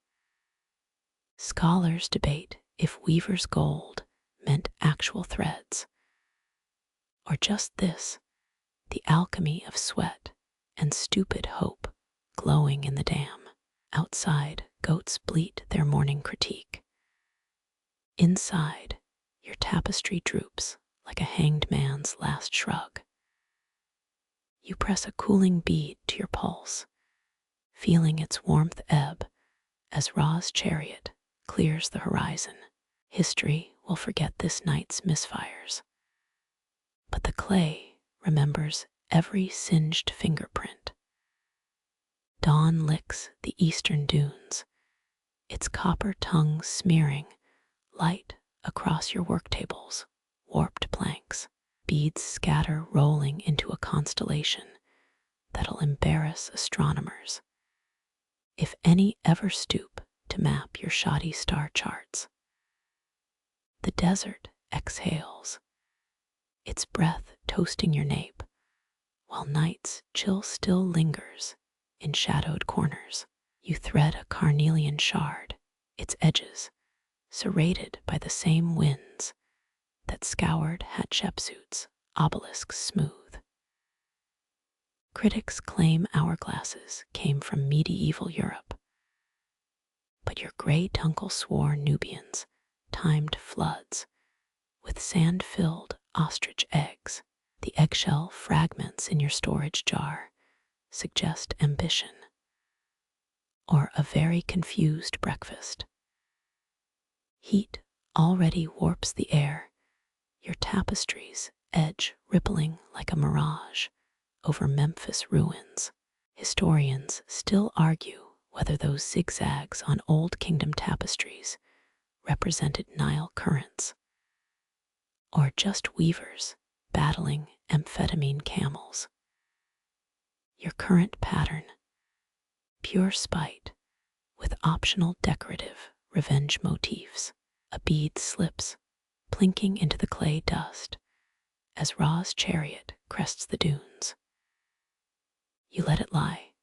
Scholars debate if weaver's gold meant actual threads, or just this, the alchemy of sweat and stupid hope glowing in the dam. Outside, goats bleat their morning critique. Inside, your tapestry droops like a hanged man's last shrug. You press a cooling bead to your pulse, feeling its warmth ebb as Ra's chariot clears the horizon. History will forget this night's misfires, but the clay remembers every singed fingerprint. Dawn licks the eastern dunes, its copper tongue smearing light across your work tables, warped planks. Beads scatter, rolling into a constellation that'll embarrass astronomers, if any ever stoop to map your shoddy star charts. The desert exhales, its breath toasting your nape, while night's chill still lingers in shadowed corners. You thread a carnelian shard, its edges serrated by the same winds that scoured Hatshepsut's obelisks smooth. Critics claim hourglasses came from medieval Europe, but your gray tuncle swore Nubians timed floods with sand-filled ostrich eggs. The eggshell fragments in your storage jar suggest ambition, or a very confused breakfast. Heat already warps the air, your tapestries edge rippling like a mirage over Memphis ruins. Historians still argue whether those zigzags on Old Kingdom tapestries represented Nile currents, or just weavers battling amphetamine camels. Your current pattern, pure spite with optional decorative revenge motifs. A bead slips, plinking into the clay dust as Ra's chariot crests the dunes. You let it lie,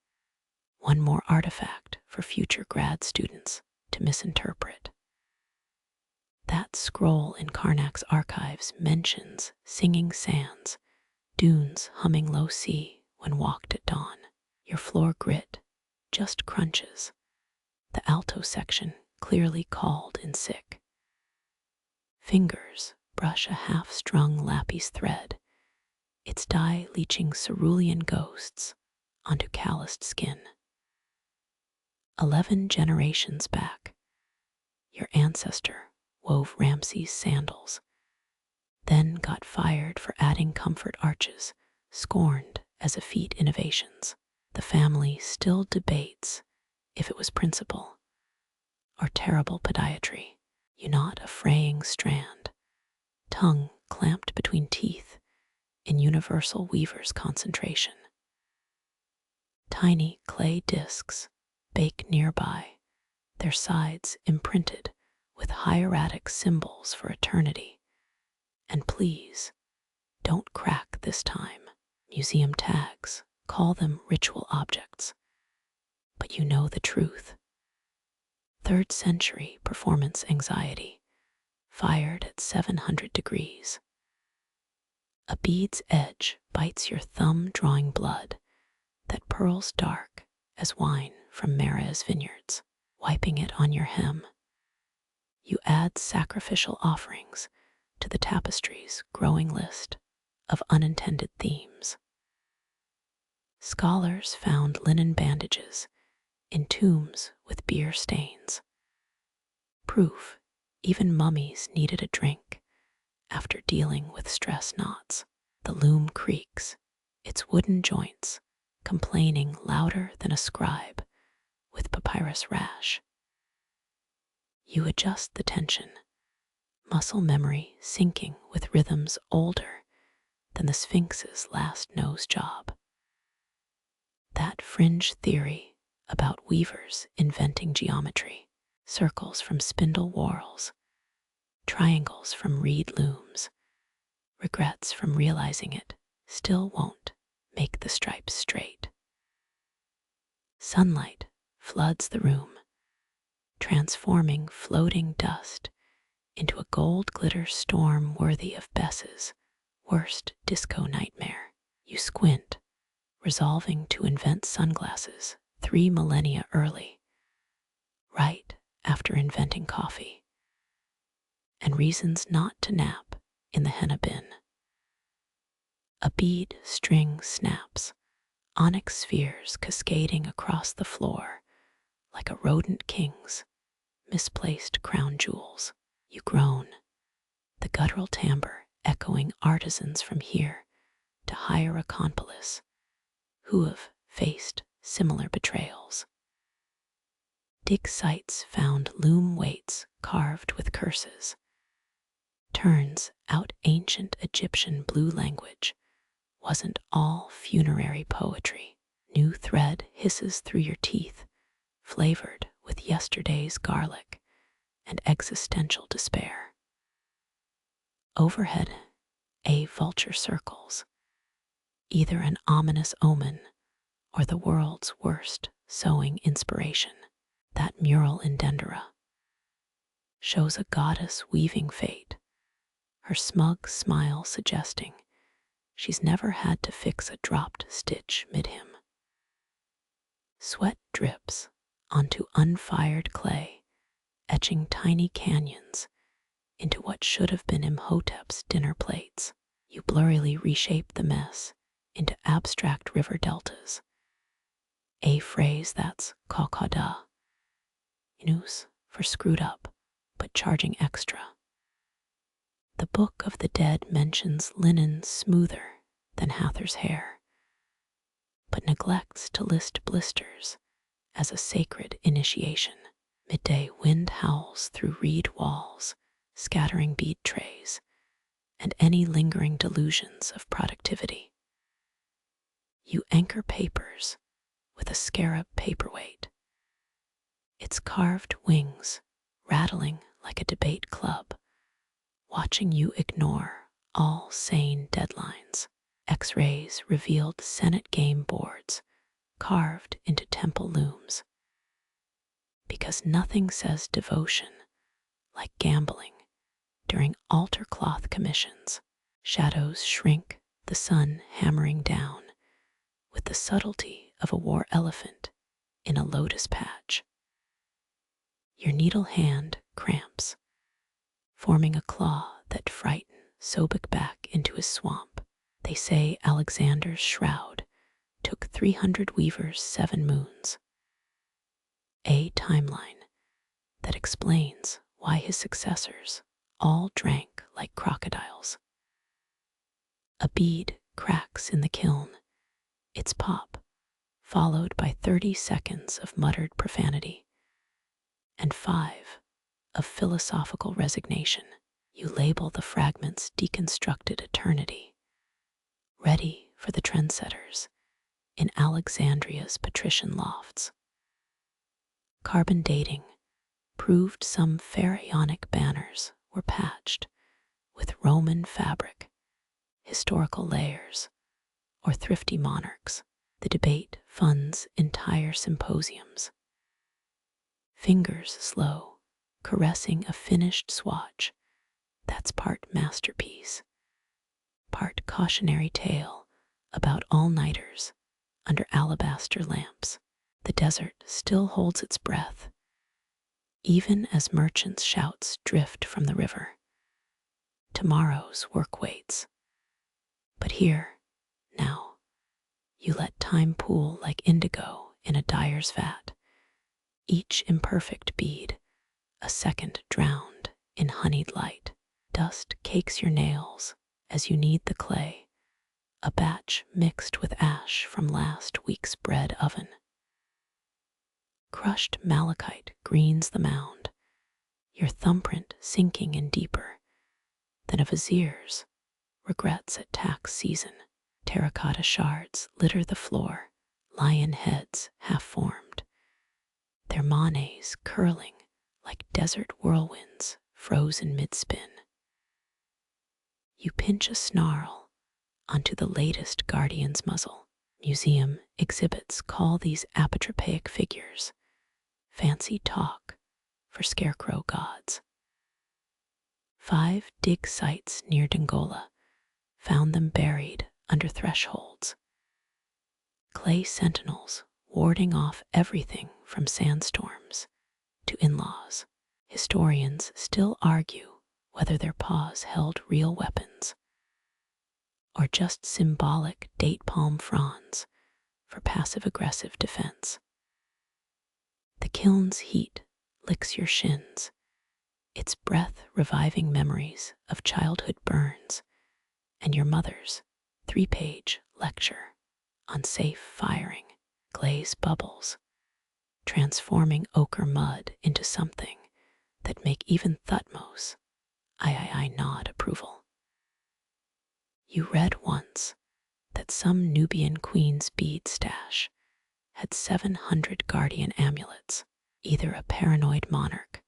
one more artifact for future grad students to misinterpret. That scroll in Karnak's archives mentions singing sands, dunes humming low C when walked at dawn. Your floor grit just crunches, the alto section clearly called in sick. Fingers brush a half-strung lapis thread, its dye leaching cerulean ghosts onto calloused skin. 11 generations back, your ancestor wove Ramses sandals, then got fired for adding comfort arches, scorned as effete innovations. The family still debates if it was principle or terrible podiatry. You knot a fraying strand, tongue clamped between teeth in universal weaver's concentration. Tiny clay discs bake nearby, their sides imprinted with hieratic symbols for eternity. And please, don't crack this time. Museum tags call them ritual objects. But you know the truth. 3rd century performance anxiety, fired at 700 degrees. A bead's edge bites your thumb, drawing blood that pearls dark as wine from Mare's vineyards. Wiping it on your hem, you add sacrificial offerings to the tapestry's growing list of unintended themes. Scholars found linen bandages in tombs with beer stains. Proof even mummies needed a drink after dealing with stress knots. The loom creaks, its wooden joints complaining louder than a scribe with papyrus rash. You adjust the tension, muscle memory syncing with rhythms older than the Sphinx's last nose job. That fringe theory about weavers inventing geometry, circles from spindle whorls, triangles from reed looms, regrets from realizing it still won't make the stripes straight. Sunlight floods the room, transforming floating dust into a gold glitter storm worthy of Bess's worst disco nightmare. You squint, resolving to invent sunglasses 3 millennia early, right after inventing coffee, and reasons not to nap in the henna bin. A bead string snaps, onyx spheres cascading across the floor like a rodent king's misplaced crown jewels. You groan, the guttural timbre echoing artisans from here to Hierakonpolis who have faced similar betrayals. Dig sites found loom weights carved with curses. Turns out ancient Egyptian blue language wasn't all funerary poetry. New thread hisses through your teeth, flavored with yesterday's garlic and existential despair. Overhead, a vulture circles, either an ominous omen or the world's worst sewing inspiration. That mural in Dendera shows a goddess weaving fate, her smug smile suggesting she's never had to fix a dropped stitch mid-hymn. Sweat drips onto unfired clay, etching tiny canyons into what should have been Imhotep's dinner plates. You blurrily reshape the mess into abstract river deltas, a phrase that's kakada, inus for screwed up, but charging extra. The Book of the Dead mentions linen smoother than Hather's hair, but neglects to list blisters as a sacred initiation. Midday wind howls through reed walls, scattering bead trays, and any lingering delusions of productivity. You anchor papers with a scarab paperweight, its carved wings rattling like a debate club, watching you ignore all sane deadlines. X-rays revealed Senate game boards carved into temple looms, because nothing says devotion like gambling during altar cloth commissions. Shadows shrink, the sun hammering down with the subtlety of a war elephant in a lotus patch. Your needle hand cramps, forming a claw that frightened Sobek back into his swamp. They say Alexander's shroud took 300 weavers 7 moons. a timeline that explains why his successors all drank like crocodiles. A bead cracks in the kiln, its pop followed by 30 seconds of muttered profanity and 5 of philosophical resignation. You label the fragments deconstructed eternity, ready for the trendsetters in Alexandria's patrician lofts. Carbon dating proved some pharaonic banners were patched with Roman fabric, historical layers, or thrifty monarchs. The debate funds entire symposiums. Fingers slow, caressing a finished swatch that's part masterpiece, part cautionary tale about all-nighters under alabaster lamps. The desert still holds its breath, even as merchants' shouts drift from the river. Tomorrow's work waits. But here, now, you let time pool like indigo in a dyer's vat, each imperfect bead a second drowned in honeyed light. Dust cakes your nails as you knead the clay, a batch mixed with ash from last week's bread oven. Crushed malachite greens the mound, your thumbprint sinking in deeper than a vizier's regrets at tax season. Terracotta shards litter the floor, lion heads half-formed, their manets curling like desert whirlwinds frozen mid-spin. You pinch a snarl onto the latest guardian's muzzle. Museum exhibits call these apotropaic figures fancy talk for scarecrow gods. 5 dig sites near Dongola found them buried under thresholds. Clay sentinels warding off everything from sandstorms to in-laws. Historians still argue whether their paws held real weapons or just symbolic date palm fronds for passive-aggressive defense. The kiln's heat licks your shins, its breath reviving memories of childhood burns and your mother's 3-page lecture on safe firing. Glaze bubbles, transforming ochre mud into something that make even Thutmose I nod approval. You read once that some Nubian queen's bead stash had 700 guardian amulets, either a paranoid monarch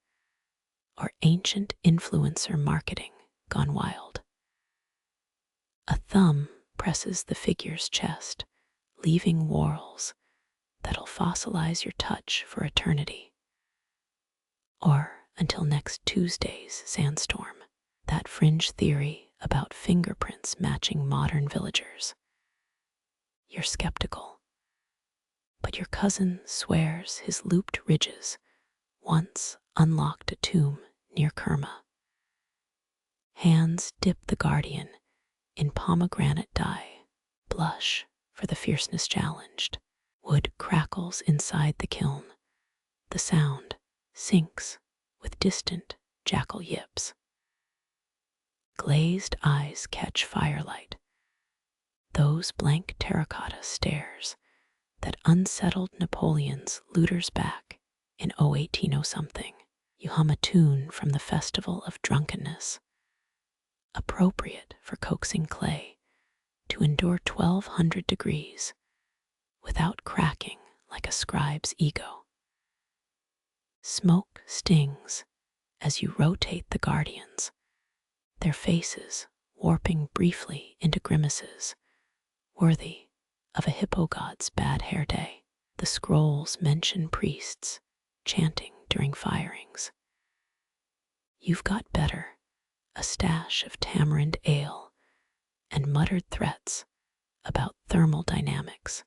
or ancient influencer marketing gone wild. A thumb presses the figure's chest, leaving whorls that'll fossilize your touch for eternity. Or until next Tuesday's sandstorm, that fringe theory about fingerprints matching modern villagers. You're skeptical, but your cousin swears his looped ridges once unlocked a tomb near Kerma. Hands dip the guardian in pomegranate dye, blush for the fierceness challenged. Wood crackles inside the kiln. The sound syncs with distant jackal yips. Glazed eyes catch firelight, those blank terracotta stares that unsettled Napoleon's looters back in 1800-something. You hum a tune from the festival of drunkenness, appropriate for coaxing clay to endure 1200 degrees without cracking like a scribe's ego. Smoke stings as you rotate the guardians, their faces warping briefly into grimaces worthy of a hippo god's bad hair day. The scrolls mention priests chanting during firings. You've got better, a stash of tamarind ale and muttered threats about thermal dynamics.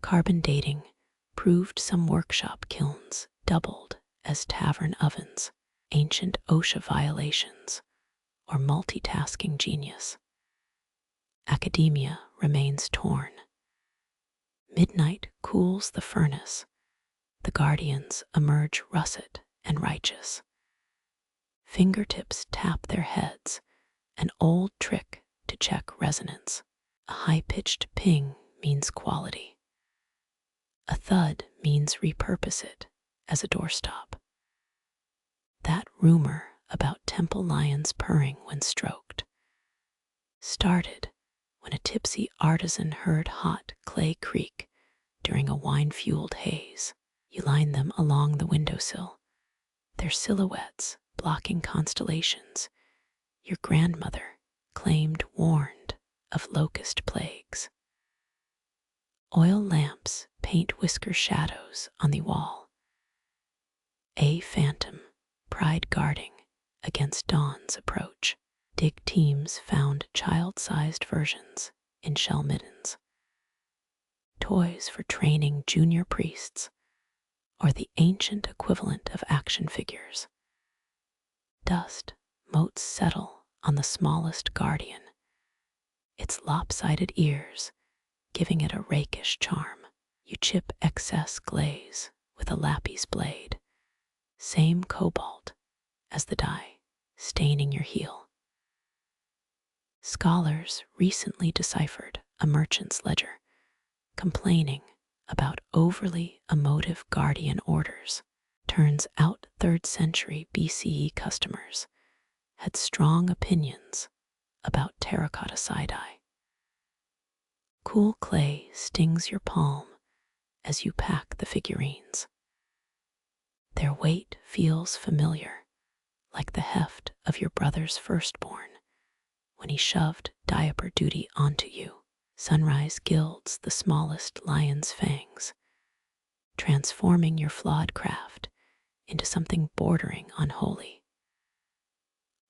Carbon dating proved some workshop kilns doubled as tavern ovens, ancient OSHA violations, or multitasking genius. Academia remains torn. Midnight cools the furnace, The guardians emerge russet and righteous. Fingertips tap their heads, an old trick to check resonance. A high-pitched ping means quality. A thud means repurpose it as a doorstop. That rumor about temple lions purring when stroked started when a tipsy artisan heard hot clay creak during a wine-fueled haze. You line them along the windowsill, their silhouettes blocking constellations your grandmother claimed warned of locust plagues. Oil lamps paint whisker shadows on the wall. A phantom, pride guarding against dawn's approach. Dig teams found child-sized versions in shell middens. Toys for training junior priests, or the ancient equivalent of action figures. Dust motes settle on the smallest guardian, its lopsided ears giving it a rakish charm. You chip excess glaze with a lapis blade, same cobalt as the dye staining your heel. Scholars recently deciphered a merchant's ledger, complaining about overly emotive guardian orders. Turns out 3rd century BCE customers had strong opinions about terracotta side-eye. Cool clay stings your palm as you pack the figurines. Their weight feels familiar, like the heft of your brother's firstborn when he shoved diaper duty onto you. Sunrise gilds the smallest lion's fangs, transforming your flawed craft into something bordering on holy.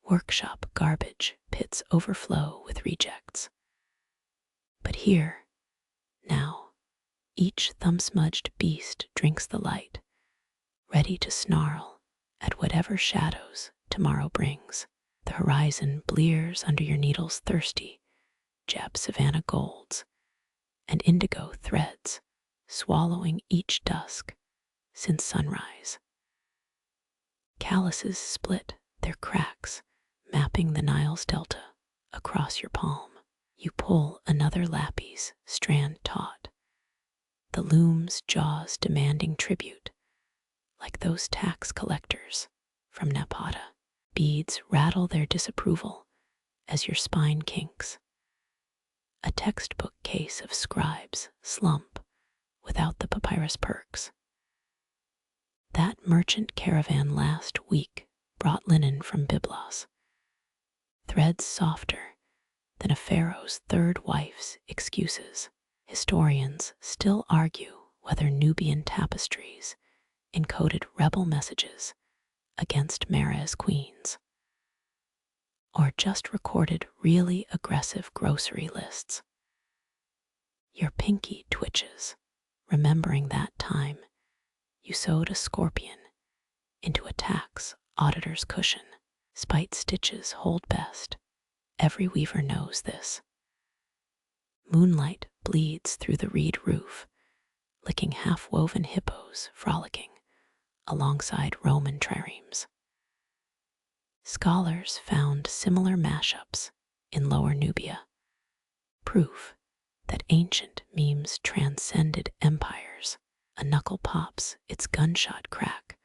Workshop garbage pits overflow with rejects. But here, now, each thumb-smudged beast drinks the light, ready to snarl at whatever shadows tomorrow brings. The horizon blears under your needle's thirsty, jab savanna golds, and indigo threads, swallowing each dusk since sunrise. Calluses split their cracks, mapping the Nile's delta across your palm. You pull another lapis strand taut, the loom's jaws demanding tribute, like those tax collectors from Napata. Beads rattle their disapproval as your spine kinks. A textbook case of scribes slump without the papyrus perks. That merchant caravan last week brought linen from Byblos, threads softer than a pharaoh's 3rd wife's excuses. Historians still argue whether Nubian tapestries encoded rebel messages against Mara's queens, or just recorded really aggressive grocery lists. Your pinky twitches, remembering that time you sewed a scorpion into a tax auditor's cushion. Spite stitches hold best. Every weaver knows this. Moonlight bleeds through the reed roof, licking half-woven hippos frolicking alongside Roman triremes. Scholars found similar mashups in Lower Nubia, proof that ancient memes transcended empires. A knuckle pops its gunshot crack,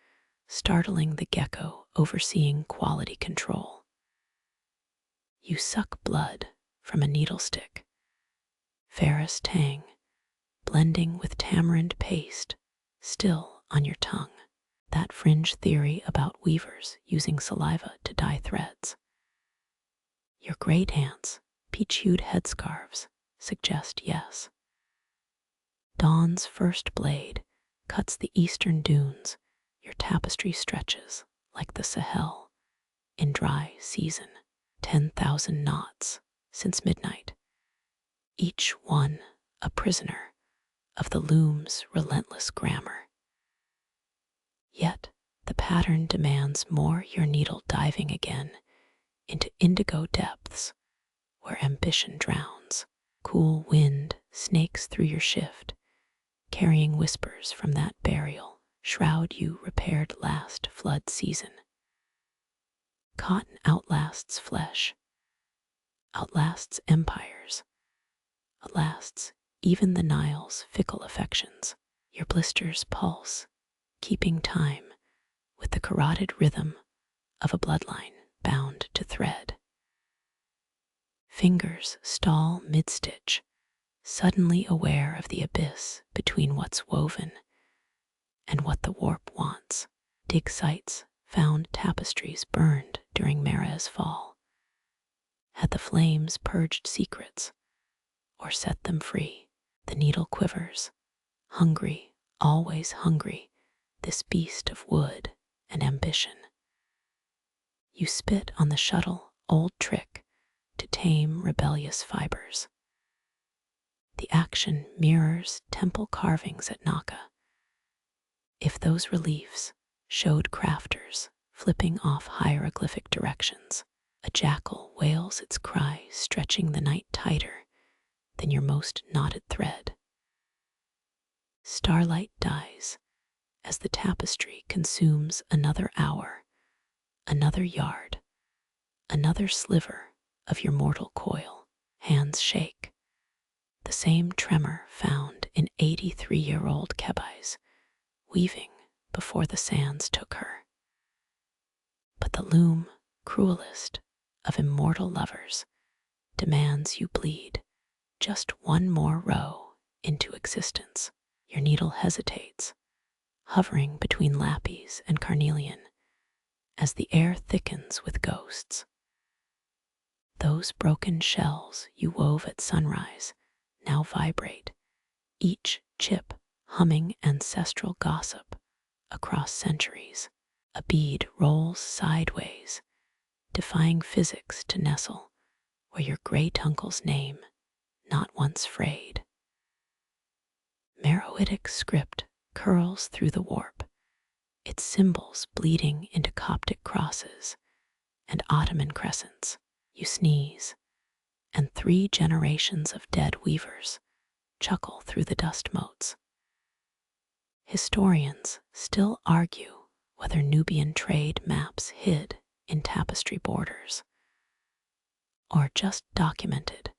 startling the gecko overseeing quality control. You suck blood from a needle stick, ferrous tang, blending with tamarind paste, still on your tongue. That fringe theory about weavers using saliva to dye threads. Your great aunts' peach-hued headscarves suggest yes. Dawn's first blade cuts the eastern dunes. Your tapestry stretches like the Sahel in dry season. 10,000 knots since midnight, each one a prisoner of the loom's relentless grammar. Yet the pattern demands more, your needle diving again into indigo depths where ambition drowns. Cool wind snakes through your shift, carrying whispers from that burial shroud you repaired last flood season. Cotton outlasts flesh, outlasts empires, outlasts even the Nile's fickle affections. Your blisters pulse, keeping time with the carotid rhythm of a bloodline bound to thread. Fingers stall mid-stitch, suddenly aware of the abyss between what's woven and what the warp wants. Dig sites found tapestries burned during Mara's fall. Had the flames purged secrets or set them free? The needle quivers, hungry, always hungry, this beast of wood and ambition. You spit on the shuttle, old trick, to tame rebellious fibers. The action mirrors temple carvings at Naka. If those reliefs showed crafters flipping off hieroglyphic directions, a jackal wails its cry, stretching the night tighter than your most knotted thread. Starlight dies as the tapestry consumes another hour, another yard, another sliver of your mortal coil. Hands shake, the same tremor found in 83-year-old Kebai's, weaving before the sands took her. But the loom, cruelest of immortal lovers, demands you bleed just one more row into existence. Your needle hesitates, hovering between lapis and carnelian, as the air thickens with ghosts. Those broken shells you wove at sunrise now vibrate, each chip humming ancestral gossip across centuries. A bead rolls sideways, defying physics to nestle where your great-uncle's name not once frayed. Meroitic script curls through the warp, its symbols bleeding into Coptic crosses and Ottoman crescents. You sneeze, and 3 generations of dead weavers chuckle through the dust motes. Historians still argue whether Nubian trade maps hid in tapestry borders, or just documented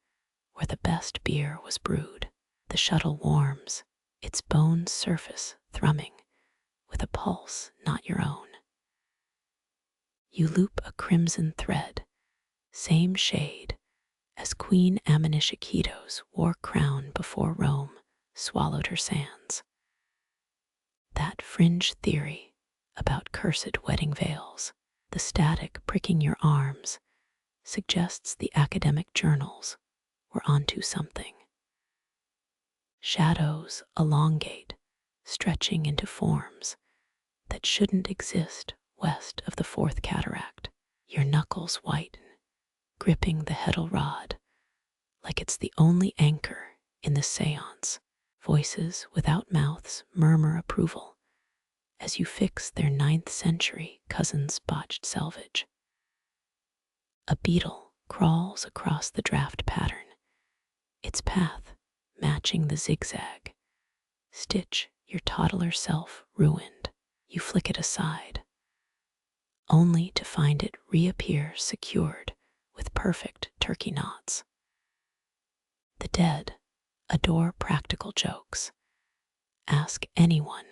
where the best beer was brewed. The shuttle warms, its bone surface thrumming with a pulse not your own. You loop a crimson thread, same shade as Queen Amenishikito's war crown before Rome swallowed her sands. That fringe theory about cursed wedding veils, the static pricking your arms, suggests the academic journals were onto something. Shadows elongate, stretching into forms that shouldn't exist west of the Fourth Cataract. Your knuckles whiten, gripping the heddle rod like it's the only anchor in the seance. Voices without mouths murmur approval as you fix their 9th century cousin's botched selvage. A beetle crawls across the draft pattern, its path matching the zigzag. Stitch your toddler self ruined. You flick it aside, only to find it reappear secured with perfect turkey knots. The dead adore practical jokes. Ask anyone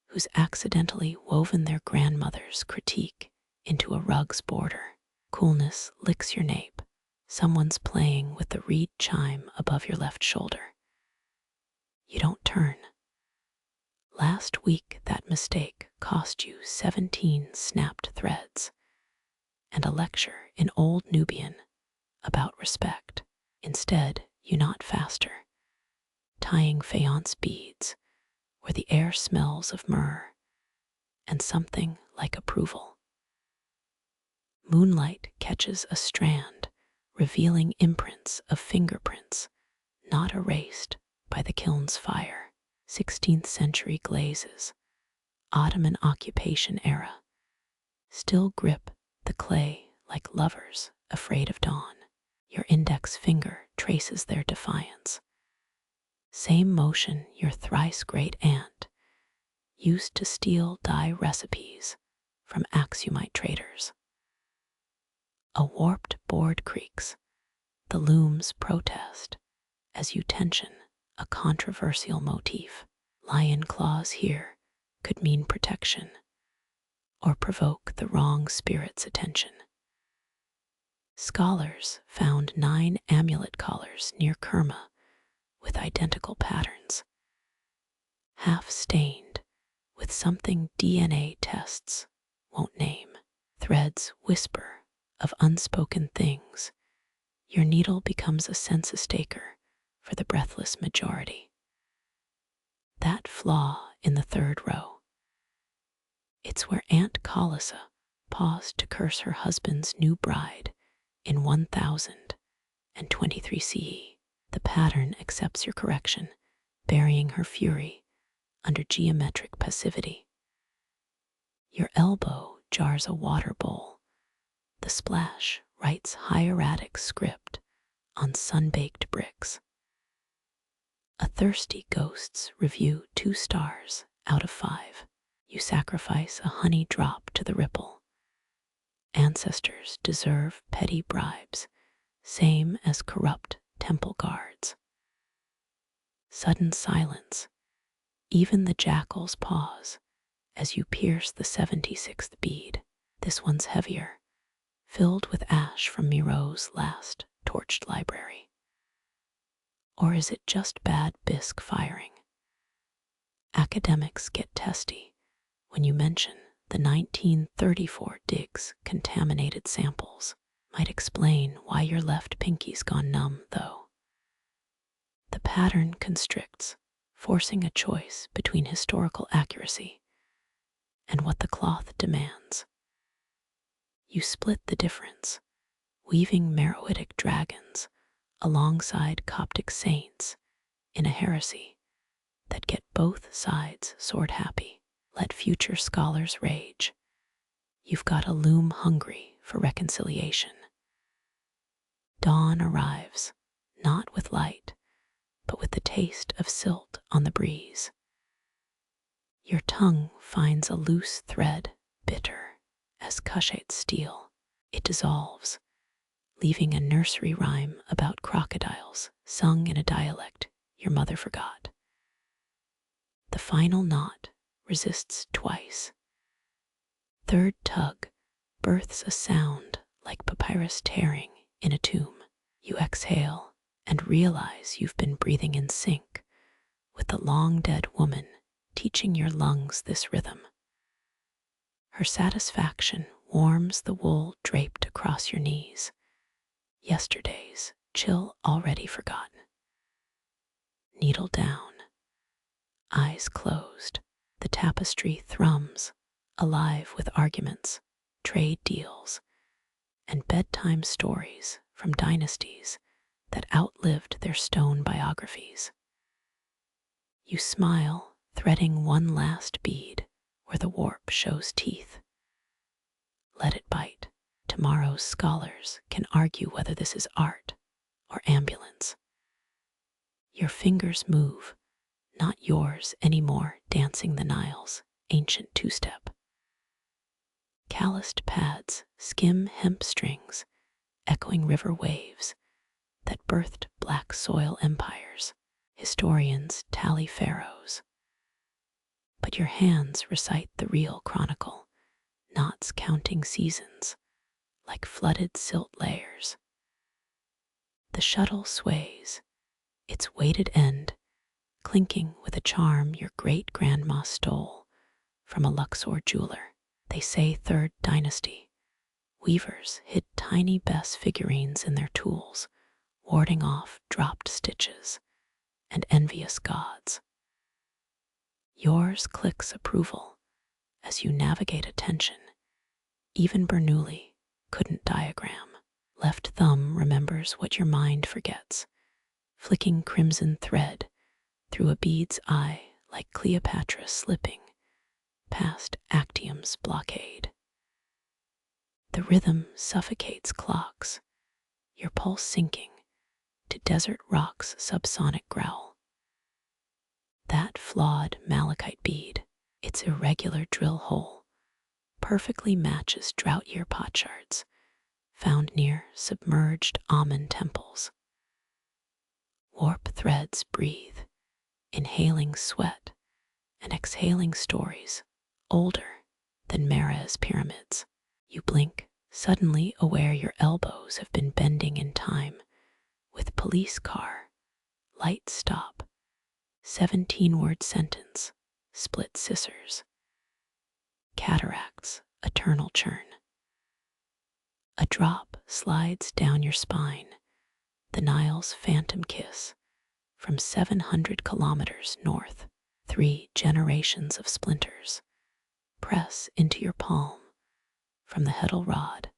who's accidentally woven their grandmother's critique into a rug's border. Coolness licks your nape. Someone's playing with the reed chime above your left shoulder. You don't turn. Last week, that mistake cost you 17 snapped threads and a lecture in old Nubian about respect. Instead, you knot faster, tying faience beads where the air smells of myrrh and something like approval. Moonlight catches a strand, revealing imprints of fingerprints not erased by the kiln's fire. 16th century glazes, Ottoman occupation era, still grip the clay like lovers afraid of dawn. Your index finger traces their defiance. Same motion your thrice great aunt used to steal dye recipes from Axumite traders. A warped board creaks, the loom's protest, as you tension a controversial motif. Lion claws here could mean protection or provoke the wrong spirit's attention. Scholars found 9 amulet collars near Kerma with identical patterns, half stained with something DNA tests won't name. Threads whisper of unspoken things. Your needle becomes a census taker for the breathless majority. That flaw in the 3rd row. It's where Aunt Colissa paused to curse her husband's new bride in 1023 CE. The pattern accepts your correction, burying her fury under geometric passivity. Your elbow jars a water bowl. The splash writes hieratic script on sun-baked bricks. A thirsty ghost's review 2 stars out of 5. You sacrifice a honey drop to the ripple. Ancestors deserve petty bribes, same as corrupt temple guards. Sudden silence. Even the jackals pause as you pierce the 76th bead. This one's heavier, filled with ash from Miro's last torched library. Or is it just bad bisque firing? Academics get testy when you mention the 1934 dig's contaminated samples. Might explain why your left pinky's gone numb, though. The pattern constricts, forcing a choice between historical accuracy and what the cloth demands. You split the difference, weaving meroitic dragons alongside Coptic saints in a heresy that get both sides sword happy. Let future scholars rage. You've got a loom hungry for reconciliation. Dawn arrives, not with light, but with the taste of silt on the breeze. Your tongue finds a loose thread, bitter as cushites steel. It dissolves, leaving a nursery rhyme about crocodiles sung in a dialect your mother forgot. The final knot resists twice. 3rd tug births a sound like papyrus tearing in a tomb. You exhale and realize you've been breathing in sync with the long-dead woman teaching your lungs this rhythm. Her satisfaction warms the wool draped across your knees. Yesterday's chill already forgotten. Needle down, eyes closed, the tapestry thrums, alive with arguments, trade deals, and bedtime stories from dynasties that outlived their stone biographies. You smile, threading one last bead where the warp shows teeth. Let it bite. Tomorrow's scholars can argue whether this is art or ambulance. Your fingers move, not yours anymore, dancing the Nile's ancient 2-step. Calloused pads skim hemp strings, echoing river waves that birthed black soil empires. Historians tally pharaohs. But your hands recite the real chronicle, knots counting seasons like flooded silt layers. The shuttle sways, its weighted end clinking with a charm your great-grandma stole from a Luxor jeweler. They say 3rd dynasty. Weavers hid tiny Bess figurines in their tools, warding off dropped stitches and envious gods. Yours clicks approval as you navigate attention. Even Bernoulli couldn't diagram. Left thumb remembers what your mind forgets, flicking crimson thread through a bead's eye like Cleopatra slipping past Actium's blockade. The rhythm suffocates clocks, your pulse sinking to desert rock's subsonic growl. That flawed malachite bead, Its irregular drill hole perfectly matches drought year potsherds found near submerged Amun temples. Warp threads breathe, inhaling sweat and exhaling stories older than Mera's pyramids. You blink, suddenly aware your elbows have been bending in time with police car, light stop, 17-word sentence, split scissors, cataracts, eternal churn. A drop slides down your spine, the Nile's phantom kiss, from 700 kilometers north. 3 generations of splinters press into your palm from the heddle rod,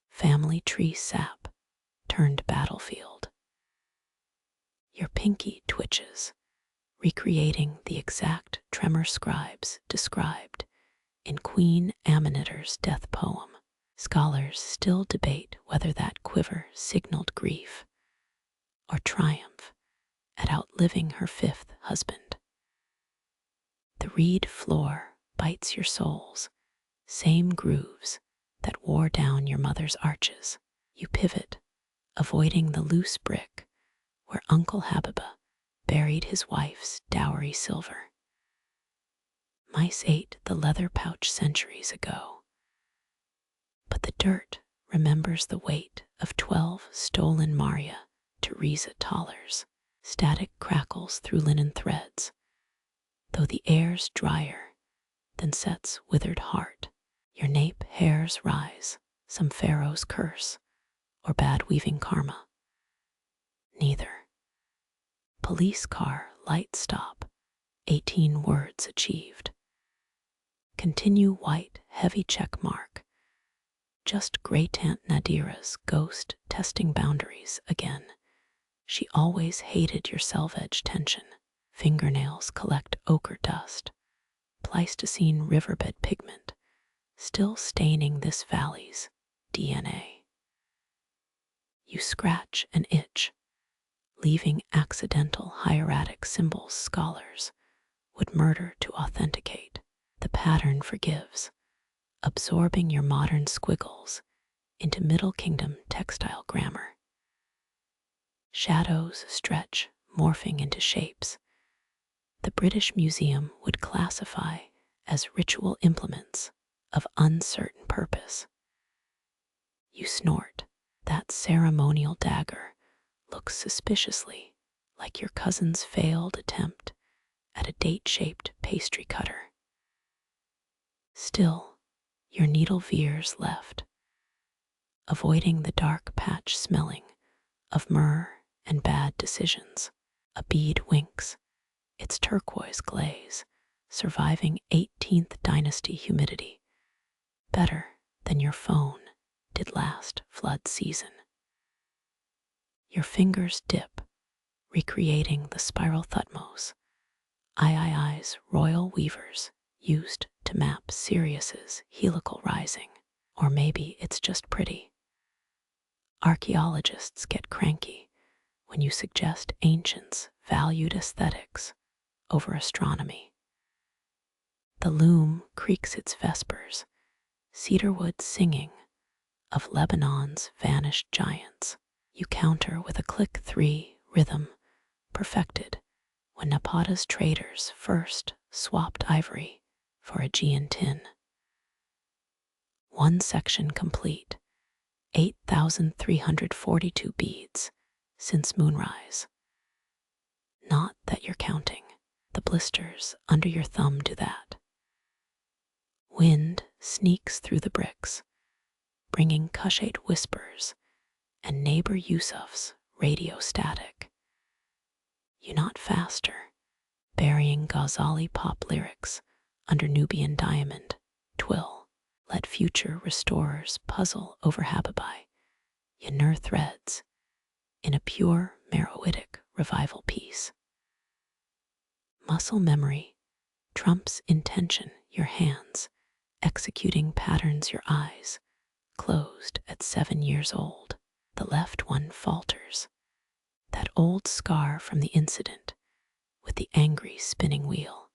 family tree sap turned battlefield. Your pinky twitches, recreating the exact tremor scribes described in Queen Ameneter's death poem. Scholars still debate whether that quiver signaled grief or triumph at outliving her 5th husband. The reed floor bites your soles, same grooves that wore down your mother's arches. You pivot, avoiding the loose brick where Uncle Habiba buried his wife's dowry silver. Mice ate the leather pouch centuries ago, but the dirt remembers the weight of 12 stolen Maria Teresa thalers. Static crackles through linen threads, though the air's drier than Set's withered heart. Your nape hairs rise, some pharaoh's curse, or bad weaving karma. Neither. Police car, light stop, 18 words achieved. Continue white, heavy check mark. Just great Aunt Nadira's ghost testing boundaries again. She always hated your selvedge tension. Fingernails collect ochre dust, Pleistocene riverbed pigment, still staining this valley's DNA. You scratch and itch, leaving accidental hieratic symbols scholars would murder to authenticate. The pattern forgives, absorbing your modern squiggles into Middle Kingdom textile grammar. Shadows stretch, morphing into shapes the British Museum would classify as ritual implements of uncertain purpose. You snort. That ceremonial dagger looks suspiciously like your cousin's failed attempt at a date-shaped pastry cutter. Still, your needle veers left, avoiding the dark patch smelling of myrrh and bad decisions. A bead winks, its turquoise glaze surviving 18th dynasty humidity, better than your phone did last flood season. Your fingers dip, recreating the spiral thutmose III's royal weavers used to map Sirius's helical rising. Or maybe it's just pretty. Archaeologists get cranky when you suggest ancients valued aesthetics over astronomy. The loom creaks its vespers, cedarwood singing of Lebanon's vanished giants. You counter with a click 3 rhythm perfected when Napata's traders first swapped ivory for Aegean tin. One section complete, 8,342 beads since moonrise. Not that you're counting, the blisters under your thumb do that. Wind sneaks through the bricks, bringing Cushate whispers and neighbor Yusuf's radio static. You knot faster, burying Ghazali pop lyrics under Nubian diamond, twill. Let future restorers puzzle over Habibi, Yanur threads, in a pure meroitic revival piece. Muscle memory trumps intention, your hands executing patterns your eyes closed at 7 years old. The left one falters, that old scar from the incident with the angry spinning wheel.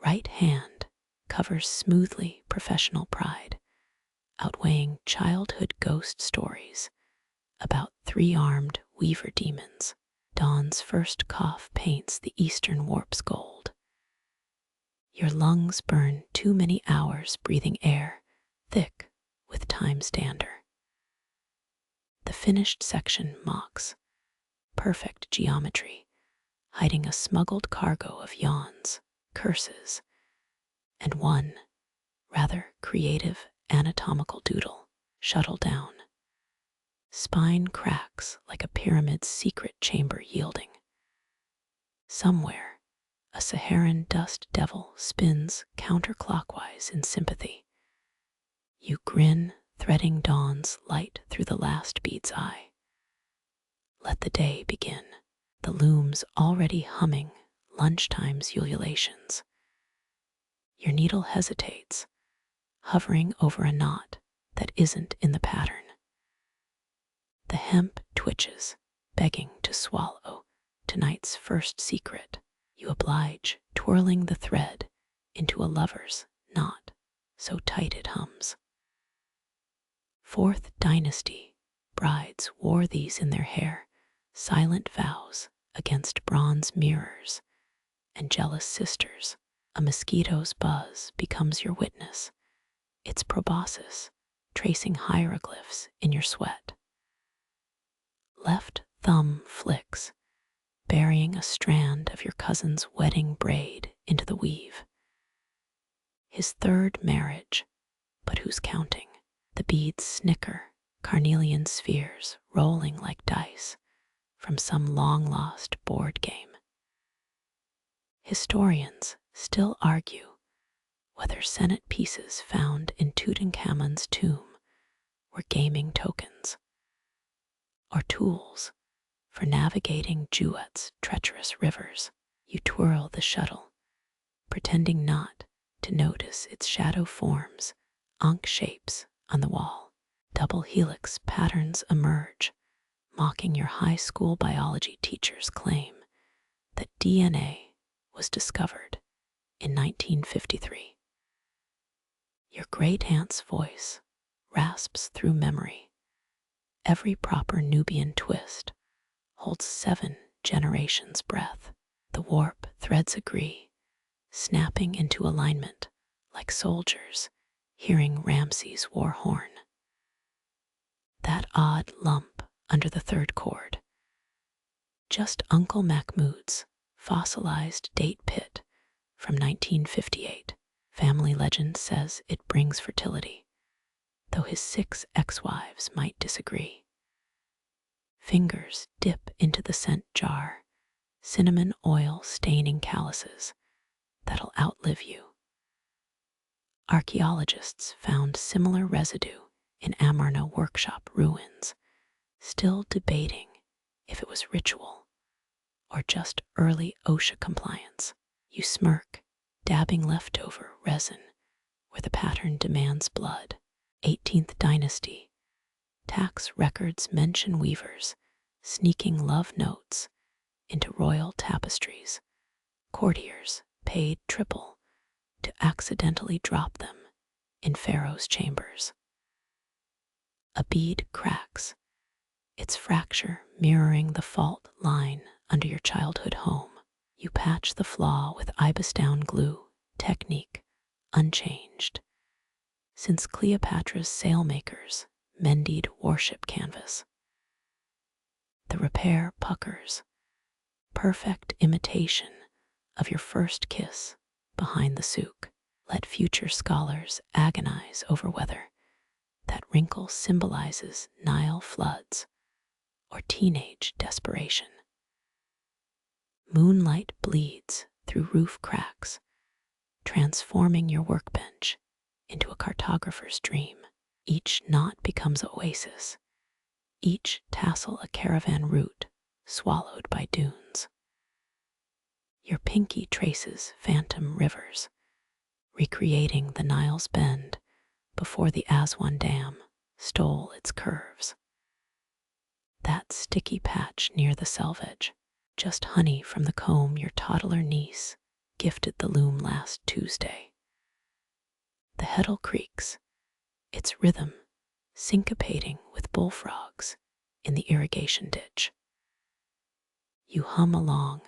Right hand covers smoothly professional pride, outweighing childhood ghost stories about three-armed weaver demons. Dawn's first cough paints the eastern warp's gold. Your lungs burn too many hours breathing air thick with time's dander. The finished section mocks perfect geometry, hiding a smuggled cargo of yawns, curses, and one rather creative anatomical doodle, shuttle down. Spine cracks like a pyramid's secret chamber yielding. Somewhere, a Saharan dust devil spins counterclockwise in sympathy. You grin, threading dawn's light through the last bead's eye. Let the day begin. The loom's already humming lunchtime's ululations. Your needle hesitates, hovering over a knot that isn't in the pattern. The hemp twitches, begging to swallow tonight's first secret. You oblige, twirling the thread into a lover's knot so tight it hums. Fourth dynasty brides wore these in their hair, silent vows against bronze mirrors and jealous sisters. A mosquito's buzz becomes your witness, its proboscis tracing hieroglyphs in your sweat. Left thumb flicks, burying a strand of your cousin's wedding braid into the weave. His third marriage, but who's counting? The beads snicker, carnelian spheres rolling like dice from some long-lost board game. Historians still argue whether Senate pieces found in Tutankhamun's tomb were gaming tokens or tools for navigating Juet's treacherous rivers. You twirl the shuttle, pretending not to notice its shadow forms, ankh shapes on the wall. Double helix patterns emerge, mocking your high school biology teacher's claim that DNA was discovered in 1953. Your great aunt's voice rasps through memory. Every proper Nubian twist holds 7 generations' breath. The warp threads agree, snapping into alignment like soldiers hearing Ramses' war horn. That odd lump under the third chord, just Uncle Mahmoud's fossilized date pit from 1958. Family legend says it brings fertility, though his 6 ex-wives might disagree. Fingers dip into the scent jar, cinnamon oil staining calluses that'll outlive you. Archaeologists found similar residue in Amarna workshop ruins, still debating if it was ritual or just early OSHA compliance. You smirk, dabbing leftover resin where the pattern demands blood. 18th dynasty. Tax records mention weavers sneaking love notes into royal tapestries. Courtiers paid triple to accidentally drop them in pharaohs' chambers. A bead cracks, its fracture mirroring the fault line under your childhood home. You patch the flaw with ibis down glue, technique unchanged since Cleopatra's sailmakers mended warship canvas. The repair puckers, perfect imitation of your first kiss behind the souk. Let future scholars agonize over whether that wrinkle symbolizes Nile floods or teenage desperation. Moonlight bleeds through roof cracks, transforming your workbench into a cartographer's dream. Each knot becomes an oasis, each tassel a caravan route swallowed by dunes. Your pinky traces phantom rivers, recreating the Nile's bend before the Aswan Dam stole its curves. That sticky patch near the selvage, just honey from the comb your toddler niece gifted the loom last Tuesday. The Rattle creaks, its rhythm syncopating with bullfrogs in the irrigation ditch. You hum along,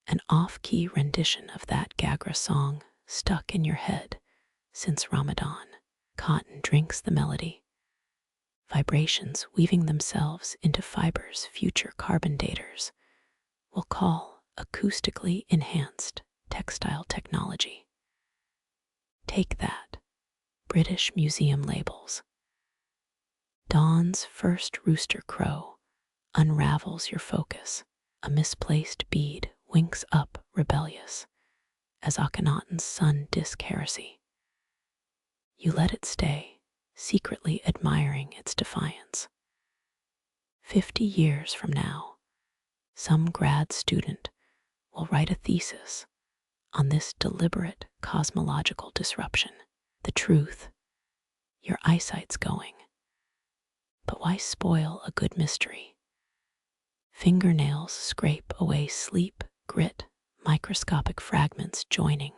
an off-key rendition of that Gagra song stuck in your head since Ramadan. Cotton drinks the melody, vibrations weaving themselves into fibers future carbon daters will call acoustically enhanced textile technology. Take that, British Museum labels. Dawn's first rooster crow unravels your focus. A misplaced bead winks up rebellious as Akhenaten's sun disk heresy. You let it stay, secretly admiring its defiance. 50 years from now, some grad student will write a thesis on this deliberate cosmological disruption. The truth, your eyesight's going. But why spoil a good mystery? Fingernails scrape away sleep, grit, microscopic fragments joining,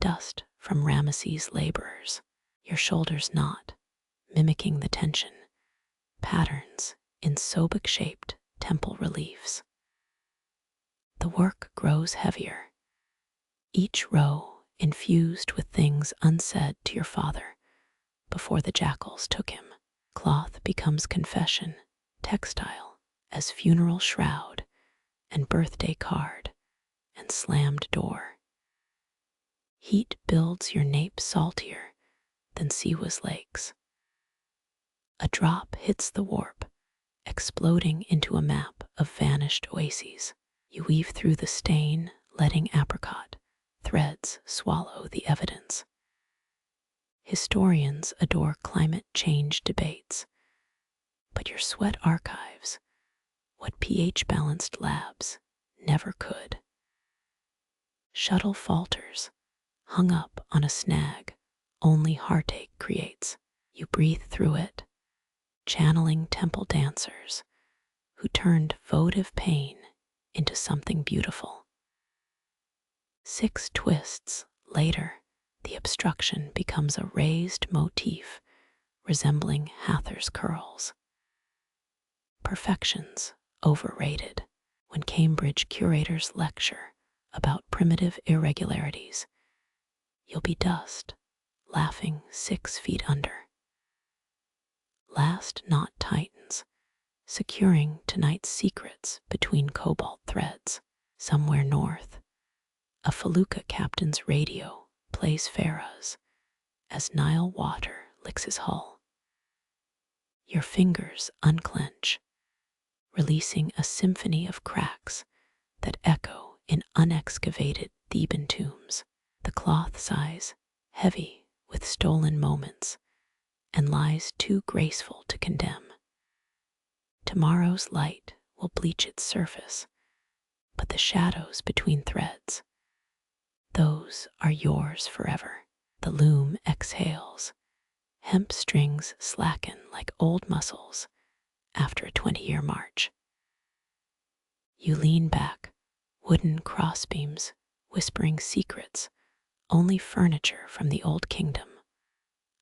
dust from Ramesses' laborers. Your shoulders knot, mimicking the tension, patterns in Sobek-shaped temple reliefs. The work grows heavier, each row infused with things unsaid to your father before the jackals took him. Cloth becomes confession, textile as funeral shroud and birthday card and slammed door. Heat builds your nape saltier than Siwa's lakes. A drop hits the warp, exploding into a map of vanished oases. You weave through the stain, letting apricot threads swallow the evidence. Historians adore climate change debates, but your sweat archives what pH-balanced labs never could. Shuttle falters, hung up on a snag only heartache creates. You breathe through it, channeling temple dancers who turned votive pain into something beautiful. 6 twists later, the obstruction becomes a raised motif resembling Hather's curls. Perfection's overrated. When Cambridge curators lecture about primitive irregularities, you'll be dust, laughing 6 feet under. Last knot tightens, securing tonight's secrets between cobalt threads. Somewhere north, a felucca captain's radio plays pharaohs as Nile water licks his hull. Your fingers unclench, releasing a symphony of cracks that echo in unexcavated Theban tombs. The cloth sighs, heavy with stolen moments, and lies too graceful to condemn. Tomorrow's light will bleach its surface, but the shadows between threads, those are yours forever. The loom exhales. Hemp strings slacken like old muscles after a 20-year march. You lean back, wooden crossbeams whispering secrets only furniture from the old kingdom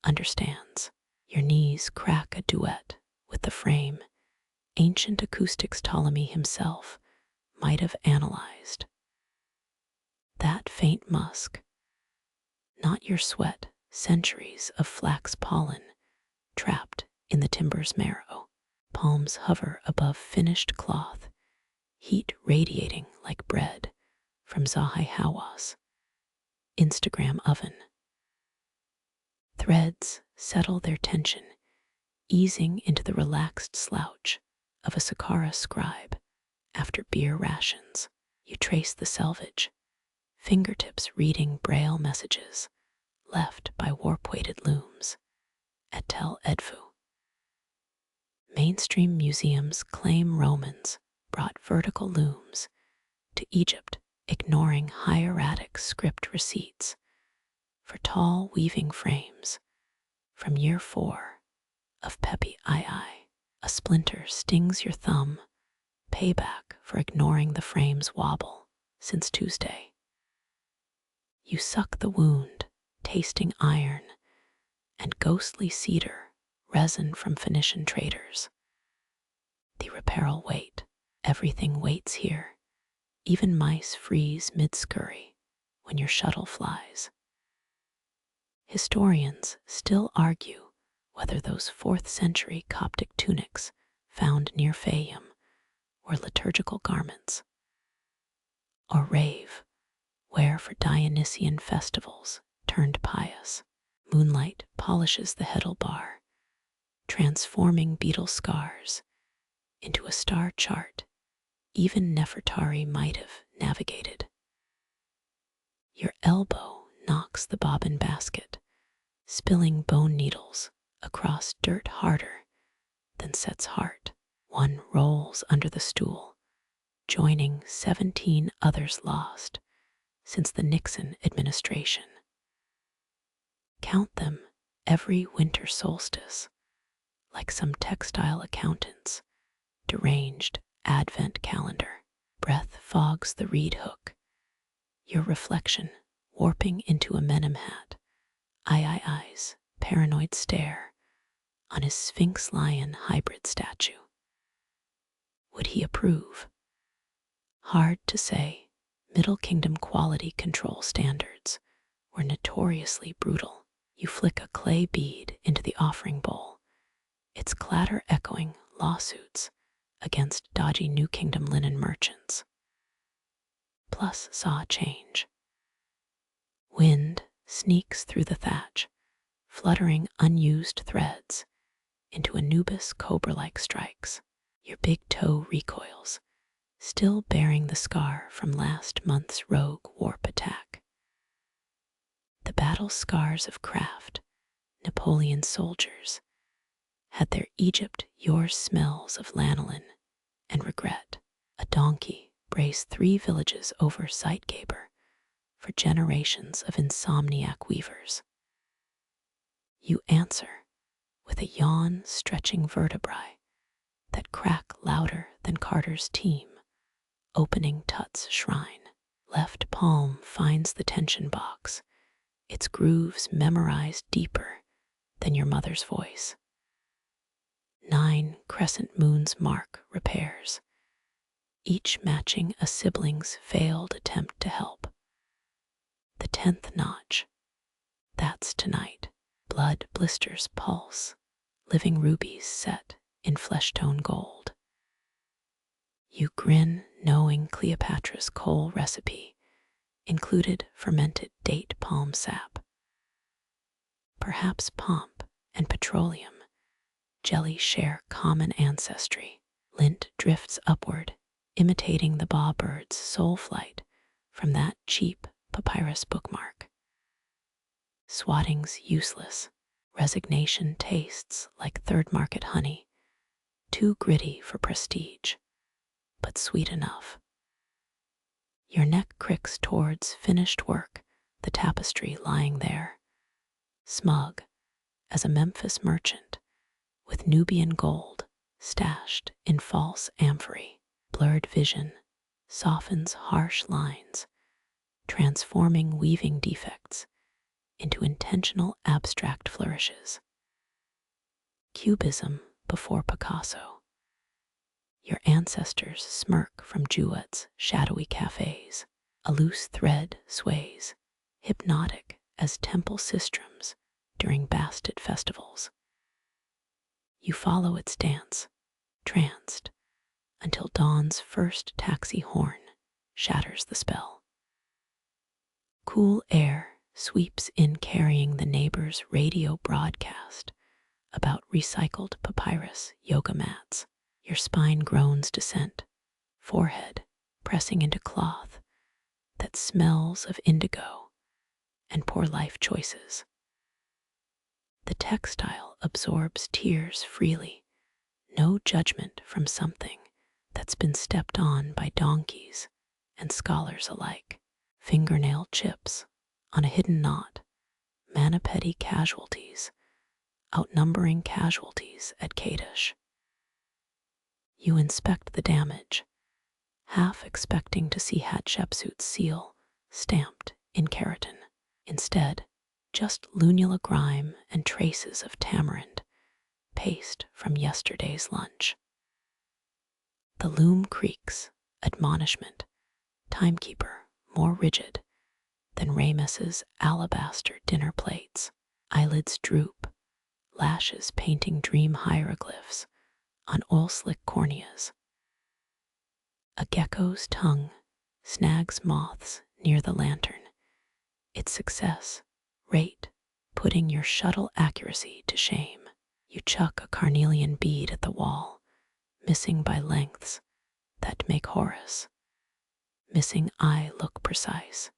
understands. Your knees crack a duet with the frame ancient acoustics Ptolemy himself might have analyzed. That faint musk, not your sweat, centuries of flax pollen trapped in the timber's marrow. Palms hover above finished cloth, heat radiating like bread from Zahi Hawass Instagram oven. Threads settle their tension, easing into the relaxed slouch of a Saqqara scribe after beer rations. You trace the selvage, fingertips reading braille messages left by warp-weighted looms at Tel Edfu. Mainstream museums claim Romans brought vertical looms to Egypt, ignoring hieratic script receipts for tall weaving frames from year 4 of Pepi II. A splinter stings your thumb, payback for ignoring the frame's wobble since Tuesday. You suck the wound, tasting iron and ghostly cedar, resin from Phoenician traders. The reparal wait. Everything waits here. Even mice freeze mid-scurry when your shuttle flies. Historians still argue whether those 4th century Coptic tunics found near Fayum were liturgical garments, or rave, wear for Dionysian festivals turned pious. Moonlight polishes the heddle bar, transforming beetle scars into a star chart even Nefertari might have navigated. Your elbow knocks the bobbin basket, spilling bone needles across dirt harder than Set's heart. One rolls under the stool, joining 17 others lost since the Nixon administration. Count them every winter solstice, like some textile accountant's deranged advent calendar. Breath fogs the reed hook, your reflection warping into a Menem hat. Eyes, paranoid stare on his Sphinx lion hybrid statue. Would he approve? Hard to say. Middle Kingdom quality control standards were notoriously brutal. You flick a clay bead into the offering bowl, its clatter echoing lawsuits against dodgy New Kingdom linen merchants. Plus saw change. Wind sneaks through the thatch, fluttering unused threads into Anubis cobra-like strikes. Your big toe recoils, still bearing the scar from last month's rogue warp attack. The battle scars of craft, Napoleon's soldiers, had their Egypt yours smells of lanolin and regret. A donkey braced 3 villages over Sightgaber for generations of insomniac weavers. You answer with a yawn stretching vertebrae that crack louder than Carter's team opening Tut's shrine. Left palm finds the tension box, its grooves memorized deeper than your mother's voice. 9 crescent moons mark repairs, each matching a sibling's failed attempt to help. The 10th notch, that's tonight. Blood blisters pulse, living rubies set in flesh-tone gold. You grin, knowing Cleopatra's coal recipe included fermented date palm sap. Perhaps pomp and petroleum jelly share common ancestry. Lint drifts upward, imitating the bawbird's soul flight from that cheap papyrus bookmark. Swatting's useless. Resignation tastes like third market honey, too gritty for prestige, but sweet enough. Your neck cricks towards finished work, the tapestry lying there, smug as a Memphis merchant, with Nubian gold stashed in false amphory. Blurred vision softens harsh lines, transforming weaving defects into intentional abstract flourishes. Cubism before Picasso. Your ancestors smirk from Jewet's shadowy cafes. A loose thread sways, hypnotic as temple sistrums during bastet festivals. You follow its dance, tranced, until dawn's first taxi horn shatters the spell. Cool air sweeps in carrying the neighbor's radio broadcast about recycled papyrus yoga mats. Your spine groans dissent, forehead pressing into cloth that smells of indigo and poor life choices. The textile absorbs tears freely, no judgment from something that's been stepped on by donkeys and scholars alike. Fingernail chips on a hidden knot, Manapeti casualties, outnumbering casualties at Kadesh. You inspect the damage, half expecting to see Hatshepsut's seal stamped in keratin. Instead, just lunula grime and traces of tamarind paste from yesterday's lunch. The loom creaks, admonishment, timekeeper more rigid than Rames's alabaster dinner plates. Eyelids droop, lashes painting dream hieroglyphs on oil-slick corneas. A gecko's tongue snags moths near the lantern. Its success rate putting your shuttle accuracy to shame. You chuck a carnelian bead at the wall, missing by lengths that make Horus missing eye look precise.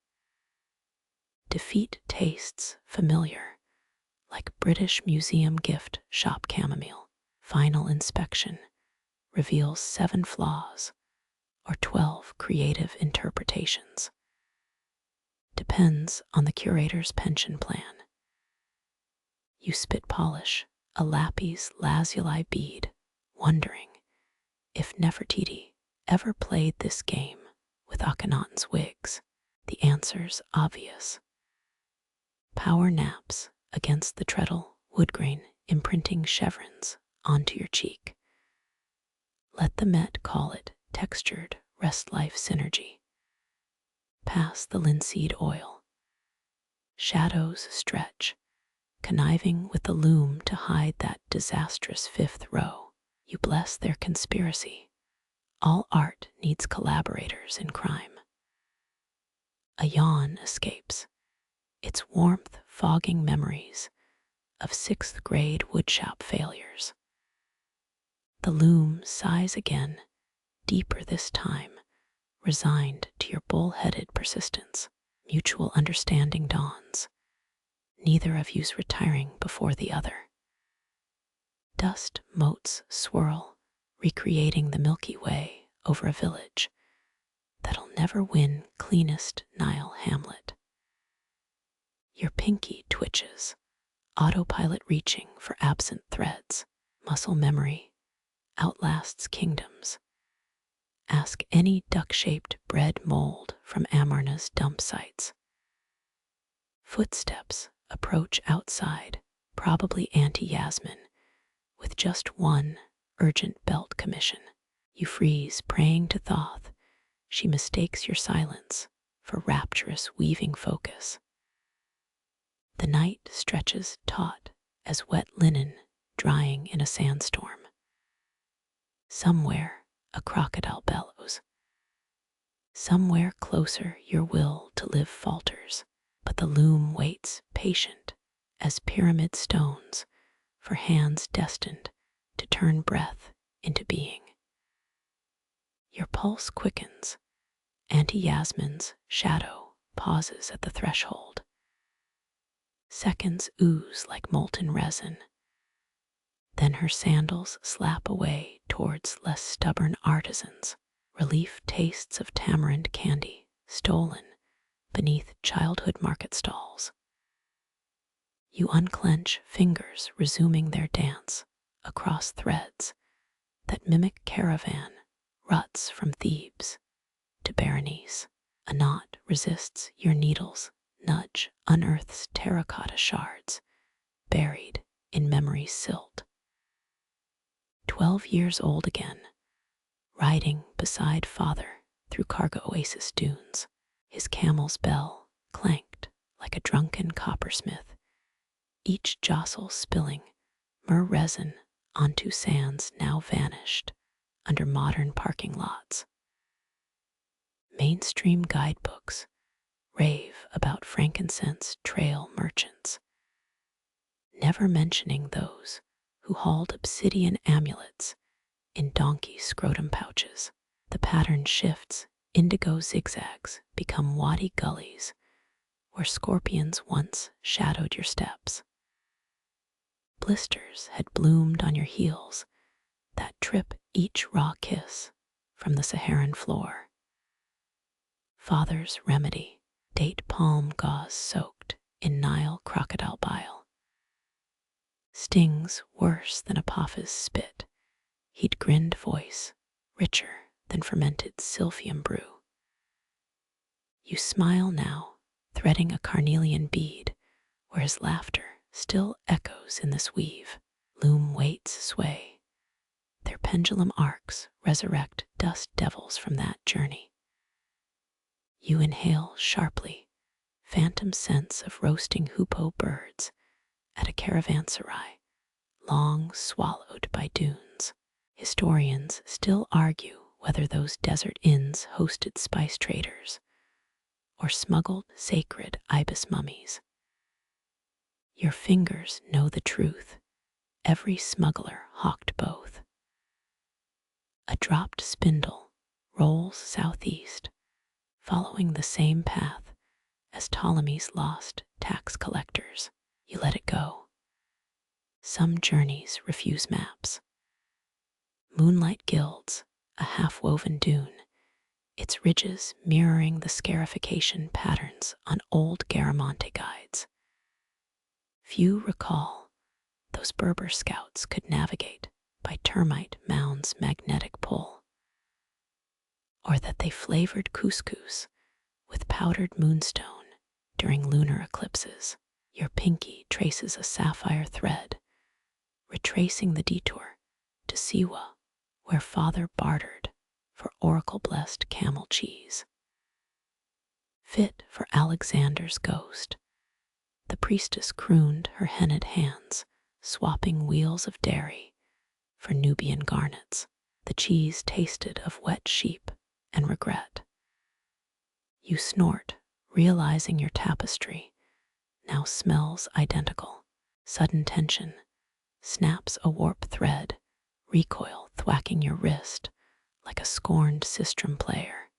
Defeat tastes familiar, like British Museum gift shop chamomile. Final inspection reveals 7 flaws or 12 creative interpretations. Depends on the curator's pension plan. You spit polish a lapis lazuli bead, wondering if Nefertiti ever played this game with Akhenaten's wigs. The answer's obvious. Power naps against the treadle wood grain, imprinting chevrons onto your cheek. Let the Met call it textured rest-life synergy. Pass the linseed oil. Shadows stretch, conniving with the loom to hide that disastrous 5th row. You bless their conspiracy. All art needs collaborators in crime. A yawn escapes, its warmth fogging memories of 6th grade woodshop failures. The loom sighs again, deeper this time, resigned to your bull-headed persistence. Mutual understanding dawns, neither of you's retiring before the other. Dust motes swirl, recreating the Milky Way over a village that'll never win cleanest Nile hamlet. Your pinky twitches, autopilot reaching for absent threads. Muscle memory outlasts kingdoms. Ask any duck-shaped bread mold from Amarna's dump sites. Footsteps approach outside, probably Auntie Yasmin, with just one urgent belt commission. You freeze, praying to Thoth. She mistakes your silence for rapturous weaving focus. The night stretches taut as wet linen drying in a sandstorm. Somewhere a crocodile bellows. Somewhere closer your will to live falters, but the loom waits patient as pyramid stones for hands destined to turn breath into being. Your pulse quickens. Auntie Yasmin's shadow pauses at the threshold. Seconds ooze like molten resin. Then her sandals slap away towards less stubborn artisans. Relief tastes of tamarind candy stolen beneath childhood market stalls. You unclench, fingers resuming their dance across threads that mimic caravan ruts from Thebes to Berenice. A knot resists your needles, nudge unearths terracotta shards buried in memory's silt. 12 years old again, riding beside father through cargo oasis dunes. His camel's bell clanked like a drunken coppersmith, each jostle spilling myrrh resin onto sands now vanished under modern parking lots. Mainstream guidebooks rave about frankincense trail merchants, never mentioning those who hauled obsidian amulets in donkey scrotum pouches. The pattern shifts, indigo zigzags become wadi gullies where scorpions once shadowed your steps. Blisters had bloomed on your heels that trip each raw kiss from the Saharan floor. Father's remedy, date palm gauze soaked in Nile crocodile bile. Stings worse than Apopha's spit. He'd grinned voice, richer than fermented silphium brew. You smile now, threading a carnelian bead where his laughter still echoes in this weave. Loom weights sway. Their pendulum arcs resurrect dust devils from that journey. You inhale sharply, phantom scents of roasting hoopoe birds at a caravanserai long swallowed by dunes. Historians still argue whether those desert inns hosted spice traders or smuggled sacred ibis mummies. Your fingers know the truth. Every smuggler hawked both. A dropped spindle rolls southeast, following the same path as Ptolemy's lost tax collectors. You let it go. Some journeys refuse maps. Moonlight gilds a half-woven dune, its ridges mirroring the scarification patterns on old Garamonte guides. Few recall those Berber scouts could navigate by termite mounds' magnetic pull, or that they flavored couscous with powdered moonstone during lunar eclipses. Your pinky traces a sapphire thread, retracing the detour to Siwa, where father bartered for oracle-blessed camel cheese. Fit for Alexander's ghost, the priestess crooned her henna'd hands, swapping wheels of dairy for Nubian garnets. The cheese tasted of wet sheep and regret. You snort, realizing your tapestry now smells identical. Sudden tension snaps a warp thread, recoil thwacking your wrist like a scorned sistrum player.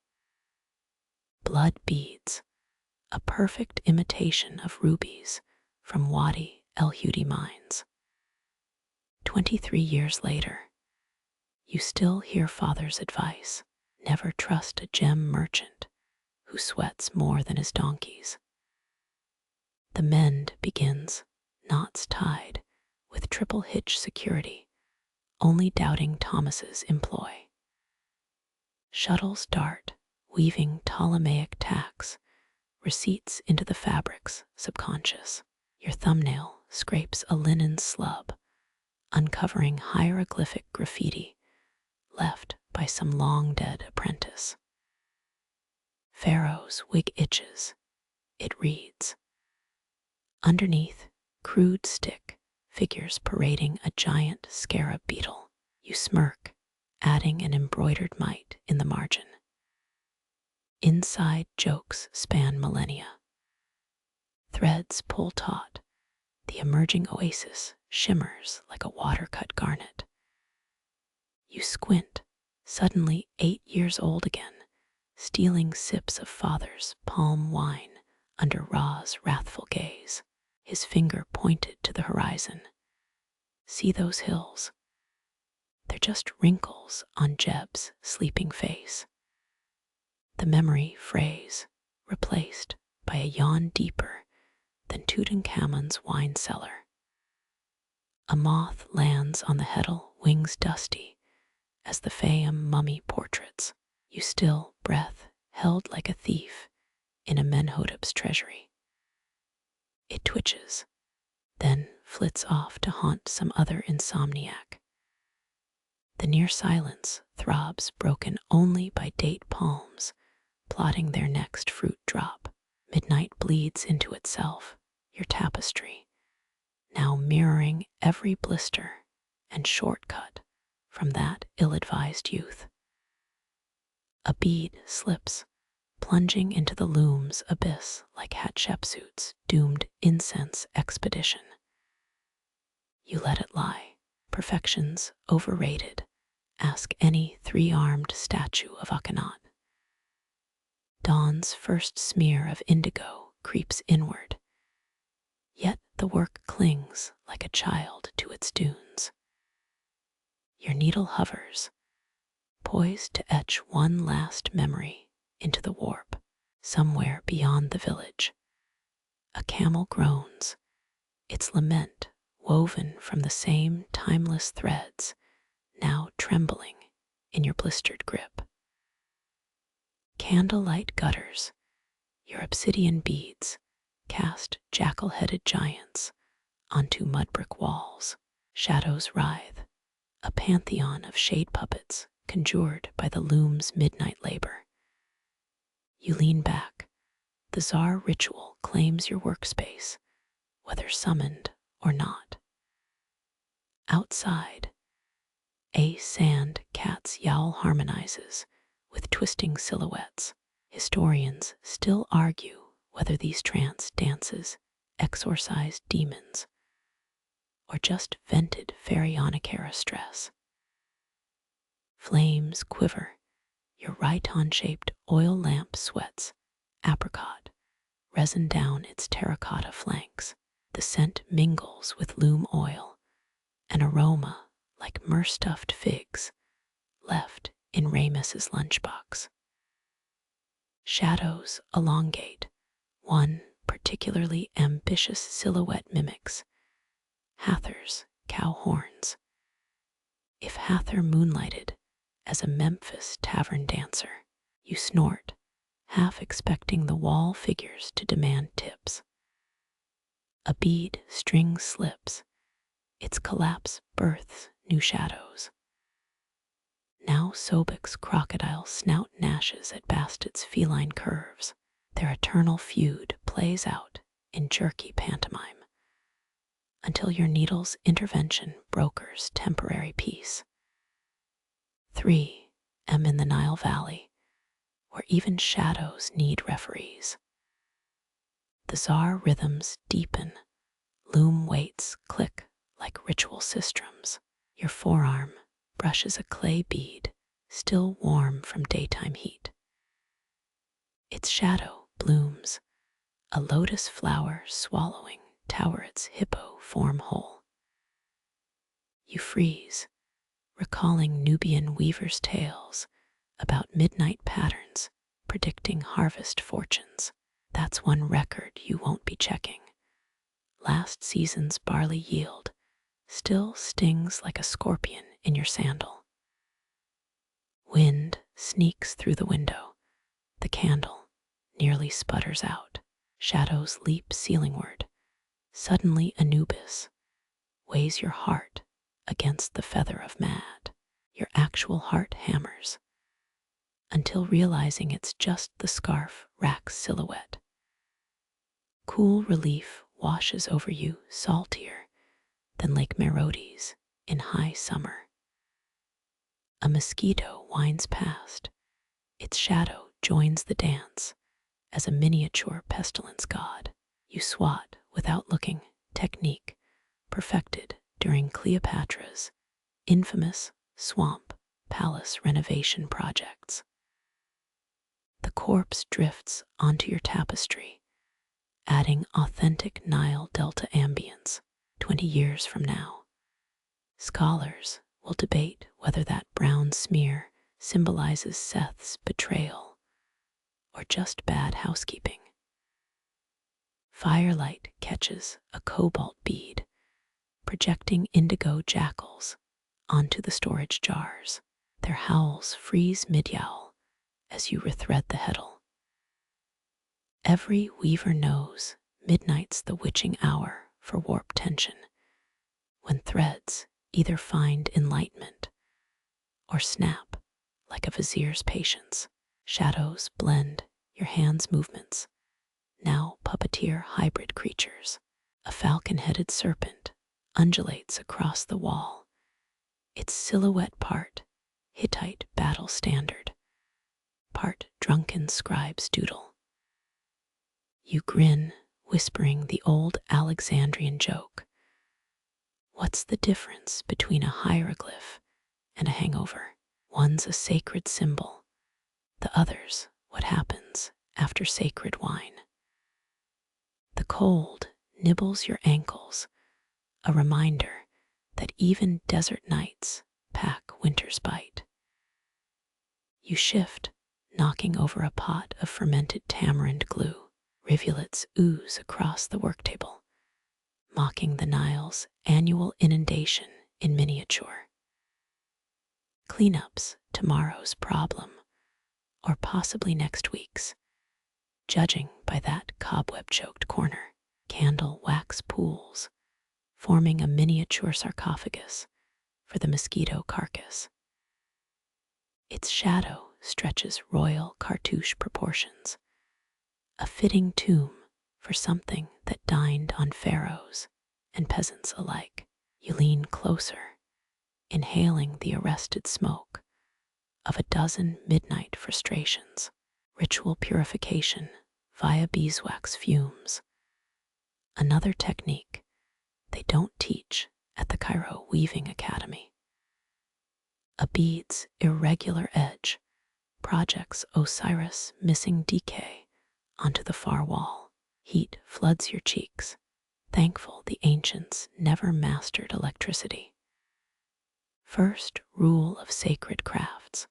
Blood beads, a perfect imitation of rubies from Wadi El Hudi mines. 23 years later, you still hear father's advice: never trust a gem merchant who sweats more than his donkeys. The mend begins, knots tied, with triple hitch security, only doubting Thomas's employ. Shuttles dart, weaving Ptolemaic tacks, receipts into the fabric's subconscious. Your thumbnail scrapes a linen slub, uncovering hieroglyphic graffiti left by some long-dead apprentice. Pharaoh's wig itches. It reads. Underneath, crude stick figures parading a giant scarab beetle. You smirk, adding an embroidered mite in the margin. Inside jokes span millennia. Threads pull taut. The emerging oasis shimmers like a water-cut garnet. You squint, suddenly 8 years old again, stealing sips of father's palm wine under Ra's wrathful gaze. His finger pointed to the horizon. See those hills? They're just wrinkles on Jeb's sleeping face. The memory phrase replaced by a yawn deeper than Tutankhamun's wine cellar. A moth lands on the heddle, wings dusty as the Fayum mummy portraits. You still, breath held like a thief in Amenhotep's treasury. It twitches, then flits off to haunt some other insomniac. The near silence throbs, broken only by date palms plotting their next fruit drop. Midnight bleeds into itself, your tapestry, now mirroring every blister and shortcut from that ill-advised youth. A bead slips, plunging into the loom's abyss like Hatshepsut's doomed incense expedition. You let it lie. Perfection's overrated. Ask any 3-armed statue of Akhenaten. Dawn's first smear of indigo creeps inward, yet the work clings like a child to its dunes. Your needle hovers, poised to etch one last memory into the warp. Somewhere beyond the village, a camel groans, its lament woven from the same timeless threads, now trembling in your blistered grip. Candlelight gutters, Your obsidian beads cast jackal-headed giants onto mud brick walls. Shadows writhe, a pantheon of shade puppets conjured by the loom's midnight labor. You lean back. The czar ritual claims your workspace, whether summoned or not. Outside, a sand cat's yowl harmonizes with twisting silhouettes. Historians still argue whether these trance dances exorcised demons or just vented pharaonic era stress. Flames quiver, your rhyton-shaped oil lamp sweats apricot, resin down its terracotta flanks. The scent mingles with loom oil, an aroma like myrrh-stuffed figs left in Rames's lunchbox. Shadows elongate. One particularly ambitious silhouette mimics Hathor's cow horns. If Hathor moonlighted as a Memphis tavern dancer, you snort, half expecting the wall figures to demand tips. A bead string slips. Its collapse births new shadows. Now Sobek's crocodile snout gnashes at Bastet's feline curves. Their eternal feud plays out in jerky pantomime until your needle's intervention brokers temporary peace. 3 am in the Nile Valley, where even shadows need referees. The czar rhythms deepen, loom weights click like ritual sistrums. Your forearm brushes a clay bead, still warm from daytime heat. Its shadow blooms, a lotus flower swallowing Toweret's hippo form hole. You freeze, recalling Nubian weavers' tales about midnight patterns predicting harvest fortunes. That's one record you won't be checking. Last season's barley yield still stings like a scorpion in your sandal. Wind sneaks through the window. The candle nearly sputters out. Shadows leap ceilingward. Suddenly Anubis weighs your heart against the feather of Mad. Your actual heart hammers until realizing it's just the scarf rack's silhouette. Cool relief washes over you, saltier than Lake Meroitic in high summer. A mosquito winds past. Its shadow joins the dance as a miniature pestilence god. You swat without looking, technique perfected during Cleopatra's infamous swamp palace renovation projects. The corpse drifts onto your tapestry, adding authentic Nile Delta ambience. 20 years from now, scholars will debate whether that brown smear symbolizes Seth's betrayal or just bad housekeeping. Firelight catches a cobalt bead, projecting indigo jackals onto the storage jars. Their howls freeze mid-yowl as you rethread the heddle. Every weaver knows midnight's the witching hour for warp tension, when threads either find enlightenment or snap like a vizier's patience. Shadows blend your hands' movements, now puppeteer hybrid creatures. A falcon-headed serpent undulates across the wall, its silhouette part Hittite battle standard, part drunken scribe's doodle. You grin, whispering the old Alexandrian joke. What's the difference between a hieroglyph and a hangover? One's a sacred symbol, the other's what happens after sacred wine. The cold nibbles your ankles, a reminder that even desert nights pack winter's bite. You shift, knocking over a pot of fermented tamarind glue. Rivulets ooze across the worktable, mocking the Nile's annual inundation in miniature. Cleanup's tomorrow's problem, or possibly next week's. judging by that cobweb-choked corner. Candle wax pools, forming a miniature sarcophagus for the mosquito carcass. Its shadow stretches royal cartouche proportions, a fitting tomb for something that dined on pharaohs and peasants alike. You lean closer, inhaling the arrested smoke of a dozen midnight frustrations. Ritual purification via beeswax fumes. Another technique they don't teach at the Cairo Weaving Academy. A bead's irregular edge projects Osiris' missing decay onto the far wall. Heat floods your cheeks, thankful the ancients never mastered electricity. First rule of sacred crafts.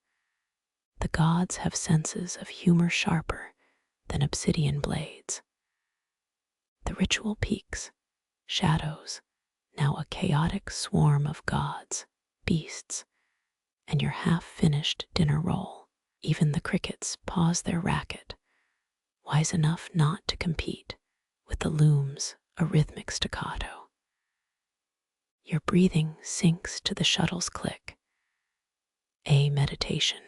The gods have senses of humor sharper than obsidian blades. The ritual peaks, shadows, now a chaotic swarm of gods, beasts, and your half-finished dinner roll. Even the crickets pause their racket, wise enough not to compete with the loom's arrhythmic staccato. Your breathing sinks to the shuttle's click, a meditation,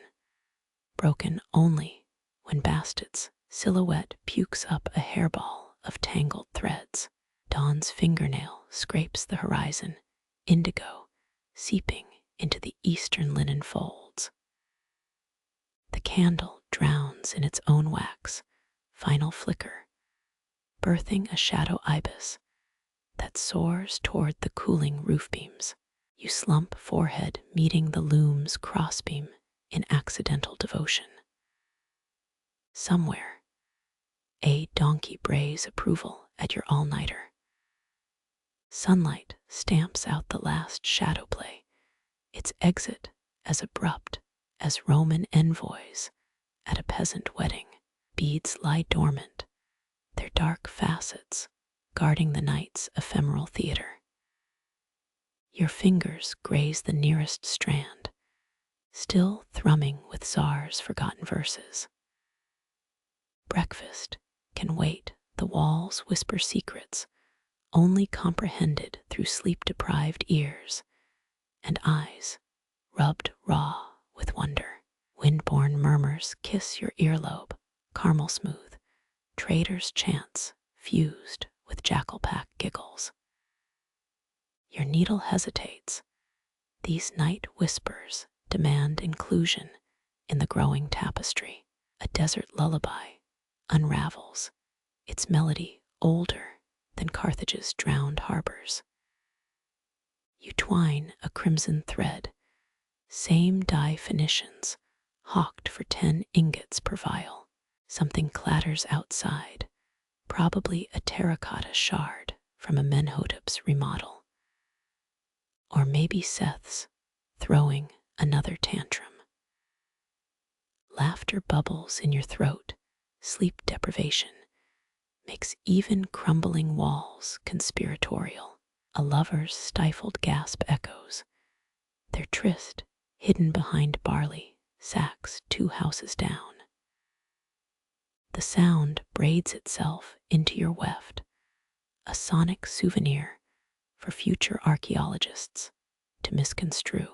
broken only when Bastid's silhouette pukes up a hairball of tangled threads. Dawn's fingernail scrapes the horizon, indigo seeping into the eastern linen folds. The candle drowns in its own wax, final flicker, birthing a shadow ibis that soars toward the cooling roof beams. You slump forehead meeting the loom's crossbeam in accidental devotion. Somewhere, a donkey brays approval at your all-nighter. Sunlight stamps out the last shadow play, its exit as abrupt as Roman envoys at a peasant wedding. Beads lie dormant, their dark facets guarding the night's ephemeral theater. Your fingers graze the nearest strand, still thrumming with Czar's forgotten verses. Breakfast can wait, the walls whisper secrets only comprehended through sleep-deprived ears and eyes rubbed raw with wonder. Wind-borne murmurs kiss your earlobe, caramel smooth, traders' chants fused with jackal-pack giggles. Your needle hesitates. These night whispers demand inclusion in the growing tapestry. A desert lullaby unravels, its melody older than Carthage's drowned harbors. You twine a crimson thread, same dye finitions, hawked for 10 ingots per vial. Something clatters outside, probably a terracotta shard from Amenhotep's remodel. Or maybe Seth's throwing another tantrum. Laughter bubbles in your throat, sleep deprivation makes even crumbling walls conspiratorial. A lover's stifled gasp echoes, their tryst hidden behind barley sacks 2 houses down. The sound braids itself into your weft, a sonic souvenir for future archaeologists to misconstrue.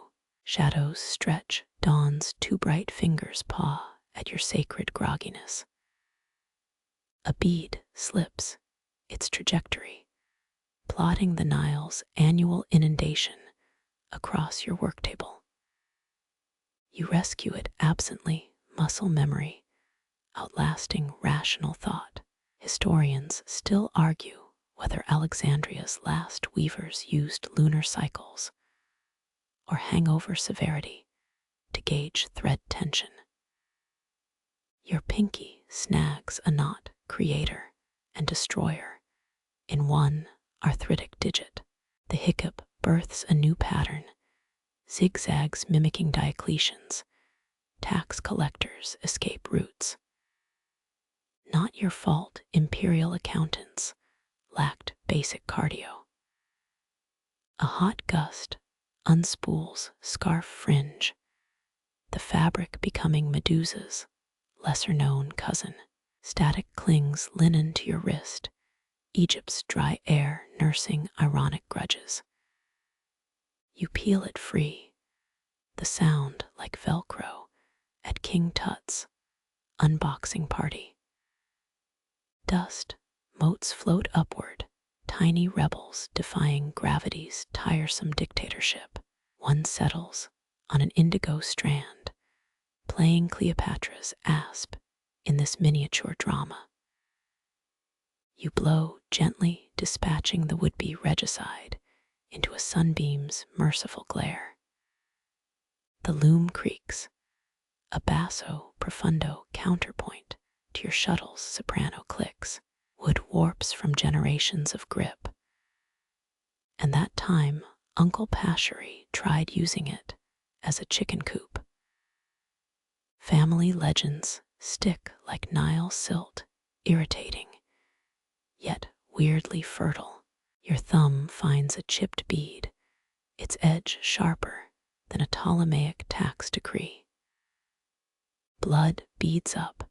Shadows stretch, dawn's 2 bright fingers paw at your sacred grogginess. A bead slips its trajectory, plotting the Nile's annual inundation across your work table. You rescue it absently, muscle memory, outlasting rational thought. Historians still argue whether Alexandria's last weavers used lunar cycles or hangover severity to gauge thread tension. Your pinky snags a knot, creator and destroyer, in one arthritic digit. The hiccup births a new pattern, zigzags mimicking Diocletian's, tax collectors escape roots. Not your fault imperial accountants lacked basic cardio. A hot gust unspools scarf fringe, the fabric becoming Medusa's lesser-known cousin. Static clings linen to your wrist, Egypt's dry air nursing ironic grudges. You peel it free, the sound like Velcro at King Tut's unboxing party. Dust motes float upward, tiny rebels defying gravity's tiresome dictatorship. One settles on an indigo strand, playing Cleopatra's asp in this miniature drama. You blow gently, dispatching the would-be regicide into a sunbeam's merciful glare. The loom creaks, a basso profundo counterpoint to your shuttle's soprano clicks. Wood warps from generations of grip. And that time, Uncle Pashery tried using it as a chicken coop. Family legends stick like Nile silt, irritating, yet weirdly fertile. Your thumb finds a chipped bead, its edge sharper than a Ptolemaic tax decree. Blood beads up,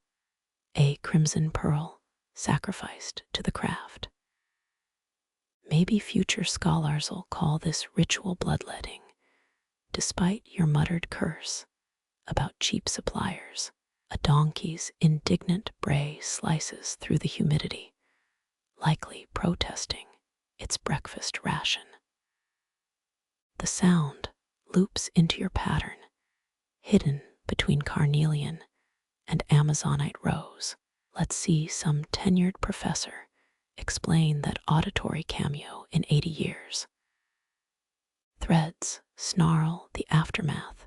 a crimson pearl sacrificed to the craft. Maybe future scholars'll call this ritual bloodletting, despite your muttered curse about cheap suppliers. A donkey's indignant bray slices through the humidity, likely protesting its breakfast ration. The sound loops into your pattern, hidden between carnelian and Amazonite rose. Let's see some tenured professor explain that auditory cameo in 80 years. Threads snarl the aftermath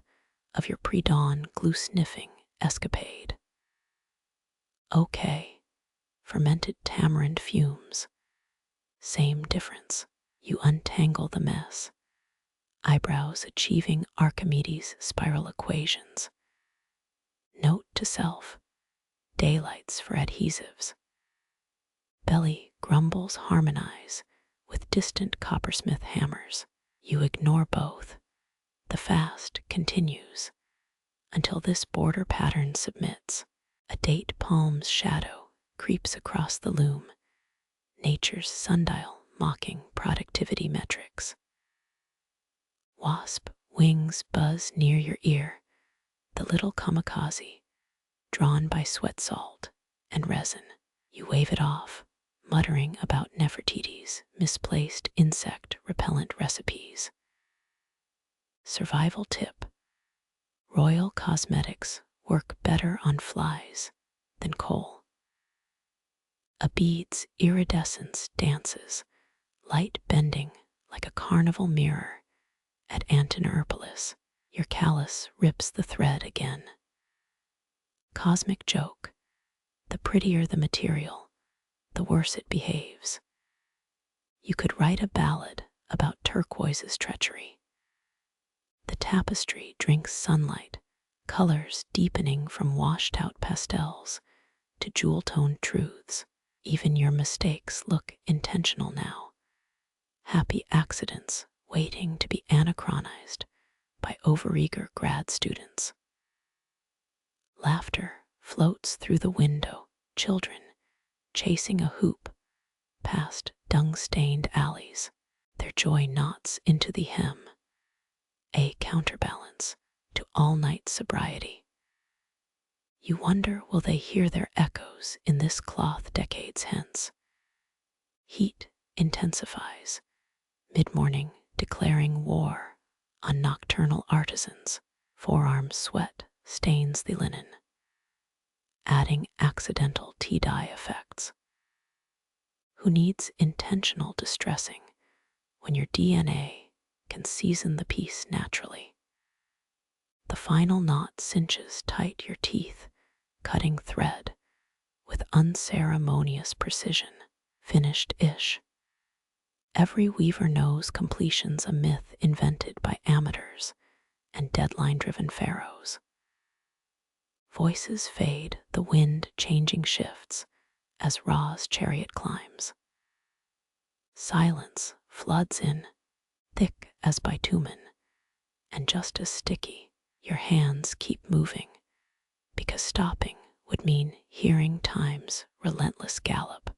of your pre-dawn glue-sniffing escapade. Okay, fermented tamarind fumes. Same difference. You untangle the mess, eyebrows achieving Archimedes' spiral equations. Note to self, daylights for adhesives. Belly grumbles harmonize with distant coppersmith hammers. You ignore both. The fast continues until this border pattern submits. A date palm's shadow creeps across the loom, nature's sundial mocking productivity metrics. Wasp wings buzz near your ear, the little kamikaze, drawn by sweat salt and resin. You wave it off, muttering about Nefertiti's misplaced insect repellent recipes. Survival tip: royal cosmetics work better on flies than coal. A bead's iridescence dances, light bending like a carnival mirror at Antinopolis. Your callus rips the thread again. Cosmic joke: the prettier the material, the worse it behaves. You could write a ballad about turquoise's treachery. The tapestry drinks sunlight, colors deepening from washed-out pastels to jewel-toned truths. Even your mistakes look intentional now. Happy accidents waiting to be anachronized by overeager grad students. Laughter floats through the window, children chasing a hoop past dung-stained alleys. Their joy knots into the hem, a counterbalance to all-night sobriety. You wonder, will they hear their echoes in this cloth decades hence? Heat intensifies, mid-morning declaring war on nocturnal artisans. Forearm sweat stains the linen, adding accidental tea-dye effects. Who needs intentional distressing when your DNA can season the piece naturally? The final knot cinches tight your teeth, cutting thread with unceremonious precision. Finished-ish. Every weaver knows completion's a myth invented by amateurs and deadline-driven pharaohs. Voices fade, the wind changing shifts as Ra's chariot climbs. Silence floods in, thick as bitumen, and just as sticky. Your hands keep moving, because stopping would would mean hearing time's relentless gallop.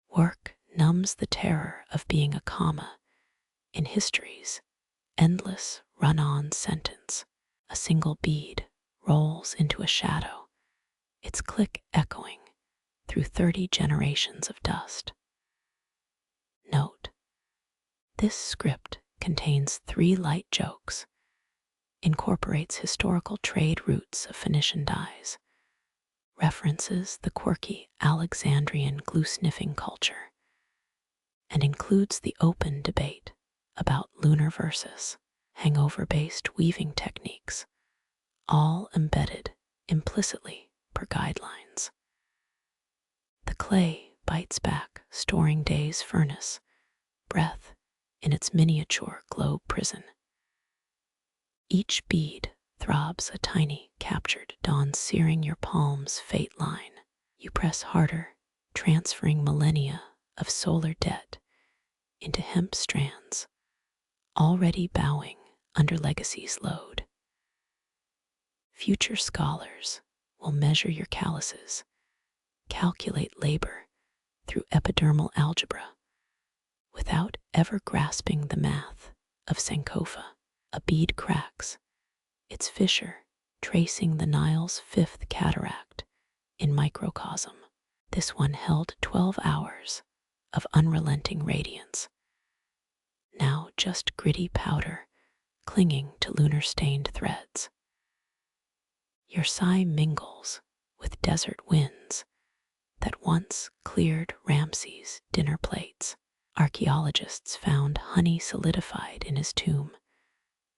Work numbs the terror of being a comma in history's endless run-on sentence. A single bead rolls into a shadow, its click echoing through 30 generations of dust. Note: this script contains 3 light jokes, incorporates historical trade routes of Phoenician dyes, references the quirky Alexandrian glue-sniffing culture, and includes the open debate about lunar versus hangover-based weaving techniques, all embedded implicitly per guidelines. The clay bites back, storing day's furnace breath in its miniature globe prison. Each bead throbs a tiny captured dawn, searing your palm's fate line. You press harder, transferring millennia of solar debt into hemp strands, already bowing under legacy's load. Future scholars will measure your calluses, calculate labor through epidermal algebra, without ever grasping the math of Sankofa. A bead cracks, its fissure tracing the Nile's 5th cataract in microcosm. This one held 12 hours of unrelenting radiance, now just gritty powder clinging to lunar-stained threads. Your sigh mingles with desert winds that once cleared Ramses' dinner plates. Archaeologists found honey solidified in his tomb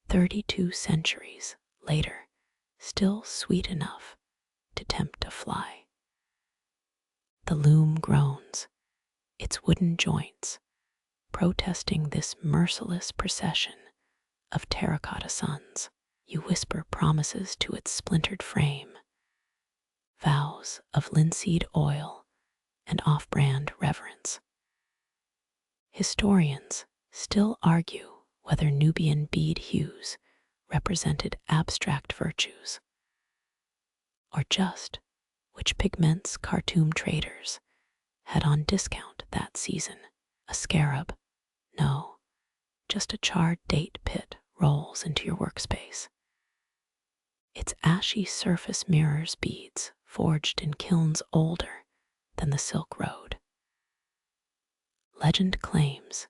32 centuries later, still sweet enough to tempt a fly. The loom groans, its wooden joints protesting this merciless procession of terracotta suns. You whisper promises to its splintered frame, vows of linseed oil and off-brand reverence. Historians still argue whether Nubian bead hues represented abstract virtues, or just which pigments Khartoum traders had on discount that season. A scarab? No, just a charred date pit rolls into your workspace. Its ashy surface mirrors beads forged in kilns older than the Silk Road. Legend claims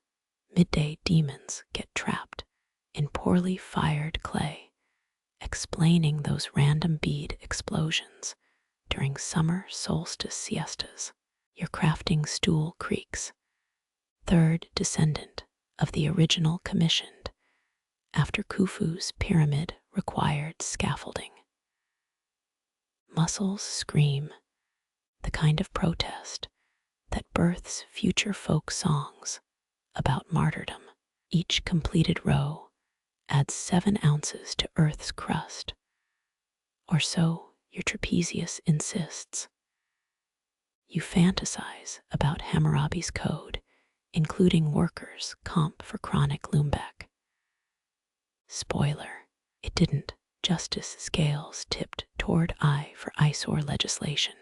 midday demons get trapped in poorly fired clay, explaining those random bead explosions during summer solstice siestas. Your crafting stool creaks, third descendant of the original commissioned after Khufu's pyramid required scaffolding. Muscles scream, the kind of protest that births future folk songs about martyrdom. Each completed row adds 7 ounces to Earth's crust, or so your trapezius insists. You fantasize about Hammurabi's code, including workers' comp for chronic Lumbeck. Spoiler, it didn't. Justice scales tipped toward eye for eyesore legislation.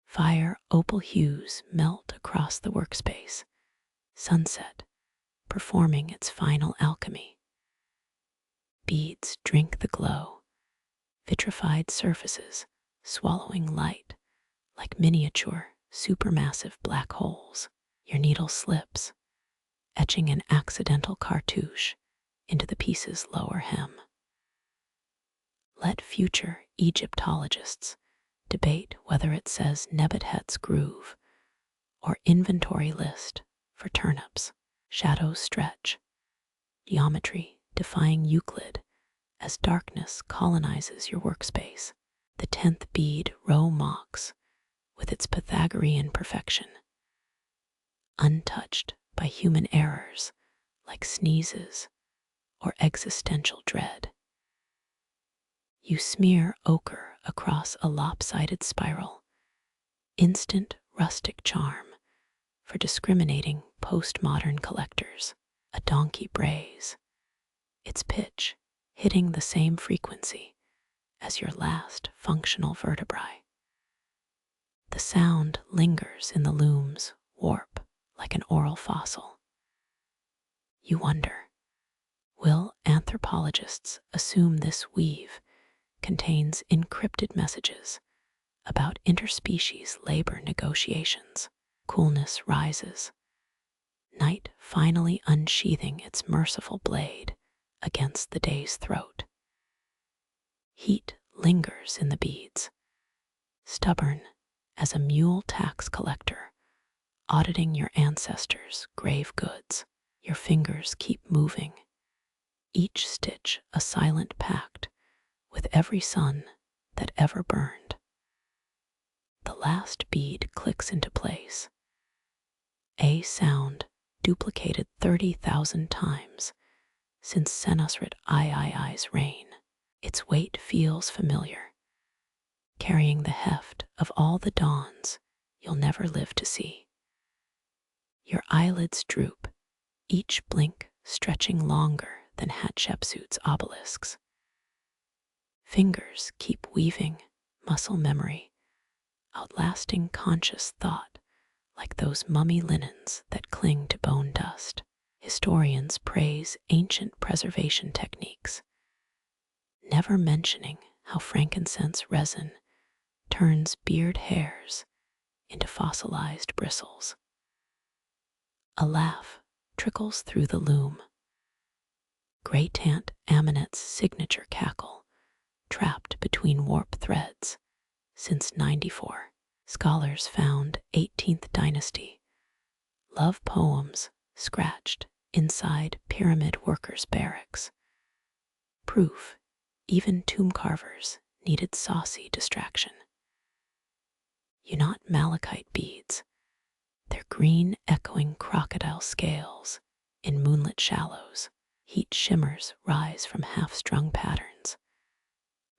Fire opal hues melt across the workspace, sunset performing its final alchemy. Beads drink the glow, vitrified surfaces swallowing light like miniature, supermassive black holes. Your needle slips, etching an accidental cartouche into the piece's lower hem. Let future Egyptologists debate whether it says Nebuchadnezzar's groove or inventory list for turnips. Shadows stretch, geometry defying Euclid as darkness colonizes your workspace. The 10th bead row mocks with its Pythagorean perfection, untouched by human errors like sneezes or existential dread. You smear ochre across a lopsided spiral, instant rustic charm for discriminating postmodern collectors. A donkey brays, its pitch hitting the same frequency as your last functional vertebrae. The sound lingers in the loom's warp like an oral fossil. You wonder, will anthropologists assume this weave contains encrypted messages about interspecies labor negotiations? Coolness rises, night finally unsheathing its merciful blade against the day's throat. Heat lingers in the beads, stubborn as a mule tax collector auditing your ancestors' grave goods. Your fingers keep moving, each stitch a silent pact with every sun that ever burned. The last bead clicks into place, a sound duplicated 30,000 times since Senusrit Ii's reign. Its weight feels familiar, carrying the heft of all the dawns you'll never live to see. Your eyelids droop, each blink stretching longer than Hatshepsut's obelisks. Fingers keep weaving muscle memory, outlasting conscious thought like those mummy linens that cling to bone dust. Historians praise ancient preservation techniques, never mentioning how frankincense resin turns beard hairs into fossilized bristles. A laugh trickles through the loom. Great Aunt Aminet's signature cackle, trapped between warp threads since 94. Scholars found 18th dynasty love poems scratched inside pyramid workers' barracks. Proof even tomb carvers needed saucy distraction. Unot malachite beads, their green echoing crocodile scales in moonlit shallows. Heat shimmers rise from half-strung patterns.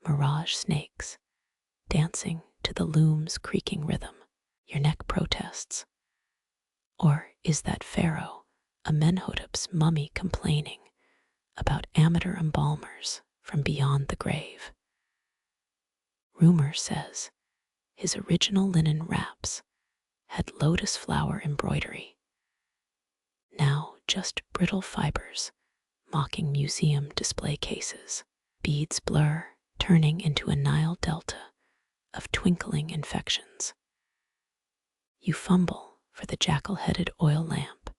Mirage snakes dancing to the loom's creaking rhythm. Your neck protests. Or is that pharaoh, Amenhotep's mummy, complaining about amateur embalmers from beyond the grave? Rumor says his original linen wraps had lotus flower embroidery. Now just brittle fibers mocking museum display cases. Beads blur, turning into a Nile delta of twinkling infections. You fumble for the jackal-headed oil lamp,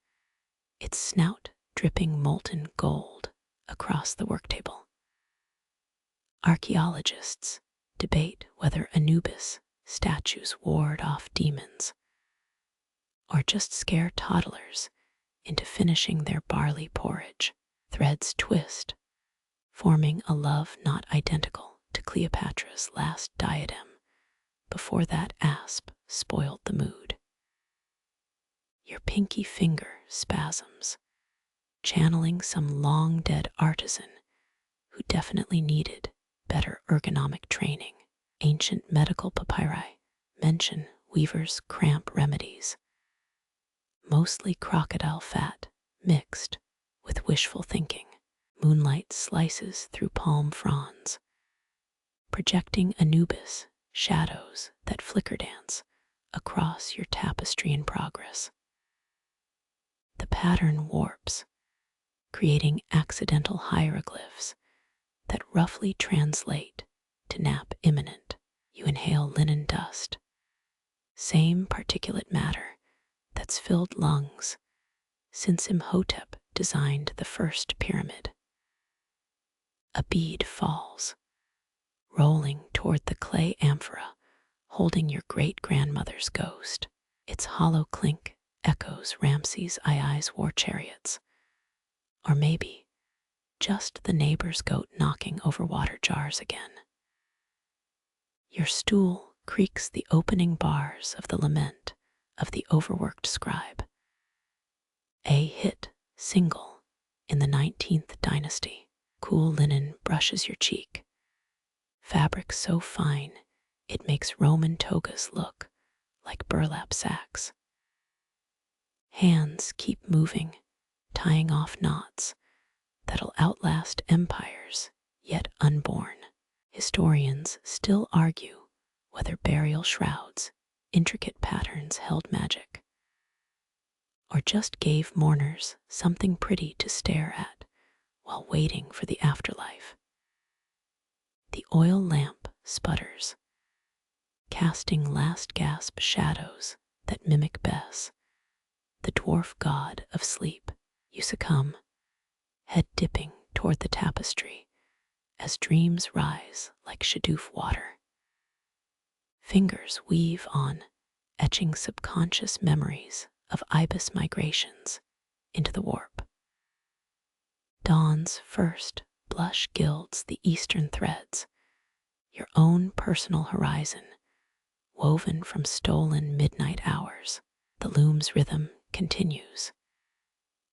its snout dripping molten gold across the worktable. Archaeologists debate whether Anubis statues ward off demons or just scare toddlers into finishing their barley porridge. Threads twist, forming a love not identical to Cleopatra's last diadem before that asp spoiled the mood. Your pinky finger spasms, channeling some long-dead artisan who definitely needed better ergonomic training. Ancient medical papyri mention weavers' cramp remedies, mostly crocodile fat mixed with wishful thinking. Moonlight slices through palm fronds, projecting Anubis shadows that flicker dance across your tapestry in progress. The pattern warps, creating accidental hieroglyphs that roughly translate to nap imminent. You inhale linen dust, same particulate matter that's filled lungs since Imhotep designed the first pyramid. A bead falls, rolling toward the clay amphora holding your great-grandmother's ghost. Its hollow clink echoes Ramses II's war chariots, or maybe just the neighbor's goat knocking over water jars again. Your stool creaks the opening bars of the lament of the overworked scribe, a hit single in the 19th dynasty. Cool linen brushes your cheek, fabric so fine it makes Roman togas look like burlap sacks. Hands keep moving, tying off knots that'll outlast empires yet unborn. Historians still argue whether burial shrouds, intricate patterns held magic, or just gave mourners something pretty to stare at while waiting for the afterlife. The oil lamp sputters, casting last gasp shadows that mimic Bes, the dwarf god of sleep. You succumb, head dipping toward the tapestry as dreams rise like shadoof water. Fingers weave on, etching subconscious memories of ibis migrations into the warp. Dawn's first blush gilds the eastern threads, your own personal horizon, woven from stolen midnight hours. The loom's rhythm continues,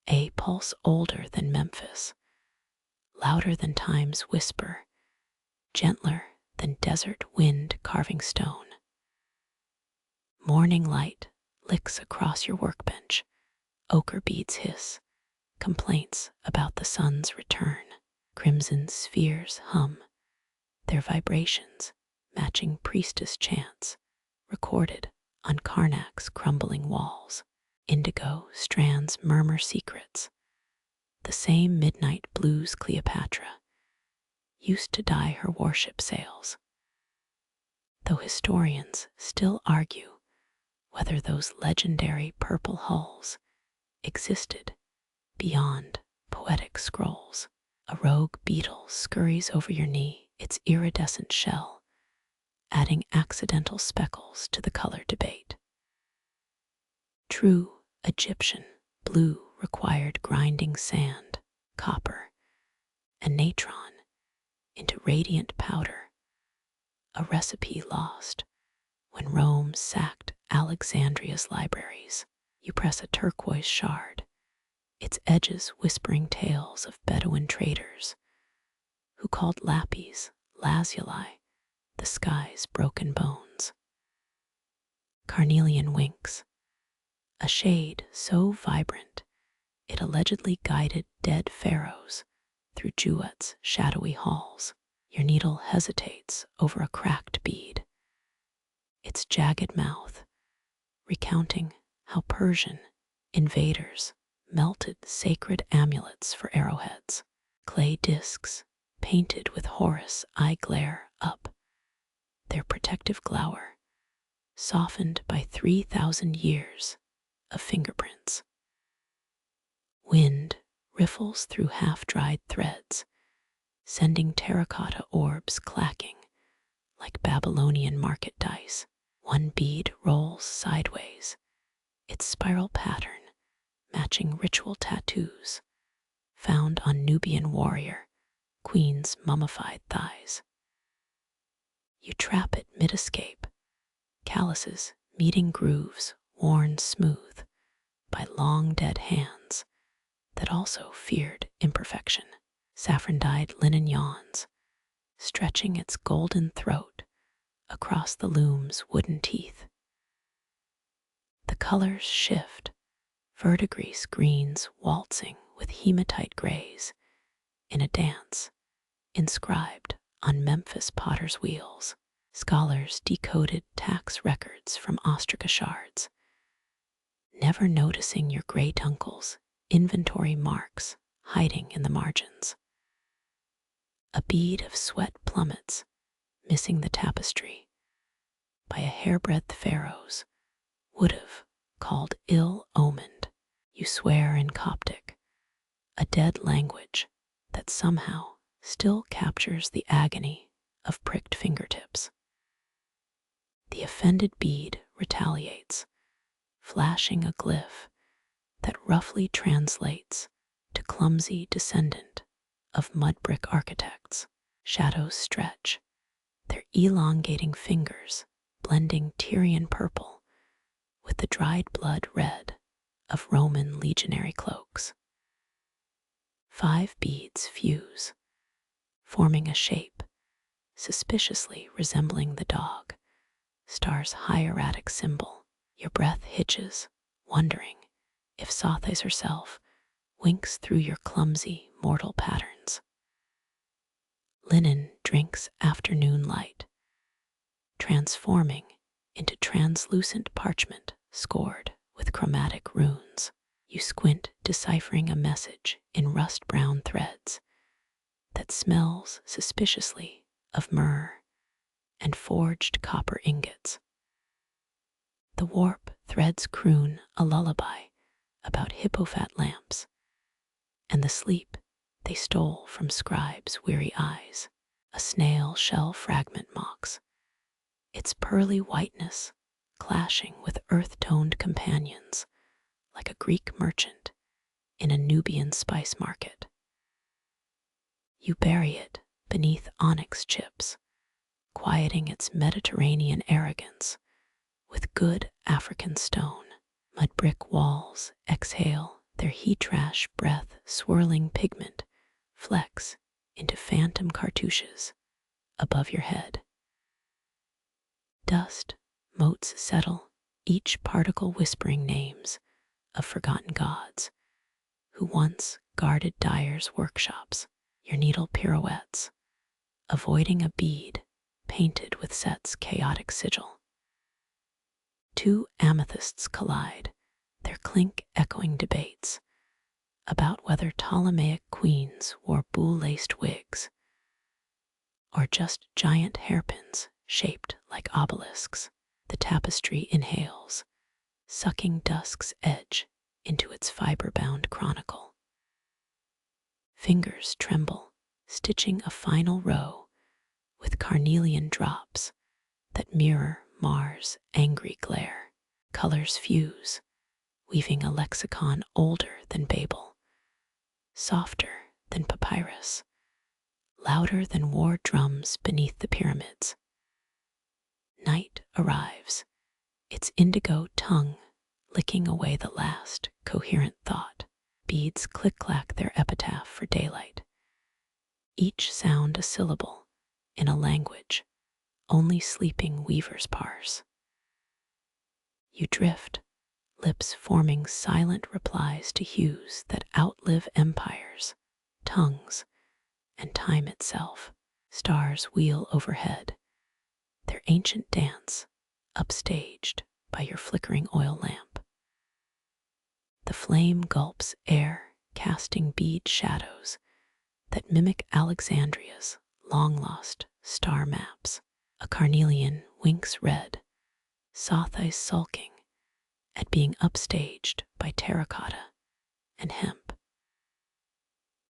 a pulse older than Memphis, louder than time's whisper, gentler than desert wind carving stone. Morning light licks across your workbench, ochre beads hiss, complaints about the sun's return. Crimson spheres hum, their vibrations matching priestess chants recorded on Karnak's crumbling walls. Indigo strands murmur secrets, the same midnight blues Cleopatra used to dye her warship sails. Though historians still argue whether those legendary purple hulls existed beyond poetic scrolls. A rogue beetle scurries over your knee, its iridescent shell adding accidental speckles to the color debate. True Egyptian blue required grinding sand, copper, and natron into radiant powder, a recipe lost when Rome sacked Alexandria's libraries. You press a turquoise shard, its edges whispering tales of Bedouin traders who called lapis lazuli, the sky's broken bones. Carnelian winks, a shade so vibrant it allegedly guided dead pharaohs through Juet's shadowy halls. Your needle hesitates over a cracked bead, its jagged mouth recounting how Persian invaders melted sacred amulets for arrowheads. Clay discs painted with Horus eye glare up, their protective glower softened by 3,000 years of fingerprints. Wind riffles through half-dried threads, sending terracotta orbs clacking like Babylonian market dice. One bead rolls sideways, its spiral pattern matching ritual tattoos found on Nubian warrior queen's mummified thighs. You trap it mid-escape, calluses meeting grooves worn smooth by long dead hands that also feared imperfection. Saffron-dyed linen yawns, stretching its golden throat across the loom's wooden teeth. The colors shift, verdigris greens waltzing with hematite grays in a dance inscribed on Memphis potter's wheels. Scholars decoded tax records from ostraca shards, never noticing your great uncle's inventory marks hiding in the margins. A bead of sweat plummets, missing the tapestry by a hairbreadth pharaohs would have called ill-omened. You swear in Coptic, a dead language that somehow still captures the agony of pricked fingertips. The offended bead retaliates, flashing a glyph that roughly translates to clumsy descendant of mud brick architects. Shadows stretch, their elongating fingers blending Tyrian purple with the dried blood red of Roman legionary cloaks. 5 beads fuse, forming a shape suspiciously resembling the dog star's hieratic symbol. Your breath hitches, wondering if Sothis herself winks through your clumsy mortal patterns. Linen drinks afternoon light, transforming into translucent parchment scored with chromatic runes. You squint, deciphering a message in rust-brown threads that smells suspiciously of myrrh and forged copper ingots. The warp threads croon a lullaby about hippofat lamps and the sleep they stole from scribes' weary eyes. A snail shell fragment mocks, its pearly whiteness clashing with earth-toned companions like a Greek merchant in a Nubian spice market. You bury it beneath onyx chips, quieting its Mediterranean arrogance with good African stone. Mud brick walls exhale their heat-trash breath, swirling pigment flecks into phantom cartouches above your head. Dust motes settle, each particle whispering names of forgotten gods who once guarded dyers' workshops. Your needle pirouettes, avoiding a bead painted with Set's chaotic sigil. Two amethysts collide, their clink echoing debates about whether Ptolemaic queens wore buhl-laced wigs or just giant hairpins shaped like obelisks. The tapestry inhales, sucking dusk's edge into its fiber-bound chronicle. Fingers tremble, stitching a final row with carnelian drops that mirror Mars' angry glare. Colors fuse, weaving a lexicon older than Babel, softer than papyrus, louder than war drums beneath the pyramids. Night arrives, its indigo tongue licking away the last coherent thought. Beads click-clack their epitaph for daylight, each sound a syllable in a language only sleeping weavers parse. You drift, lips forming silent replies to hues that outlive empires, tongues, and time itself. Stars wheel overhead, their ancient dance upstaged by your flickering oil lamp. The flame gulps air, casting bead shadows that mimic Alexandria's long-lost star maps. A carnelian winks red, Sothis sulking at being upstaged by terracotta and hemp.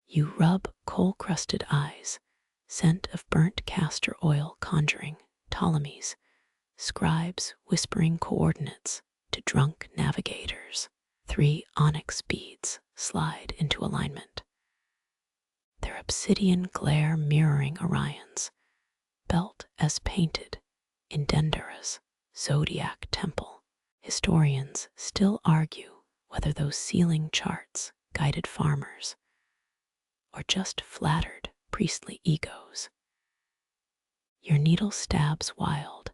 You rub coal-crusted eyes, scent of burnt castor oil conjuring Ptolemies, scribes whispering coordinates to drunk navigators. 3 onyx beads slide into alignment, their obsidian glare mirroring Orion's belt as painted in Dendera's zodiac temple. Historians still argue whether those ceiling charts guided farmers or just flattered priestly egos. Your needle stabs wild,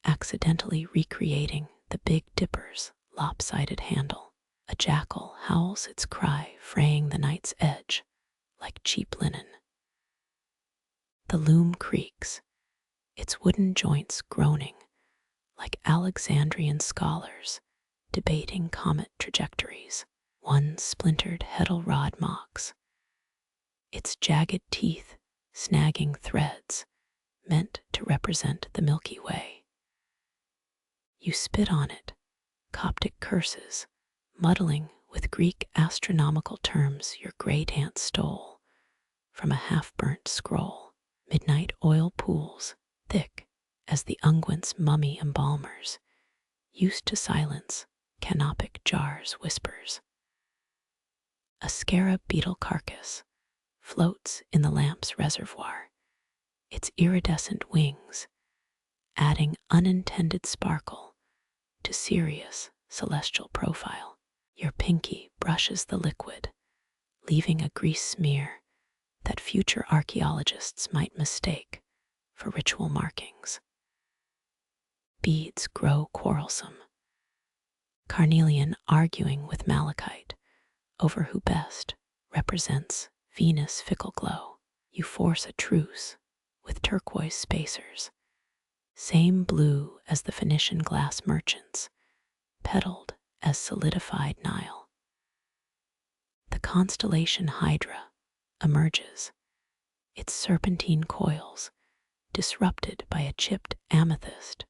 accidentally recreating the Big Dipper's lopsided handle. A jackal howls its cry, fraying the night's edge like cheap linen. The loom creaks, its wooden joints groaning like Alexandrian scholars debating comet trajectories. One splintered heddle rod mocks, its jagged teeth snagging threads meant to represent the Milky Way. You spit on it, Coptic curses muddling with Greek astronomical terms your great aunt stole from a half-burnt scroll. Midnight oil pools, thick as the unguent's mummy embalmers, used to silence canopic jars' whispers. A scarab beetle carcass floats in the lamp's reservoir, its iridescent wings adding unintended sparkle to Sirius' celestial profile. Your pinky brushes the liquid, leaving a grease smear that future archaeologists might mistake for ritual markings. Beads grow quarrelsome, carnelian arguing with malachite over who best represents Venus' fickle glow. You force a truce with turquoise spacers, same blue as the Phoenician glass merchants, petaled as solidified Nile. The constellation Hydra emerges, its serpentine coils disrupted by a chipped amethyst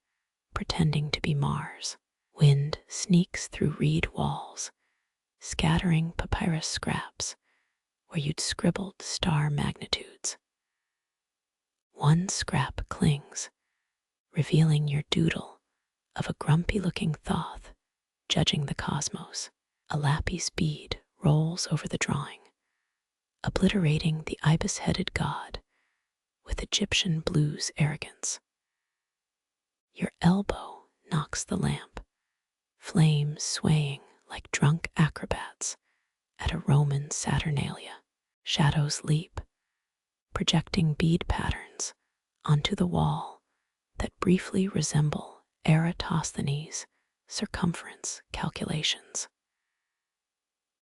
pretending to be Mars. Wind sneaks through reed walls, scattering papyrus scraps where you'd scribbled star magnitudes. One scrap clings, revealing your doodle of a grumpy-looking Thoth judging the cosmos. A lapis bead rolls over the drawing, obliterating the ibis-headed god with Egyptian blues arrogance. Your elbow knocks the lamp, flames swaying like drunk acrobats at a Roman Saturnalia. Shadows leap, projecting bead patterns onto the wall that briefly resemble Eratosthenes' circumference calculations.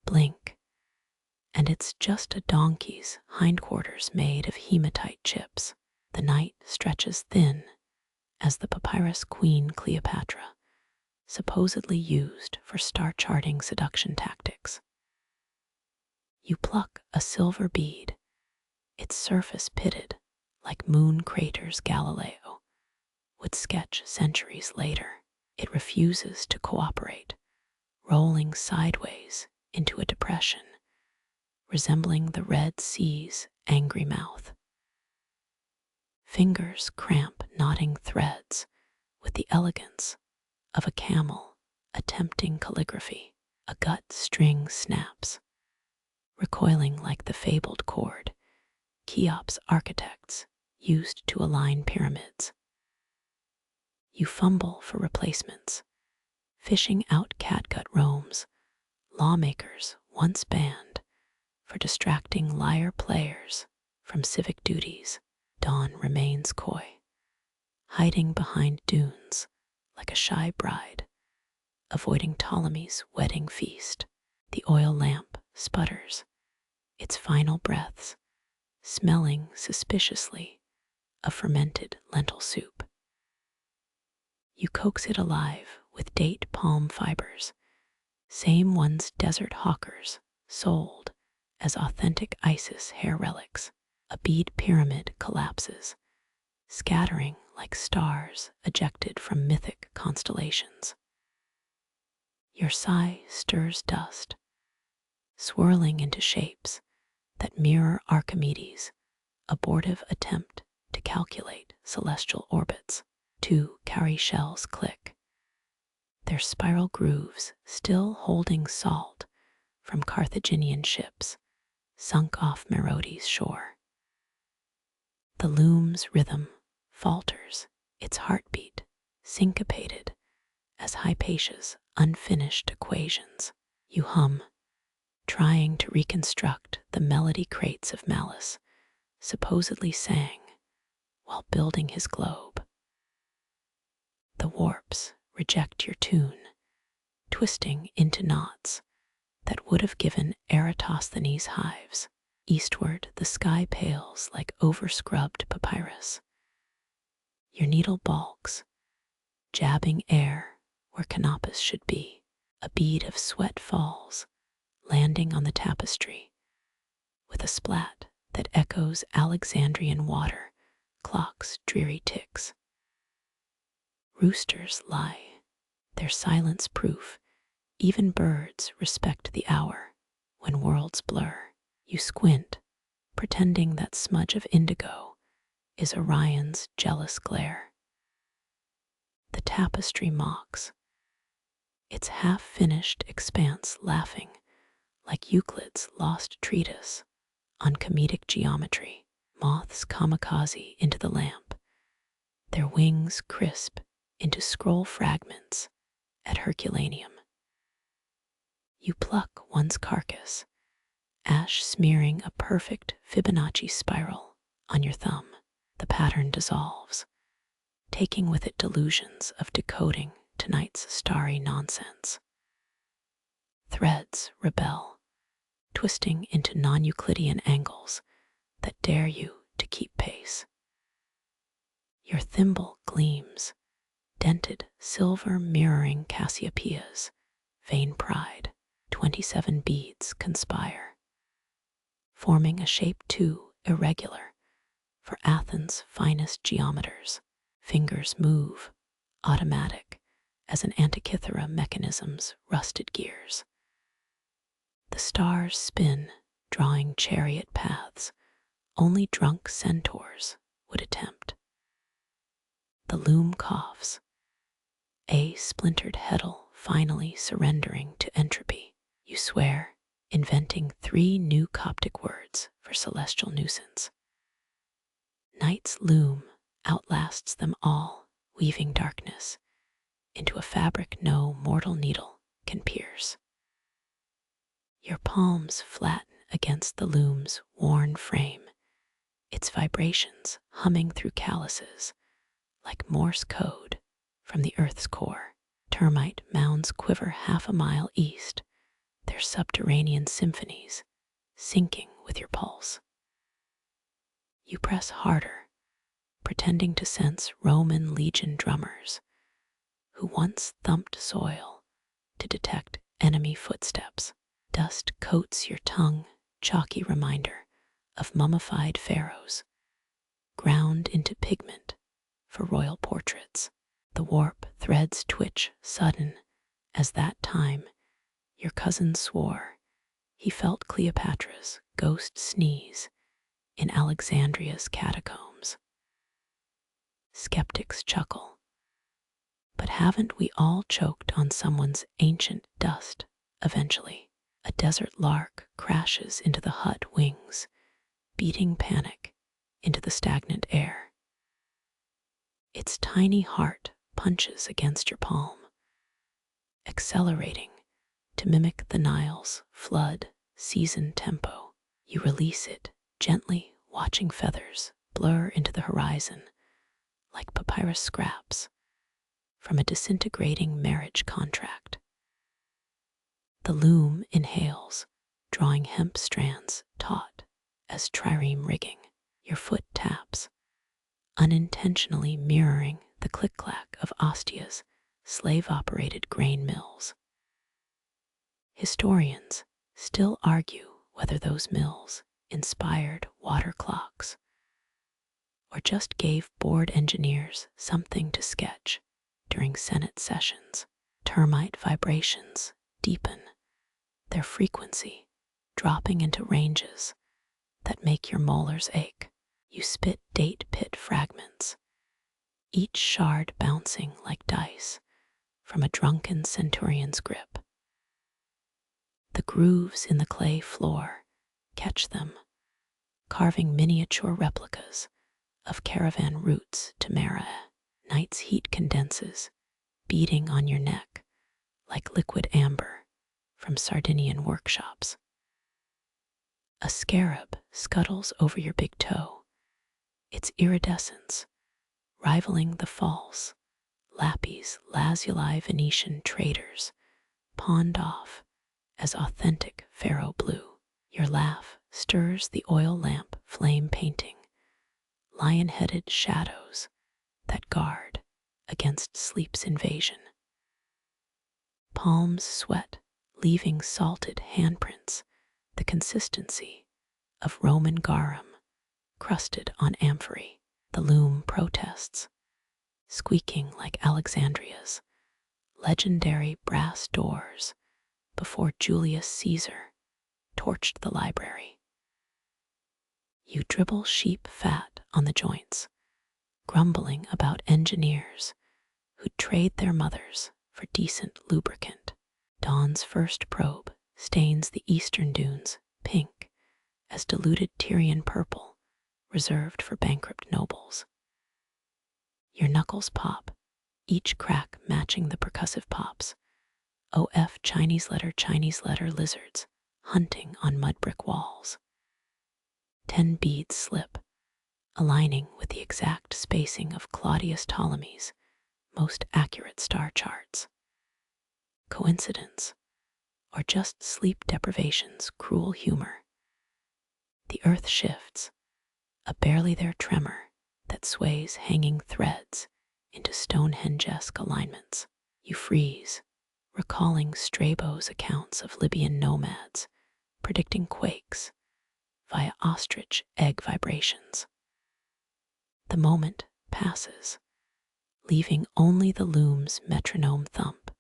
Blink, and it's just a donkey's hindquarters made of hematite chips. The night stretches thin as the papyrus queen Cleopatra, supposedly used for star-charting seduction tactics. You pluck a silver bead, its surface pitted like moon craters Galileo would sketch centuries later. It refuses to cooperate, rolling sideways into a depression, resembling the Red Sea's angry mouth. Fingers cramp knotting threads with the elegance of a camel attempting calligraphy. A gut string snaps, recoiling like the fabled cord Cheops architects used to align pyramids. You fumble for replacements, fishing out catgut roams lawmakers once banned for distracting lyre players from civic duties. Dawn remains coy, hiding behind dunes like a shy bride, avoiding Ptolemy's wedding feast. The oil lamp sputters, its final breaths smelling suspiciously of fermented lentil soup. You coax it alive with date palm fibers, same ones desert hawkers sold as authentic Isis hair relics. A bead pyramid collapses, scattering like stars ejected from mythic constellations. Your sigh stirs dust, swirling into shapes that mirror Archimedes' abortive attempt to calculate celestial orbits. Two cowrie shells click, their spiral grooves still holding salt from Carthaginian ships sunk off Meroitic's shore. The loom's rhythm falters, its heartbeat syncopated as Hypatia's unfinished equations. You hum, trying to reconstruct the melody crates of Malice supposedly sang while building his globe. The warps reject your tune, twisting into knots that would have given Eratosthenes hives. Eastward, the sky pales like over-scrubbed papyrus. Your needle balks, jabbing air where canopus should be. A bead of sweat falls, landing on the tapestry, with a splat that echoes Alexandrian water clock's dreary ticks. Roosters lie, their silence proof even birds respect the hour when worlds blur. You squint, pretending that smudge of indigo is Orion's jealous glare. The tapestry mocks, its half-finished expanse laughing like Euclid's lost treatise on comedic geometry. Moths kamikaze into the lamp, their wings crisp into scroll fragments at Herculaneum. You pluck one's carcass, ash smearing a perfect Fibonacci spiral on your thumb. The pattern dissolves, taking with it delusions of decoding tonight's starry nonsense. Threads rebel, twisting into non-Euclidean angles that dare you to keep pace. Your thimble gleams, dented silver mirroring Cassiopeia's vain pride. 27 beads conspire, forming a shape too irregular for Athens' finest geometers. Fingers move, automatic as an Antikythera mechanism's rusted gears. The stars spin, drawing chariot paths only drunk centaurs would attempt. The loom coughs, a splintered heddle finally surrendering to entropy. You swear, inventing 3 new Coptic words for celestial nuisance. Night's loom outlasts them all, weaving darkness into a fabric no mortal needle can pierce. Your palms flatten against the loom's worn frame, its vibrations humming through calluses like Morse code from the earth's core. Termite mounds quiver half a mile east, their subterranean symphonies syncing with your pulse. You press harder, pretending to sense Roman legion drummers who once thumped soil to detect enemy footsteps. Dust coats your tongue, chalky reminder of mummified pharaohs, ground into pigment for royal portraits. The warp threads twitch sudden as that time your cousin swore he felt Cleopatra's ghost sneeze in Alexandria's catacombs. Skeptics chuckle, but haven't we all choked on someone's ancient dust eventually? A desert lark crashes into the hut wings, beating panic into the stagnant air. Its tiny heart punches against your palm, accelerating to mimic the Nile's flood season tempo. You release it, gently watching feathers blur into the horizon like papyrus scraps from a disintegrating marriage contract. The loom inhales, drawing hemp strands taut as trireme rigging. Your foot taps, unintentionally mirroring the click-clack of Ostia's slave-operated grain mills. Historians still argue whether those mills inspired water clocks or just gave bored engineers something to sketch during Senate sessions. Termite vibrations deepen, their frequency dropping into ranges that make your molars ache. You spit date pit fragments, each shard bouncing like dice from a drunken centurion's grip. The grooves in the clay floor catch them, carving miniature replicas of caravan routes to Mera. Night's heat condenses, beating on your neck like liquid amber from Sardinian workshops. A scarab scuttles over your big toe, its iridescence rivaling the false lapis lazuli Venetian traders pawned off as authentic pharaoh blue. Your laugh stirs the oil lamp flame painting lion-headed shadows that guard against sleep's invasion. Palms sweat, leaving salted handprints, the consistency of Roman garum crusted on amphory. The loom protests, squeaking like Alexandria's legendary brass doors before Julius Caesar torched the library. You dribble sheep fat on the joints, grumbling about engineers who'd trade their mothers for decent lubricant. Dawn's first probe stains the eastern dunes pink as diluted Tyrian purple reserved for bankrupt nobles. Your knuckles pop, each crack matching the percussive pops. OF Chinese letter lizards hunting on mud brick walls. 10 beads slip, aligning with the exact spacing of Claudius Ptolemy's most accurate star charts. Coincidence, or just sleep deprivation's cruel humor? The earth shifts, a barely there tremor that sways hanging threads into Stonehenge-esque alignments. You freeze, recalling Strabo's accounts of Libyan nomads predicting quakes via ostrich egg vibrations. The moment passes, leaving only the loom's metronome thump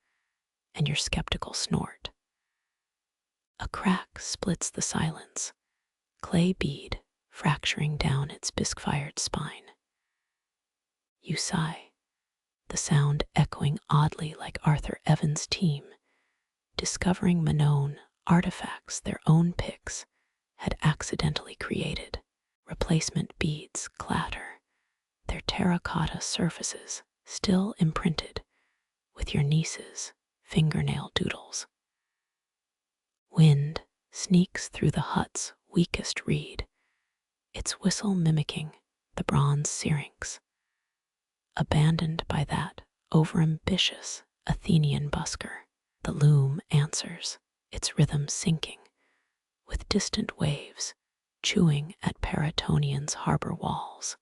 and your skeptical snort. A crack splits the silence, clay bead fracturing down its bisque-fired spine. You sigh, the sound echoing oddly like Arthur Evans' team, discovering Manon artifacts their own picks had accidentally created. Replacement beads clatter, their terracotta surfaces still imprinted with your niece's fingernail doodles. Wind sneaks through the hut's weakest reed, its whistle mimicking the bronze syrinx, abandoned by that overambitious Athenian busker. The loom answers, its rhythm sinking, with distant waves chewing at Paratonian's harbor walls.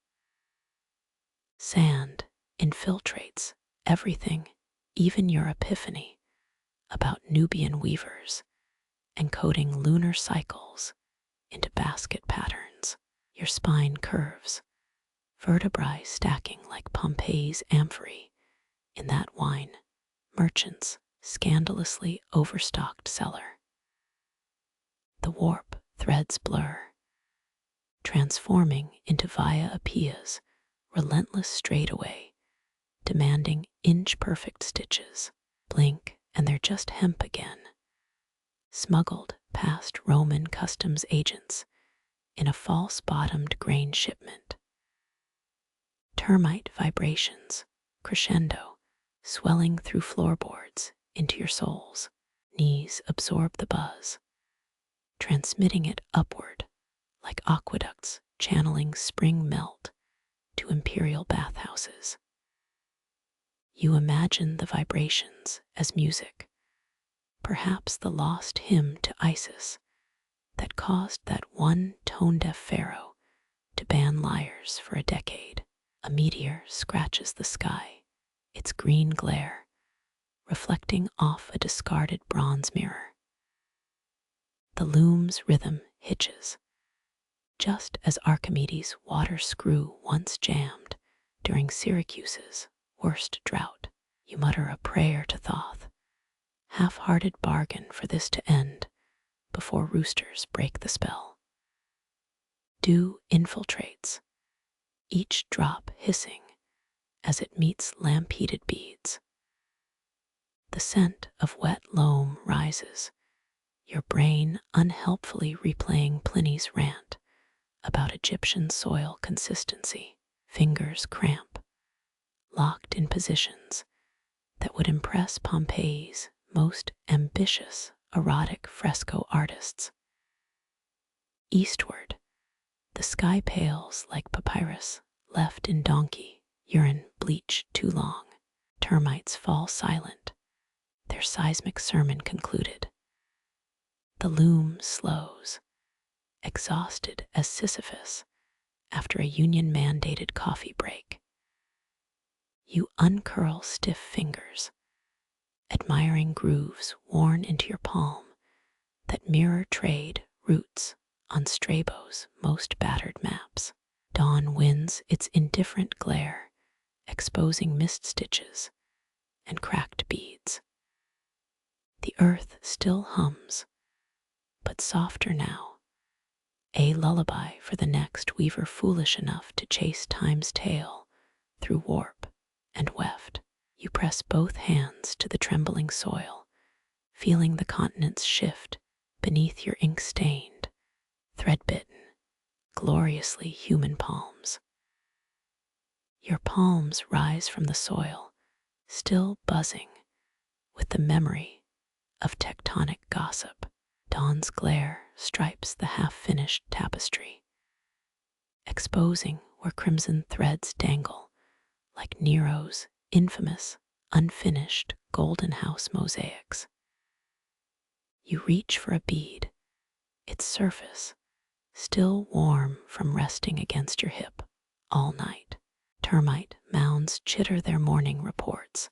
Sand infiltrates everything, even your epiphany about Nubian weavers, encoding lunar cycles into basket patterns. Your spine curves, vertebrae stacking like Pompeii's amphory in that wine merchant's scandalously overstocked cellar. The warp threads blur, transforming into Via Appia's relentless straightaway, demanding inch-perfect stitches. Blink and they're just hemp again, smuggled past Roman customs agents in a false-bottomed grain shipment. Termite vibrations, crescendo, swelling through floorboards into your soles. Knees absorb the buzz, transmitting it upward like aqueducts channeling spring melt to imperial bathhouses. You imagine the vibrations as music, perhaps the lost hymn to Isis that caused that one tone-deaf pharaoh to ban lyres for a decade. A meteor scratches the sky, its green glare reflecting off a discarded bronze mirror. The loom's rhythm hitches, just as Archimedes' water screw once jammed during Syracuse's worst drought. You mutter a prayer to Thoth, half-hearted bargain for this to end before roosters break the spell. Dew infiltrates, each drop hissing as it meets lamp-heated beads. The scent of wet loam rises, your brain unhelpfully replaying Pliny's rant about Egyptian soil consistency. Fingers cramp, locked in positions that would impress Pompeii's most ambitious erotic fresco artists. Eastward, the sky pales like papyrus left in donkey urine bleached too long. Termites fall silent, their seismic sermon concluded. The loom slows, exhausted as Sisyphus after a union-mandated coffee break. You uncurl stiff fingers, admiring grooves worn into your palm that mirror trade routes on Strabo's most battered maps. Dawn wins its indifferent glare, exposing missed stitches and cracked beads. The earth still hums, but softer now, a lullaby for the next weaver foolish enough to chase time's tail through warp and weft. You press both hands to the trembling soil, feeling the continents shift beneath your ink-stained, thread-bitten, gloriously human palms. Your palms rise from the soil, still buzzing with the memory of tectonic gossip. Dawn's glare stripes the half-finished tapestry, exposing where crimson threads dangle like Nero's infamous, unfinished Golden House mosaics. You reach for a bead, its surface still warm from resting against your hip all night. Termite mounds chitter their morning reports,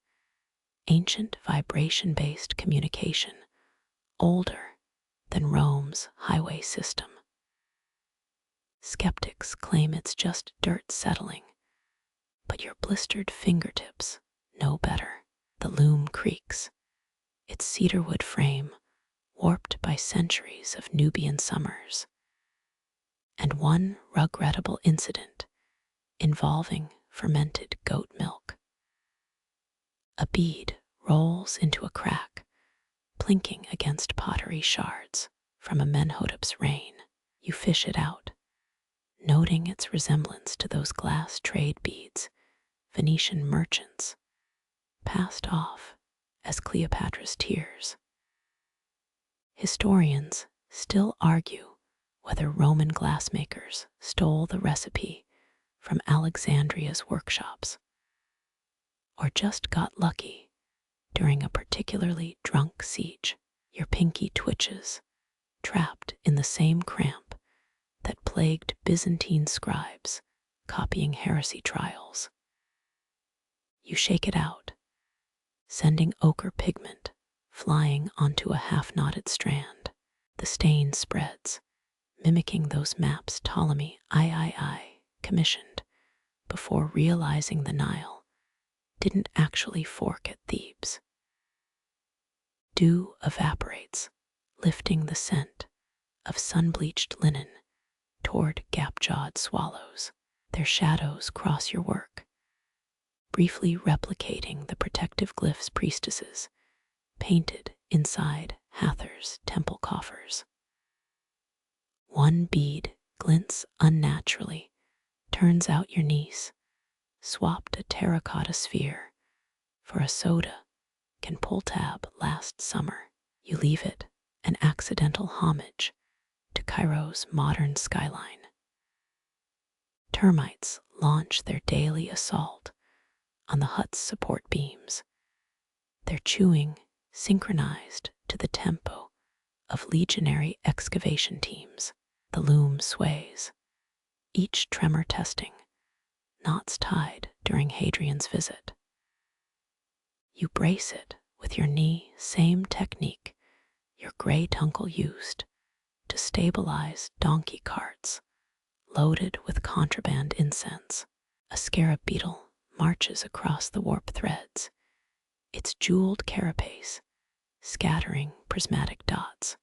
ancient vibration-based communication, older than Rome's highway system. Skeptics claim it's just dirt settling, but your blistered fingertips know better. The loom creaks, its cedarwood frame warped by centuries of Nubian summers, and one regrettable incident involving fermented goat milk. A bead rolls into a crack, plinking against pottery shards from Amenhotep's reign. You fish it out, noting its resemblance to those glass trade beads Venetian merchants passed off as Cleopatra's tears. Historians still argue whether Roman glassmakers stole the recipe from Alexandria's workshops or just got lucky during a particularly drunk siege. Your pinky twitches, trapped in the same cramp that plagued Byzantine scribes copying heresy trials. You shake it out, sending ochre pigment flying onto a half-knotted strand. The stain spreads, mimicking those maps Ptolemy III commissioned before realizing the Nile didn't actually fork at Thebes. Dew evaporates, lifting the scent of sun-bleached linen toward gap-jawed swallows. Their shadows cross your work, briefly replicating the protective glyphs priestesses painted inside Hathor's temple coffers. One bead glints unnaturally. Turns out your niece swapped a terracotta sphere for a soda can pull tab last summer. You leave it an accidental homage to Cairo's modern skyline. Termites launch their daily assault on the hut's support beams, their chewing synchronized to the tempo of legionary excavation teams. The loom sways, each tremor testing knots tied during Hadrian's visit. You brace it with your knee, same technique your great uncle used to stabilize donkey carts loaded with contraband incense. A scarab beetle marches across the warp threads, its jeweled carapace scattering prismatic dots.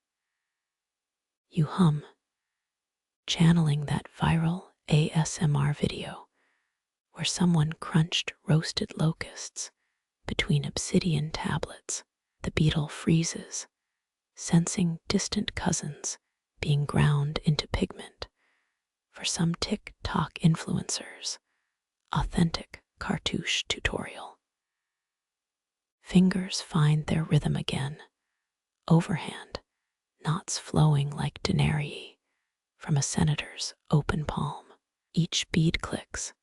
You hum, channeling that viral ASMR video where someone crunched roasted locusts between obsidian tablets. The beetle freezes, sensing distant cousins being ground into pigment for some TikTok influencer's authentic cartouche tutorial. Fingers find their rhythm again, overhand, knots flowing like denarii from a senator's open palm. Each bead clicks,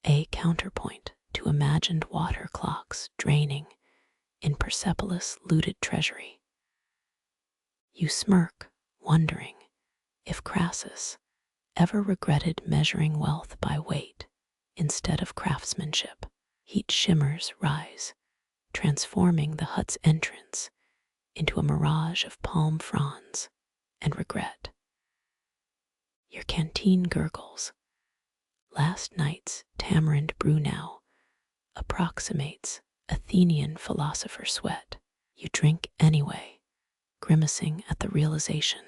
a counterpoint to imagined water clocks draining in Persepolis' looted treasury. You smirk, wondering if Crassus ever regretted measuring wealth by weight instead of craftsmanship. Heat shimmers rise, transforming the hut's entrance into a mirage of palm fronds and regret. Your canteen gurgles. Last night's tamarind brew now approximates Athenian philosopher sweat. You drink anyway, grimacing at the realization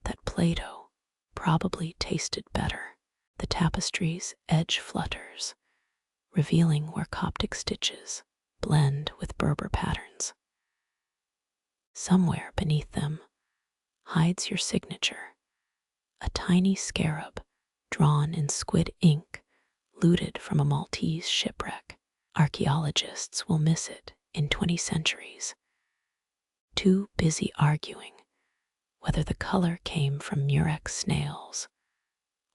that Plato probably tasted better. The tapestry's edge flutters, revealing where Coptic stitches blend with Berber patterns. Somewhere beneath them hides your signature, a tiny scarab drawn in squid ink looted from a Maltese shipwreck. Archaeologists will miss it in 20 centuries, too busy arguing whether the color came from murex snails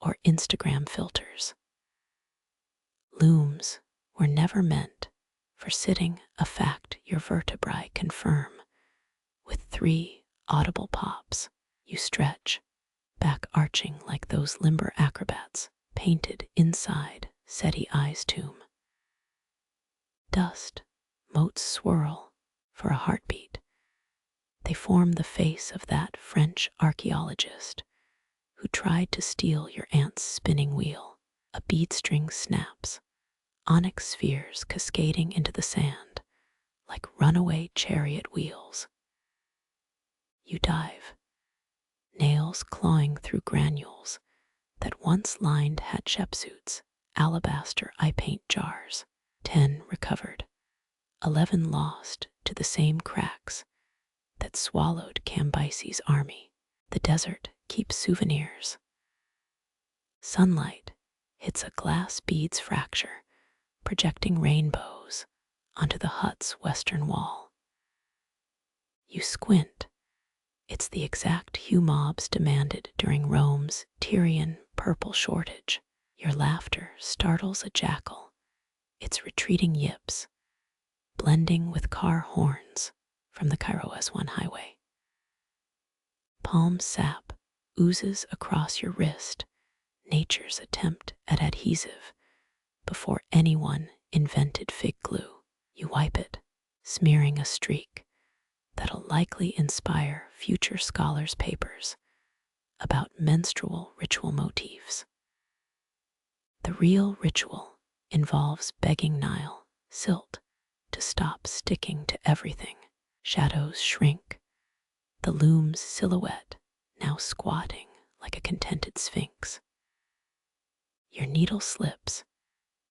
or Instagram filters. Looms were never meant for sitting, a fact your vertebrae confirm with 3 audible pops. You stretch, back arching like those limber acrobats painted inside Seti I's tomb. Dust motes swirl for a heartbeat. They form the face of that French archaeologist who tried to steal your aunt's spinning wheel. A bead string snaps, onyx spheres cascading into the sand like runaway chariot wheels. You dive, nails clawing through granules that once lined Hatshepsut's alabaster eye paint jars. 10 recovered, 11 lost to the same cracks that swallowed Cambyses' army. The desert keeps souvenirs. Sunlight hits a glass bead's fracture, projecting rainbows onto the hut's western wall. You squint. It's the exact hue mobs demanded during Rome's Tyrian purple shortage. Your laughter startles a jackal, its retreating yips blending with car horns from the Cairo S1 highway. Palm sap oozes across your wrist, nature's attempt at adhesive before anyone invented fig glue. You wipe it, smearing a streak that'll likely inspire future scholars' papers about menstrual ritual motifs. The real ritual involves begging Nile, silt, to stop sticking to everything. Shadows shrink, the loom's silhouette now squatting like a contented sphinx. Your needle slips,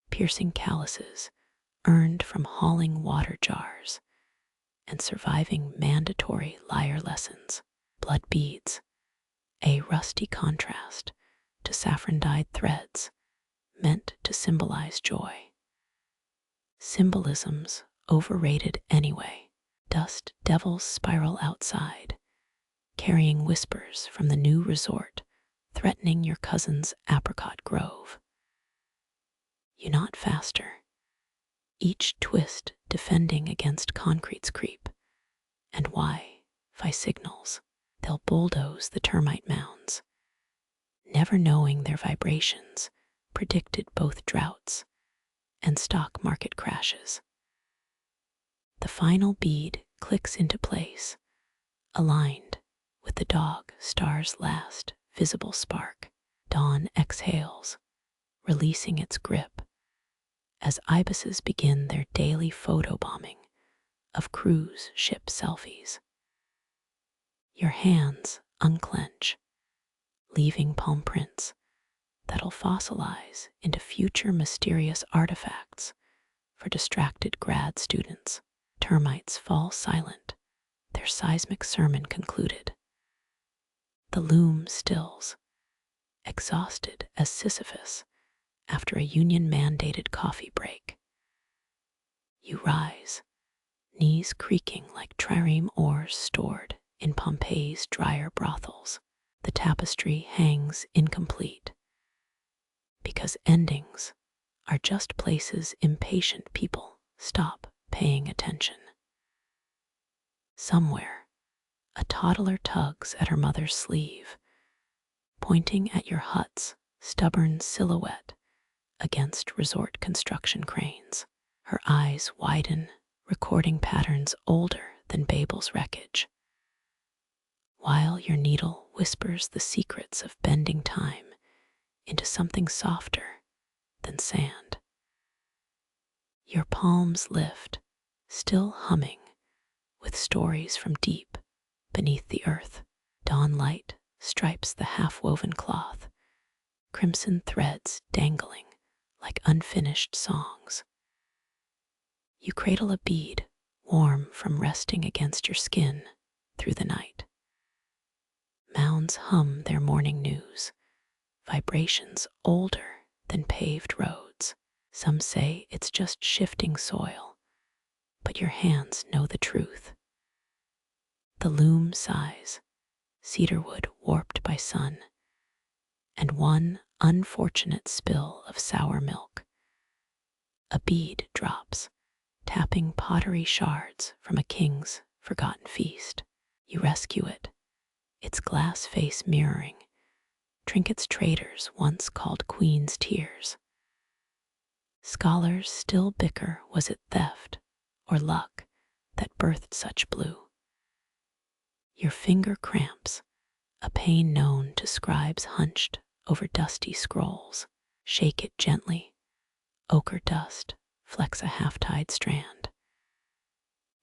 piercing calluses earned from hauling water jars and surviving mandatory lyre lessons. Blood beads, a rusty contrast to saffron-dyed threads meant to symbolize joy. Symbolism's overrated anyway. Dust devils spiral outside, carrying whispers from the new resort threatening your cousin's apricot grove. You knot faster, each twist defending against concrete's creep. And why? Fi signals. They'll bulldoze the termite mounds, never knowing their vibrations predicted both droughts and stock market crashes. The final bead clicks into place, aligned with the dog star's last visible spark. Dawn exhales, releasing its grip as ibises begin their daily photobombing of cruise ship selfies. Your hands unclench, leaving palm prints that'll fossilize into future mysterious artifacts for distracted grad students. Termites fall silent, their seismic sermon concluded. The loom stills, exhausted as Sisyphus after a union-mandated coffee break. You rise, knees creaking like trireme oars stored in Pompeii's drier brothels. The tapestry hangs incomplete, because endings are just places impatient people stop paying attention. Somewhere, a toddler tugs at her mother's sleeve, pointing at your hut's stubborn silhouette against resort construction cranes. Her eyes widen, recording patterns older than Babel's wreckage, while your needle whispers the secrets of bending time into something softer than sand. Your palms lift, still humming, with stories from deep beneath the earth. Dawn light stripes the half-woven cloth, crimson threads dangling like unfinished songs. You cradle a bead, warm from resting against your skin through the night. Mounds hum their morning news, vibrations older than paved roads. Some say it's just shifting soil, but your hands know the truth. The loom sighs, cedarwood warped by sun, and one unfortunate spill of sour milk. A bead drops, tapping pottery shards from a king's forgotten feast. You rescue it, its glass face mirroring trinkets traders once called queen's tears. Scholars still bicker, was it theft or luck that birthed such blue? Your finger cramps, a pain known to scribes hunched over dusty scrolls. Shake it gently, ochre dust flecks a half-tide strand.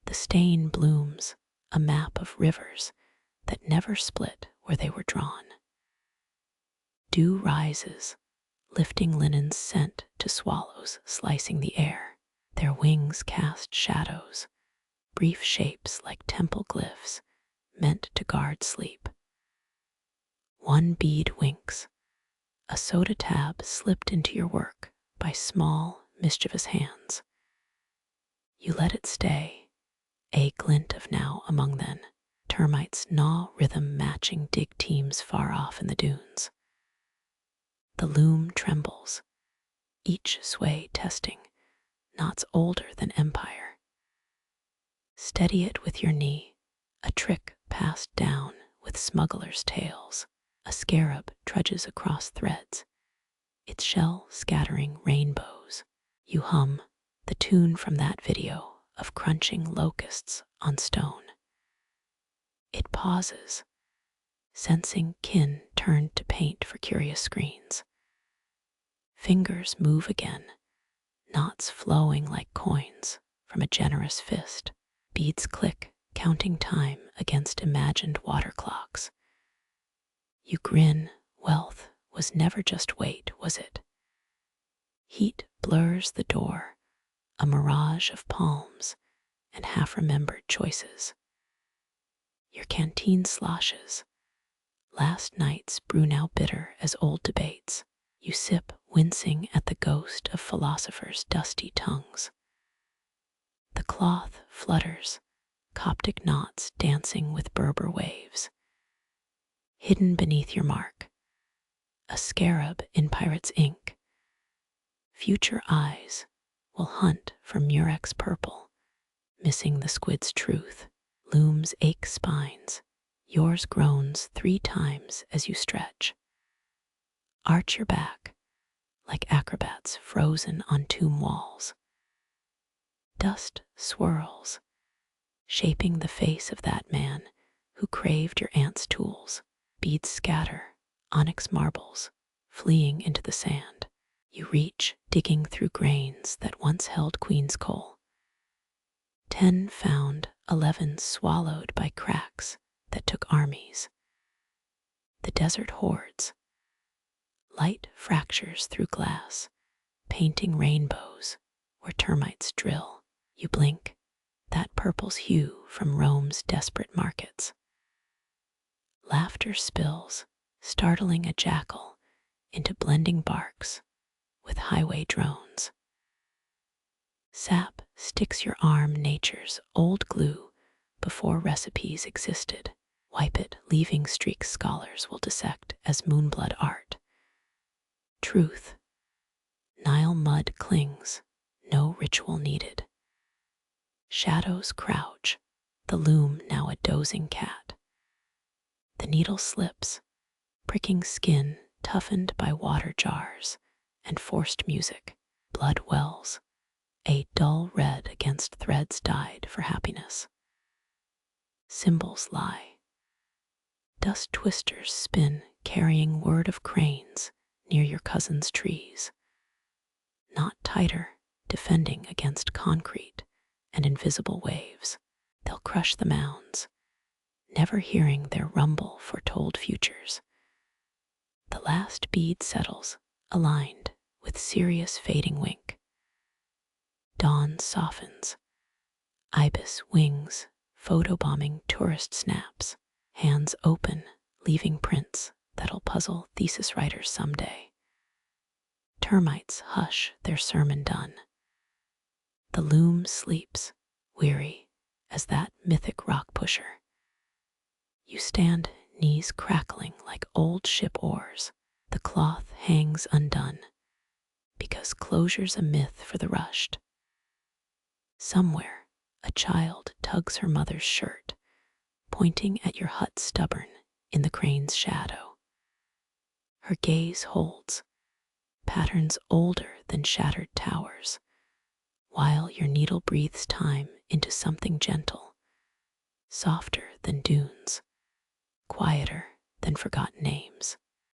The stain blooms, a map of rivers that never split where they were drawn. Dew rises, lifting linen's scent to swallows slicing the air. Their wings cast shadows, brief shapes like temple glyphs meant to guard sleep. One bead winks, a soda tab slipped into your work by small, mischievous hands. You let it stay, a glint of now among them. Termites gnaw rhythm matching dig teams far off in the dunes. The loom trembles, each sway testing knots older than empire. Steady it with your knee, a trick passed down with smugglers' tales. A scarab trudges across threads, its shell scattering rainbows. You hum the tune from that video of crunching locusts on stone. It pauses, sensing kin turned to paint for curious screens. Fingers move again, knots flowing like coins from a generous fist. Beads click, counting time against imagined water clocks. You grin, wealth was never just weight, was it? Heat blurs the door, a mirage of palms and half-remembered choices. Your canteen sloshes, last night's brew now bitter as old debates. You sip, wincing at the ghost of philosophers' dusty tongues. The cloth flutters, Coptic knots dancing with Berber waves. Hidden beneath your mark, a scarab in pirate's ink. Future eyes will hunt for murex purple, missing the squid's truth. Looms ache spines, yours groans 3 times as you stretch. Arch your back, like acrobats frozen on tomb walls. Dust swirls, shaping the face of that man who craved your aunt's tools. Beads scatter, onyx marbles, fleeing into the sand. You reach, digging through grains that once held queen's coal. 10 found, 11 swallowed by cracks that took armies. The desert hordes. Light fractures through glass, painting rainbows where termites drill. You blink, that purple's hue from Rome's desperate markets. Laughter spills, startling a jackal into blending barks with highway drones. Sap sticks your arm, nature's old glue before recipes existed. Wipe it, leaving streaks scholars will dissect as moonblood art. Truth. Nile mud clings, no ritual needed. Shadows crouch, the loom now a dozing cat. The needle slips, pricking skin toughened by water jars and forced music. Blood wells, a dull red against threads dyed for happiness. Symbols lie. Dust twisters spin, carrying word of cranes near your cousin's trees. Knot tighter, defending against concrete and invisible waves. They'll crush the mounds, never hearing their rumble foretold futures. The last bead settles, aligned with serious fading wink. Dawn softens, ibis wings, photobombing tourist snaps, hands open, leaving prints that'll puzzle thesis writers someday. Termites hush, their sermon done. The loom sleeps, weary as that mythic rock pusher. You stand, knees crackling like old ship oars. The cloth hangs undone, because closure's a myth for the rushed. Somewhere, a child tugs her mother's shirt, pointing at your hut stubborn in the crane's shadow. Her gaze holds patterns older than shattered towers, while your needle breathes time into something gentle, softer than dunes, quieter than forgotten names.